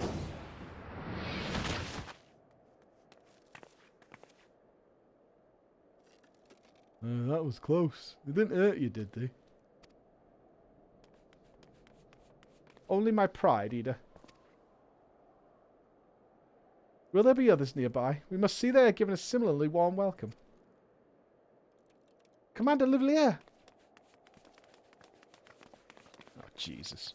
That was close. They didn't hurt you, did they? Only my pride, Ida. Will there be others nearby? We must see they are given a similarly warm welcome. Commander Lair! Oh, Jesus.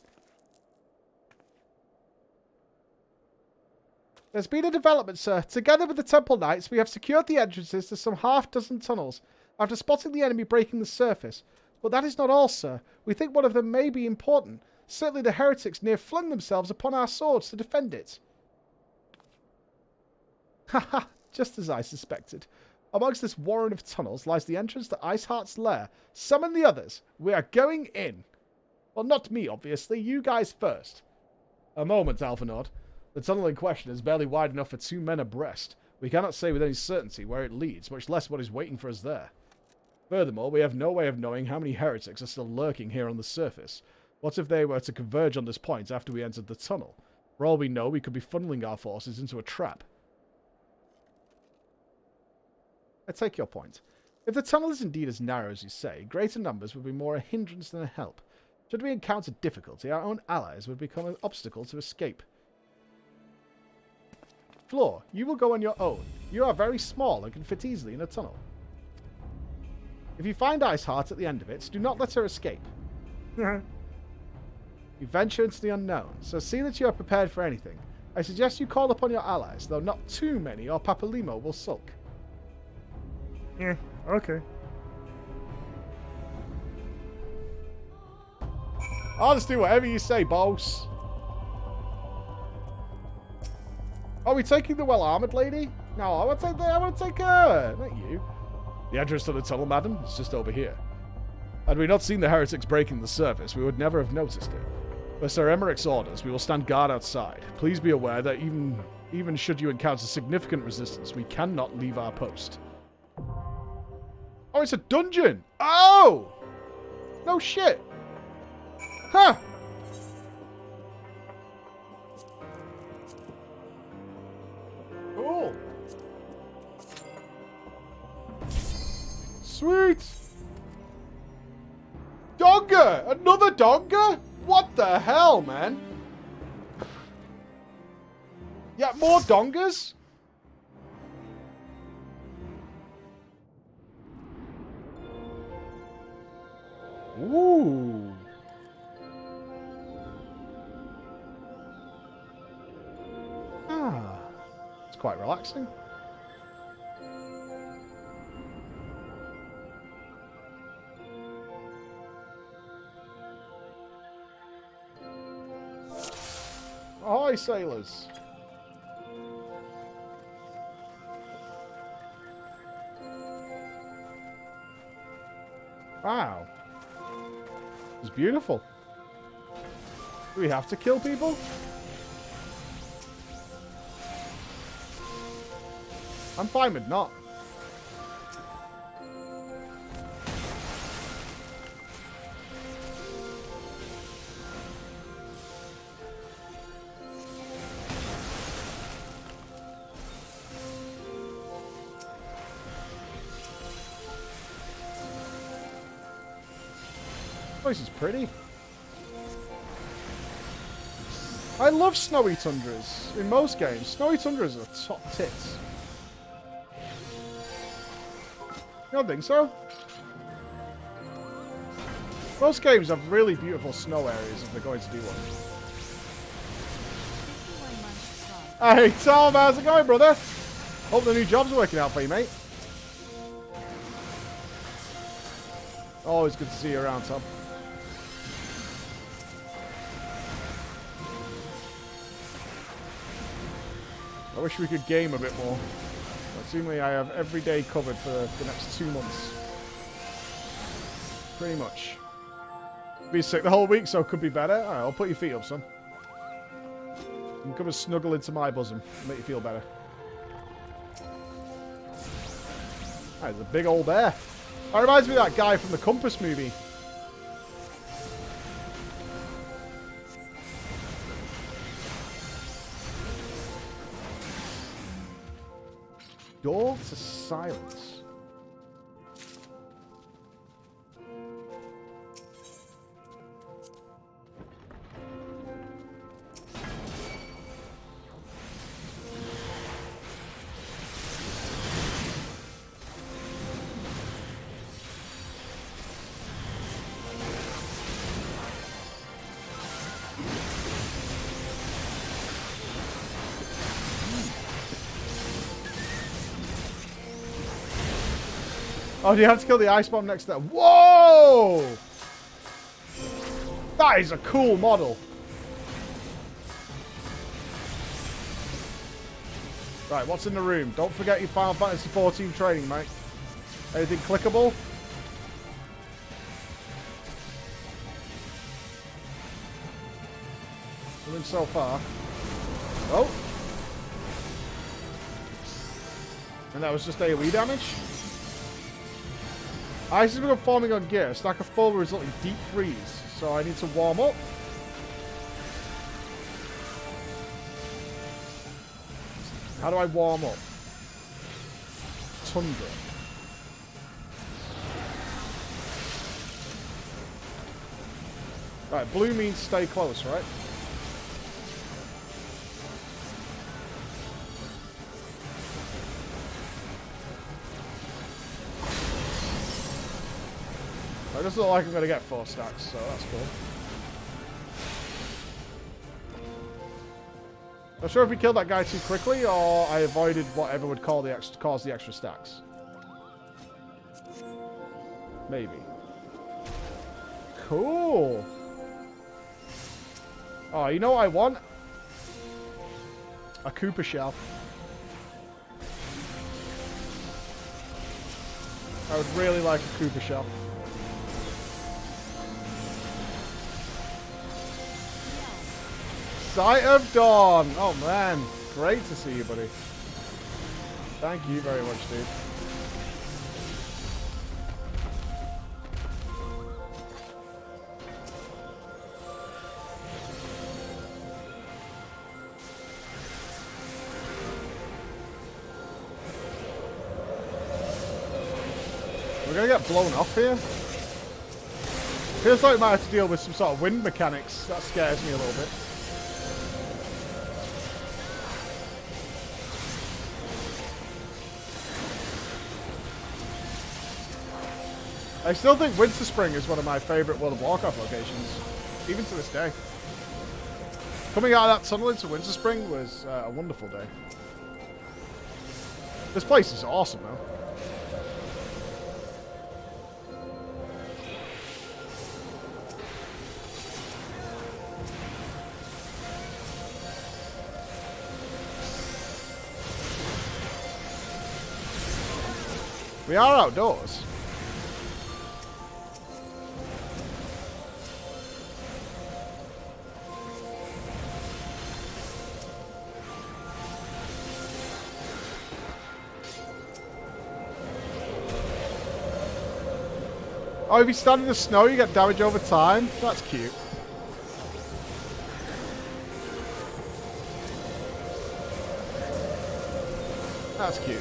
There's been a development, sir. Together with the Temple Knights, we have secured the entrances to some half-dozen tunnels after spotting the enemy breaking the surface. But that is not all, sir. We think one of them may be important. Certainly the heretics near flung themselves upon our swords to defend it. Haha, just as I suspected. Amongst this warren of tunnels lies the entrance to Iceheart's lair. Summon the others. We are going in. Well, not me, obviously. You guys first. A moment, Alphanord. The tunnel in question is barely wide enough for 2 men abreast. We cannot say with any certainty where it leads, much less what is waiting for us there. Furthermore, we have no way of knowing how many heretics are still lurking here on the surface. What if they were to converge on this point after we entered the tunnel? For all we know, we could be funneling our forces into a trap. I take your point. If the tunnel is indeed as narrow as you say, greater numbers would be more a hindrance than a help. Should we encounter difficulty, our own allies would become an obstacle to escape. Floor, you will go on your own. You are very small and can fit easily in a tunnel. If you find Iceheart at the end of it, do not let her escape. You venture into the unknown, so see that you are prepared for anything. I suggest you call upon your allies, though not too many or Papalimo will sulk. Yeah, okay. I'll just do whatever you say, boss. Are we taking the well-armored lady? No, I want to take her, not you. The entrance to the tunnel, madam, is just over here. Had we not seen the heretics breaking the surface, we would never have noticed it. Per Sir Emmerich's orders, we will stand guard outside. Please be aware that even should you encounter significant resistance, we cannot leave our post. Oh, it's a dungeon! Oh! No shit! Huh! Cool. Sweet! Donga! Another Donga? What the hell, man? Yeah, more Dongas? Ooh. Ah. It's quite relaxing. Ahoy, sailors! Wow. It's beautiful. Do we have to kill people? I'm fine with not. This is pretty. I love snowy tundras in most games. Snowy tundras are top tits. You don't think so? Most games have really beautiful snow areas if they're going to do one. Hey Tom, how's it going, brother? Hope the new job's working out for you, mate. Always good to see you around, Tom. I wish we could game a bit more. Assuming I have every day covered for the next 2 months. Pretty much. Be sick the whole week, so it could be better. Alright, I'll put your feet up, son. You can come and snuggle into my bosom. Make you feel better. There's a big old bear. That reminds me of that guy from the Compass movie. Door to silence. Oh, do you have to kill the ice bomb next to that? Whoa! That is a cool model. Right, what's in the room? Don't forget your Final Fantasy XIV training, mate. Anything clickable? Nothing so far. Oh. And that was just AoE damage? Ice has begun forming on gear. Stack of full will result in deep freeze. So I need to warm up. How do I warm up? Tundra. Right, blue means stay close, right? It doesn't look like I'm going to get 4 stacks, so that's cool. Not sure if we killed that guy too quickly, or I avoided whatever would cause the extra stacks. Maybe. Cool. Oh, you know what I want? A Koopa shell. I would really like a Koopa shell. Sight of Dawn! Oh man, great to see you, buddy. Thank you very much, dude. We're gonna get blown off here. Feels like we might have to deal with some sort of wind mechanics. That scares me a little bit. I still think Winter Spring is one of my favourite World of Warcraft locations, even to this day. Coming out of that tunnel into Winter Spring was a wonderful day. This place is awesome, though. We are outdoors. Oh, if you stand in the snow, you get damage over time. That's cute. That's cute.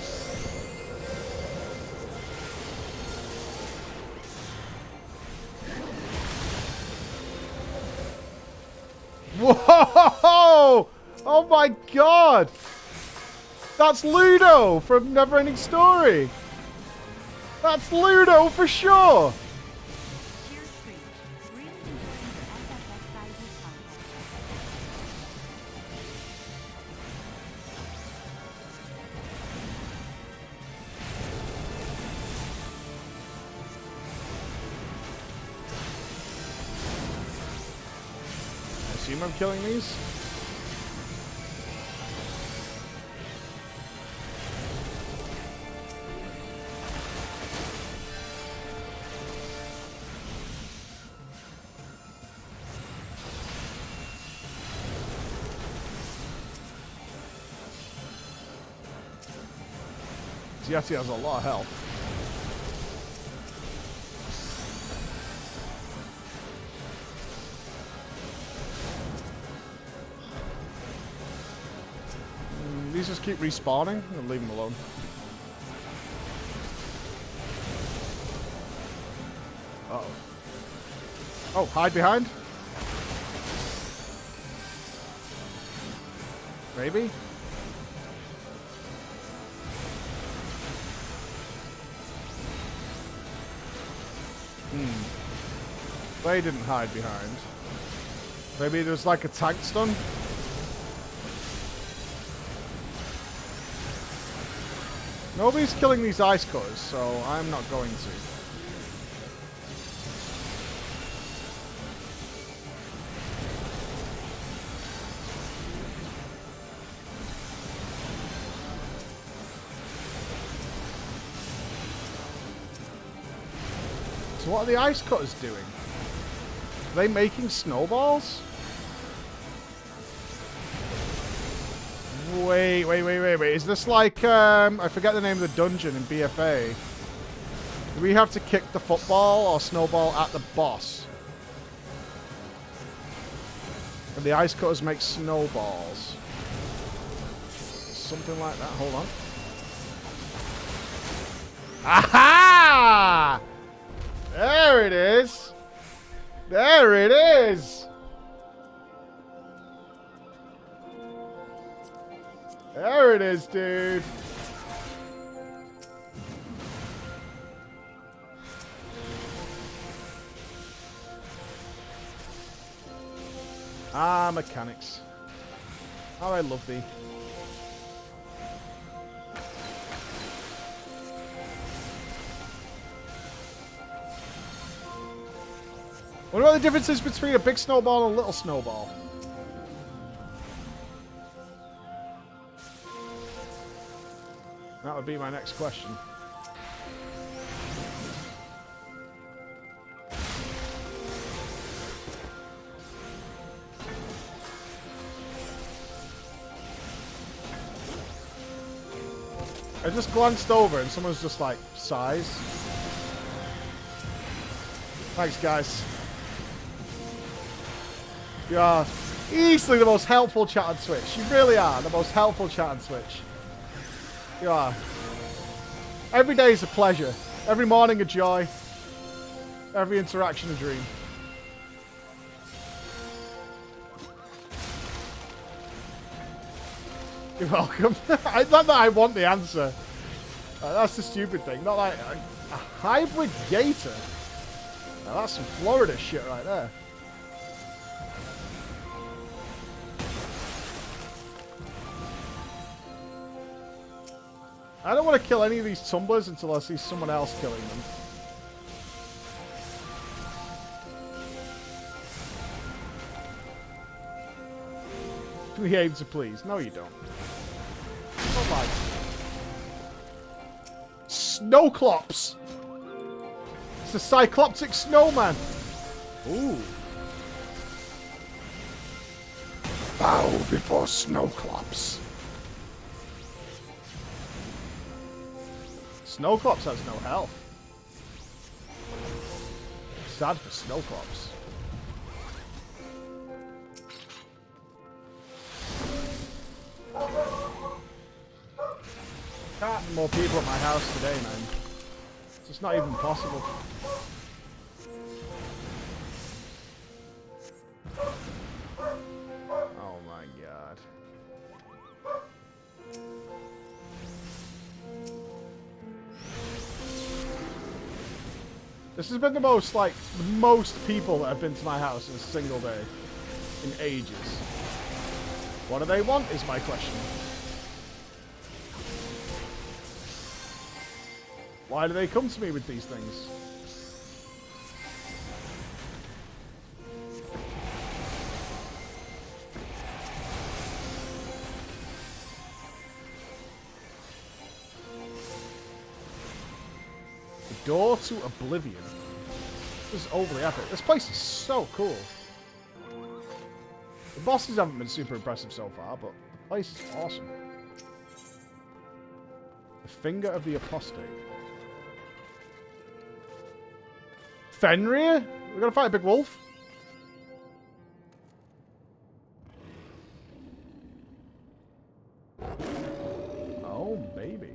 Whoa! Oh my god! That's Ludo from Neverending Story! That's Ludo for sure! I assume I'm killing these? Yeti has a lot of health. These just keep respawning and leave them alone. Uh-oh. Oh, hide behind? Maybe? They didn't hide behind. Maybe there's like a tank stun? Nobody's killing these ice cutters, so I'm not going to. So what are the ice cutters doing? Are they making snowballs? Wait. Is this like, I forget the name of the dungeon in BFA. Do we have to kick the football or snowball at the boss? And the ice cutters make snowballs. Something like that. Hold on. Aha! There it is. There it is. There it is, dude. Ah, mechanics. How I love thee. What about the differences between a big snowball and a little snowball? That would be my next question. I just glanced over and someone's just like, size. Thanks, guys. You are easily the most helpful chat on Twitch. You really are the most helpful chat on Twitch. You are. Every day is a pleasure. Every morning a joy. Every interaction a dream. You're welcome. It's not that I want the answer. That's the stupid thing. Not like a hybrid gator. Now that's some Florida shit right there. I don't want to kill any of these tumblers until I see someone else killing them. 3 aim to please. No, you don't. Oh my. Snowclops! It's a cycloptic snowman! Ooh. Bow before Snowclops. Snowclops has no health. Sad for Snowclops. Can't have more people at my house today, man. It's just not even possible. Oh my god. This has been the most people that have been to my house in a single day. In ages. What do they want is my question. Why do they come to me with these things? The door to oblivion. This is overly epic. This place is so cool. The bosses haven't been super impressive so far, but the place is awesome. The Finger of the Apostate. Fenrir? We're gonna fight a big wolf? Oh, baby.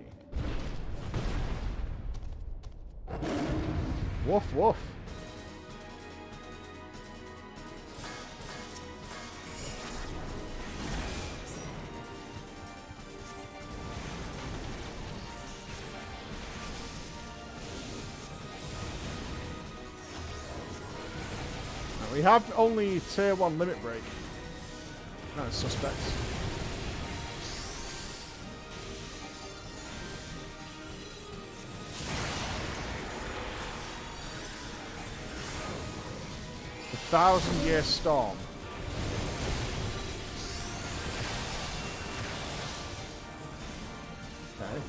Woof, woof. We have only tier 1 limit break. No, it's suspects. The 1,000-year storm. Okay.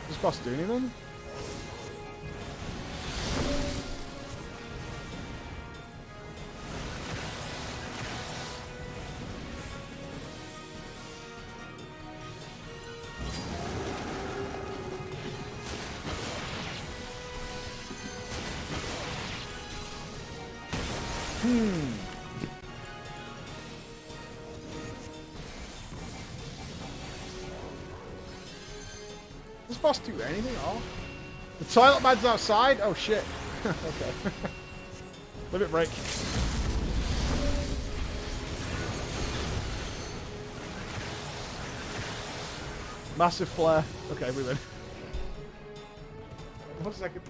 Does this boss do anything? Does this boss do anything at all? The toilet man's outside? Oh shit. Okay. Limit break. Massive flare. Okay, we win. 1 second.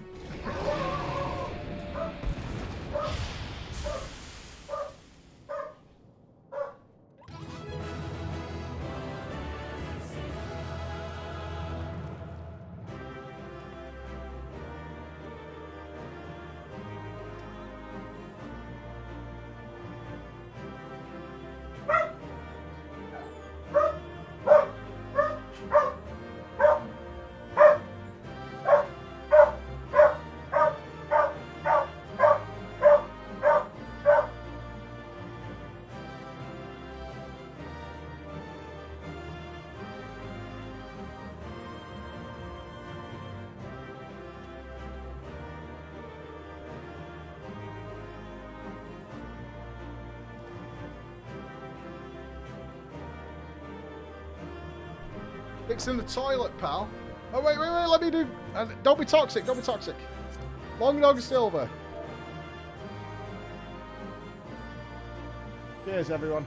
Fixing the toilet, pal. Oh, wait, let me do... don't be toxic, don't be toxic. Long Dog Silver. Cheers, everyone.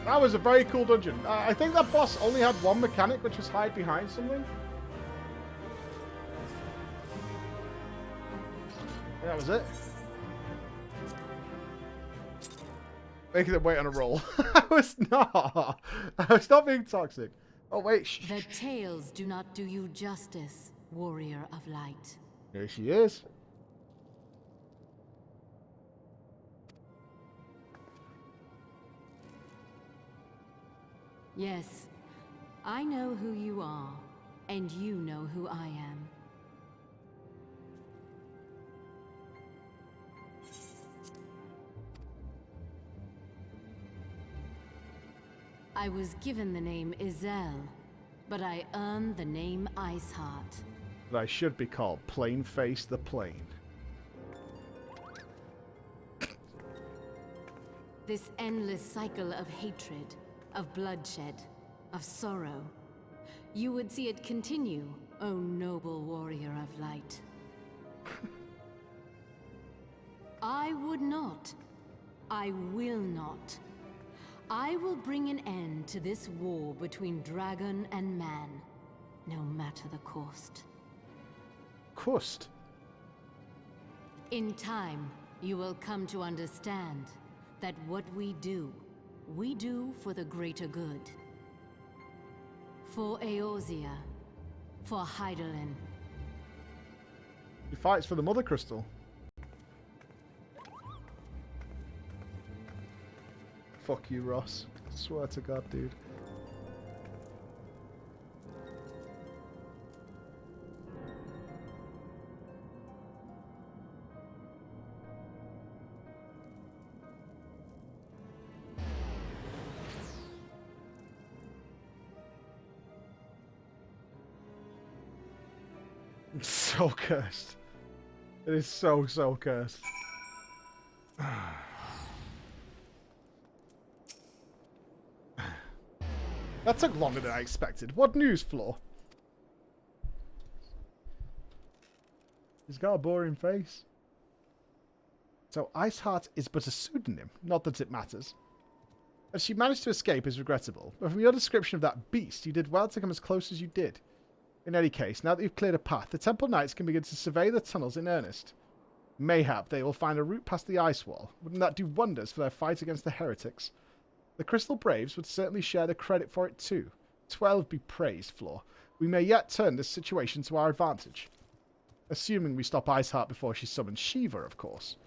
That was a very cool dungeon. I think that boss only had one mechanic, which was hide behind something. That was it. Making them wait on a roll. I was not being toxic. Oh, wait. Shh.
The tales do not do you justice, warrior of light.
There she is.
Yes, I know who you are, and you know who I am. I was given the name Eorzea, but I earned the name Iceheart.
But I should be called Plainface the Plain.
This endless cycle of hatred, of bloodshed, of sorrow. You would see it continue, O noble warrior of light. I would not. I will not. I will bring an end to this war between dragon and man, no matter the cost.
Cost?
In time, you will come to understand that what we do for the greater good. For Eorzea, for Hydaelyn.
He fights for the Mother Crystal. Fuck you, Ross. I swear to God, dude. It's so cursed. It is so cursed. That took longer than I expected. What news, Flo? He's got a boring face. So Iceheart is but a pseudonym, not that it matters. That she managed to escape is regrettable, but from your description of that beast, you did well to come as close as you did. In any case, now that you've cleared a path, the Temple Knights can begin to survey the tunnels in earnest. Mayhap they will find a route past the ice wall. Wouldn't that do wonders for their fight against the heretics? The Crystal Braves would certainly share the credit for it too. 12 be praised, Floor. We may yet turn this situation to our advantage. Assuming we stop Iceheart before she summons Shiva, of course.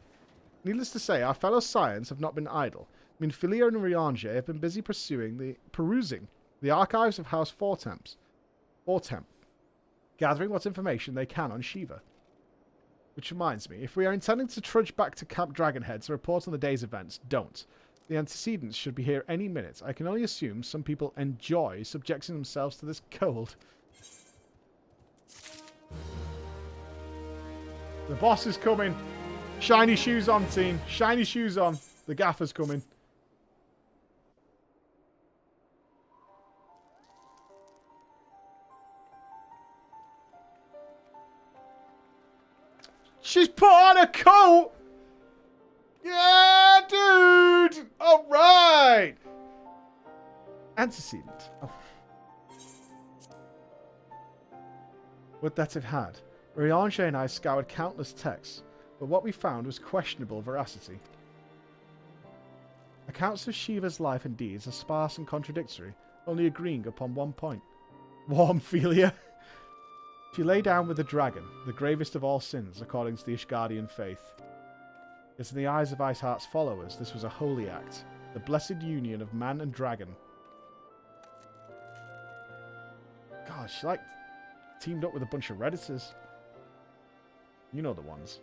Needless to say, our fellow Scions have not been idle. Minfilia and Eorzea have been busy perusing the archives of House Fortemp, gathering what information they can on Shiva. Which reminds me, if we are intending to trudge back to Camp Dragonhead to report on the day's events, don't. The antecedents should be here any minute. I can only assume some people enjoy subjecting themselves to this cold. The boss is coming. Shiny shoes on, team. Shiny shoes on. The gaffer's coming. She's put on a coat! Yeah, dude! Alright! Antecedent. Oh. Would that it had. Eorzea and I scoured countless texts, but what we found was questionable veracity. Accounts of Shiva's life and deeds are sparse and contradictory, only agreeing upon one point. Warmphilia. She lay down with the dragon, the gravest of all sins, according to the Ishgardian faith. Yet in the eyes of Iceheart's followers, this was a holy act, the blessed union of man and dragon. God, she teamed up with a bunch of Redditors. You know the ones.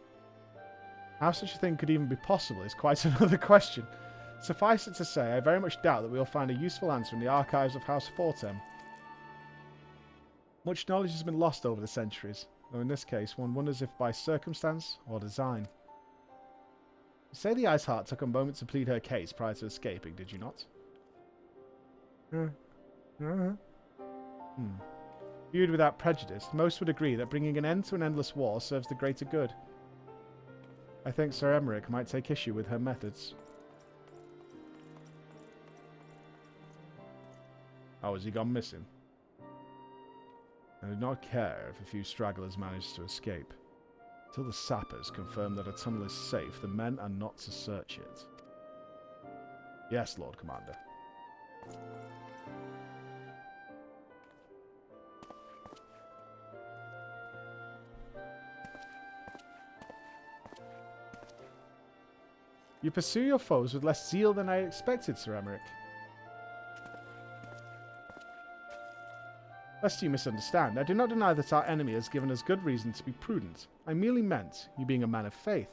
How such a thing could even be possible is quite another question. Suffice it to say, I very much doubt that we will find a useful answer in the archives of House Fortemp. Much knowledge has been lost over the centuries, though in this case one wonders if by circumstance or design. You say the Iceheart took a moment to plead her case prior to escaping, did you not? You Viewed without prejudice, most would agree that bringing an end to an endless war serves the greater good. I think Sir Emmerich might take issue with her methods. Oh, has he gone missing? I do not care if a few stragglers manage to escape. Until the sappers confirm that a tunnel is safe, the men are not to search it. Yes, Lord Commander. You pursue your foes with less zeal than I expected, Sir Emmerich. Lest you misunderstand, I do not deny that our enemy has given us good reason to be prudent. I merely meant, you being a man of faith,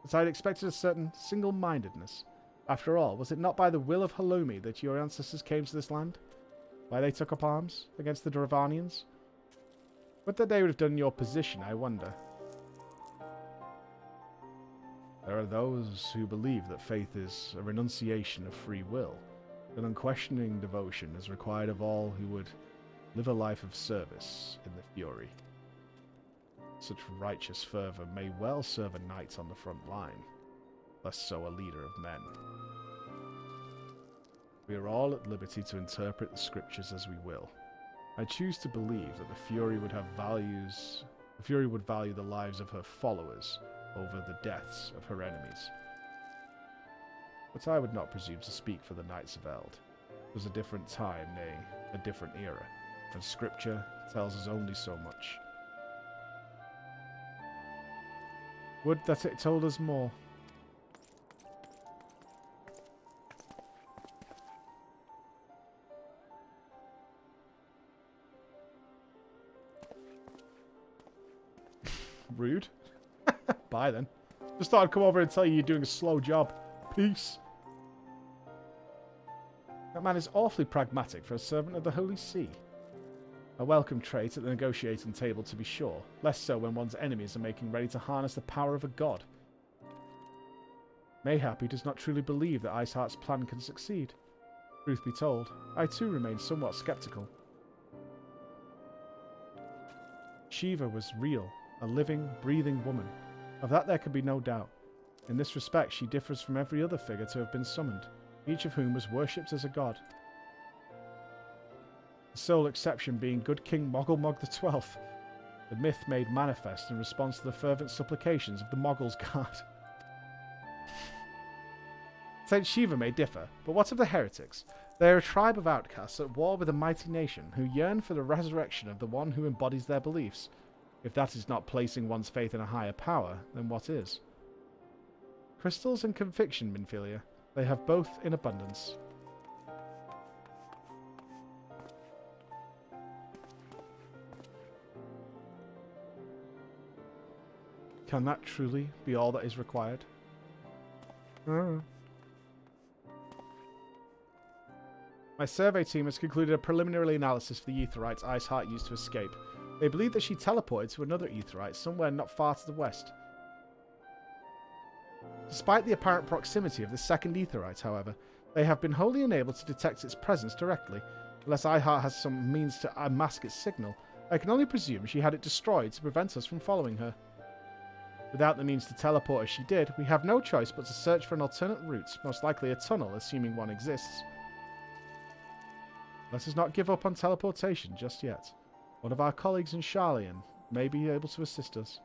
that I had expected a certain single-mindedness. After all, was it not by the will of Halloumi that your ancestors came to this land? Why they took up arms against the Dravanians? What that they would have done in your position, I wonder. There are those who believe that faith is a renunciation of free will, that unquestioning devotion is required of all who would live a life of service in the Fury. Such righteous fervour may well serve a knight on the front line, less so a leader of men. We are all at liberty to interpret the scriptures as we will. I choose to believe that the Fury would have values. The Fury would value the lives of her followers over the deaths of her enemies. But I would not presume to speak for the Knights of Eld. It was a different time, nay, a different era, and Scripture tells us only so much. Would that it told us more. Rude. Bye then. Just thought I'd come over and tell you you're doing a slow job. Peace. That man is awfully pragmatic for a servant of the Holy See. A welcome trait at the negotiating table, to be sure. Less so when one's enemies are making ready to harness the power of a god. Mayhap he does not truly believe that Iceheart's plan can succeed. Truth be told, I too remain somewhat sceptical. Shiva was real, a living, breathing woman. Of that there can be no doubt. In this respect she differs from every other figure to have been summoned, each of whom was worshipped as a god. The sole exception being good King Moggle XII, the myth made manifest in response to the fervent supplications of the Moggles god. Saint Shiva may differ, but what of the heretics? They are a tribe of outcasts at war with a mighty nation, who yearn for the resurrection of the one who embodies their beliefs. If that is not placing one's faith in a higher power, then what is? Crystals and conviction, Minfilia. They have both in abundance. Can that truly be all that is required? My survey team has concluded a preliminary analysis of the Aetherites Iceheart used to escape. They believe that she teleported to another Aetherite somewhere not far to the west. Despite the apparent proximity of the second Aetherite, however, they have been wholly unable to detect its presence directly. Unless Iceheart has some means to unmask its signal, I can only presume she had it destroyed to prevent us from following her. Without the means to teleport as she did, we have no choice but to search for an alternate route, most likely a tunnel, assuming one exists. Let us not give up on teleportation just yet. One of our colleagues in Sharlayan may be able to assist us.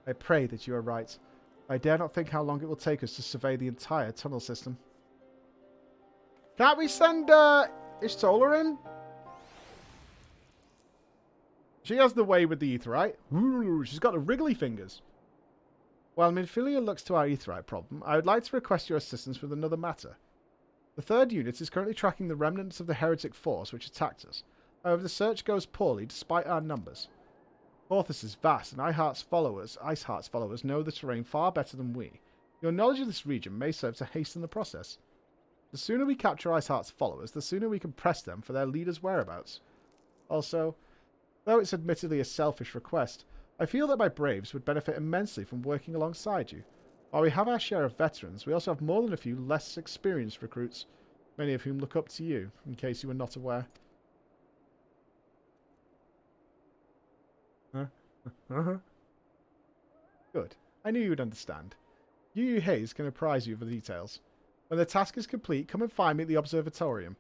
I pray that you are right. I dare not think how long it will take us to survey the entire tunnel system. Can't we send Istola in? She has the way with the Aetherite. Ooh, she's got the wriggly fingers. While Minfilia looks to our Aetherite problem, I would like to request your assistance with another matter. The third unit is currently tracking the remnants of the heretic force which attacked us. However, the search goes poorly despite our numbers. Porthos is vast, and Iceheart's followers know the terrain far better than we. Your knowledge of this region may serve to hasten the process. The sooner we capture Iceheart's followers, the sooner we can press them for their leader's whereabouts. Also, though it's admittedly a selfish request, I feel that my braves would benefit immensely from working alongside you. While we have our share of veterans, we also have more than a few less experienced recruits, many of whom look up to you, in case you were not aware. Good. I knew you would understand. Yu Hayes can apprise you of the details. When the task is complete, come and find me at the observatorium.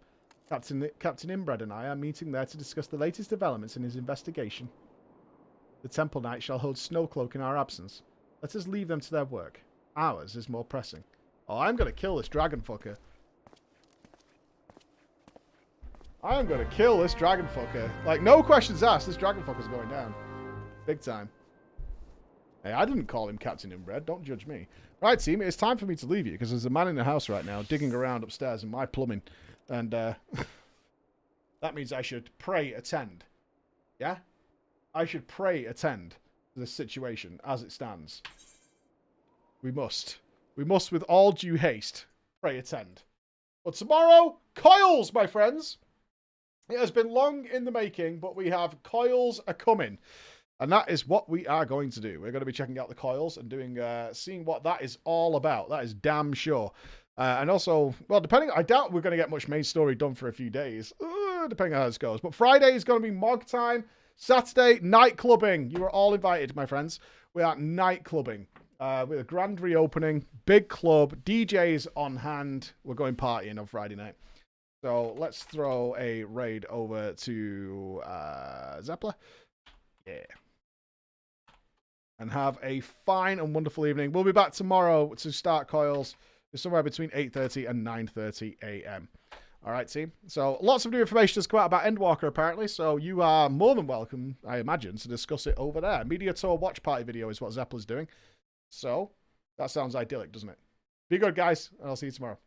Captain Inbred and I are meeting there to discuss the latest developments in his investigation. The Temple Knights shall hold Snowcloak in our absence. Let us leave them to their work. Ours is more pressing. Oh, I'm going to kill this dragon fucker. I am going to kill this dragon fucker. Like, no questions asked, this dragon fucker's going down. Big time. Hey, I didn't call him Captain Inbred. Don't judge me. Right, team, it's time for me to leave you, because there's a man in the house right now digging around upstairs in my plumbing. And, that means I should pray attend. Yeah? I should pray attend to this situation as it stands. We must. We must, with all due haste, pray attend. But tomorrow, coils, my friends! It has been long in the making, but we have coils a-coming. And that is what we are going to do. We're going to be checking out the coils and doing, seeing what that is all about. That is damn sure. And also, well, I doubt we're going to get much main story done for a few days. Depending on how this goes. But Friday is going to be Mog time. Saturday, night clubbing. You are all invited, my friends. We are night clubbing. With a grand reopening. Big club. DJs on hand. We're going partying on Friday night. So let's throw a raid over to Zeppler. Yeah. And have a fine and wonderful evening. We'll be back tomorrow to start coils. It's somewhere between 8:30 and 9:30 a.m. All right, team. So lots of new information has come out about Endwalker, apparently. So you are more than welcome, I imagine, to discuss it over there. Media Tour Watch Party video is what Zeppler's doing. So that sounds idyllic, doesn't it? Be good, guys, and I'll see you tomorrow.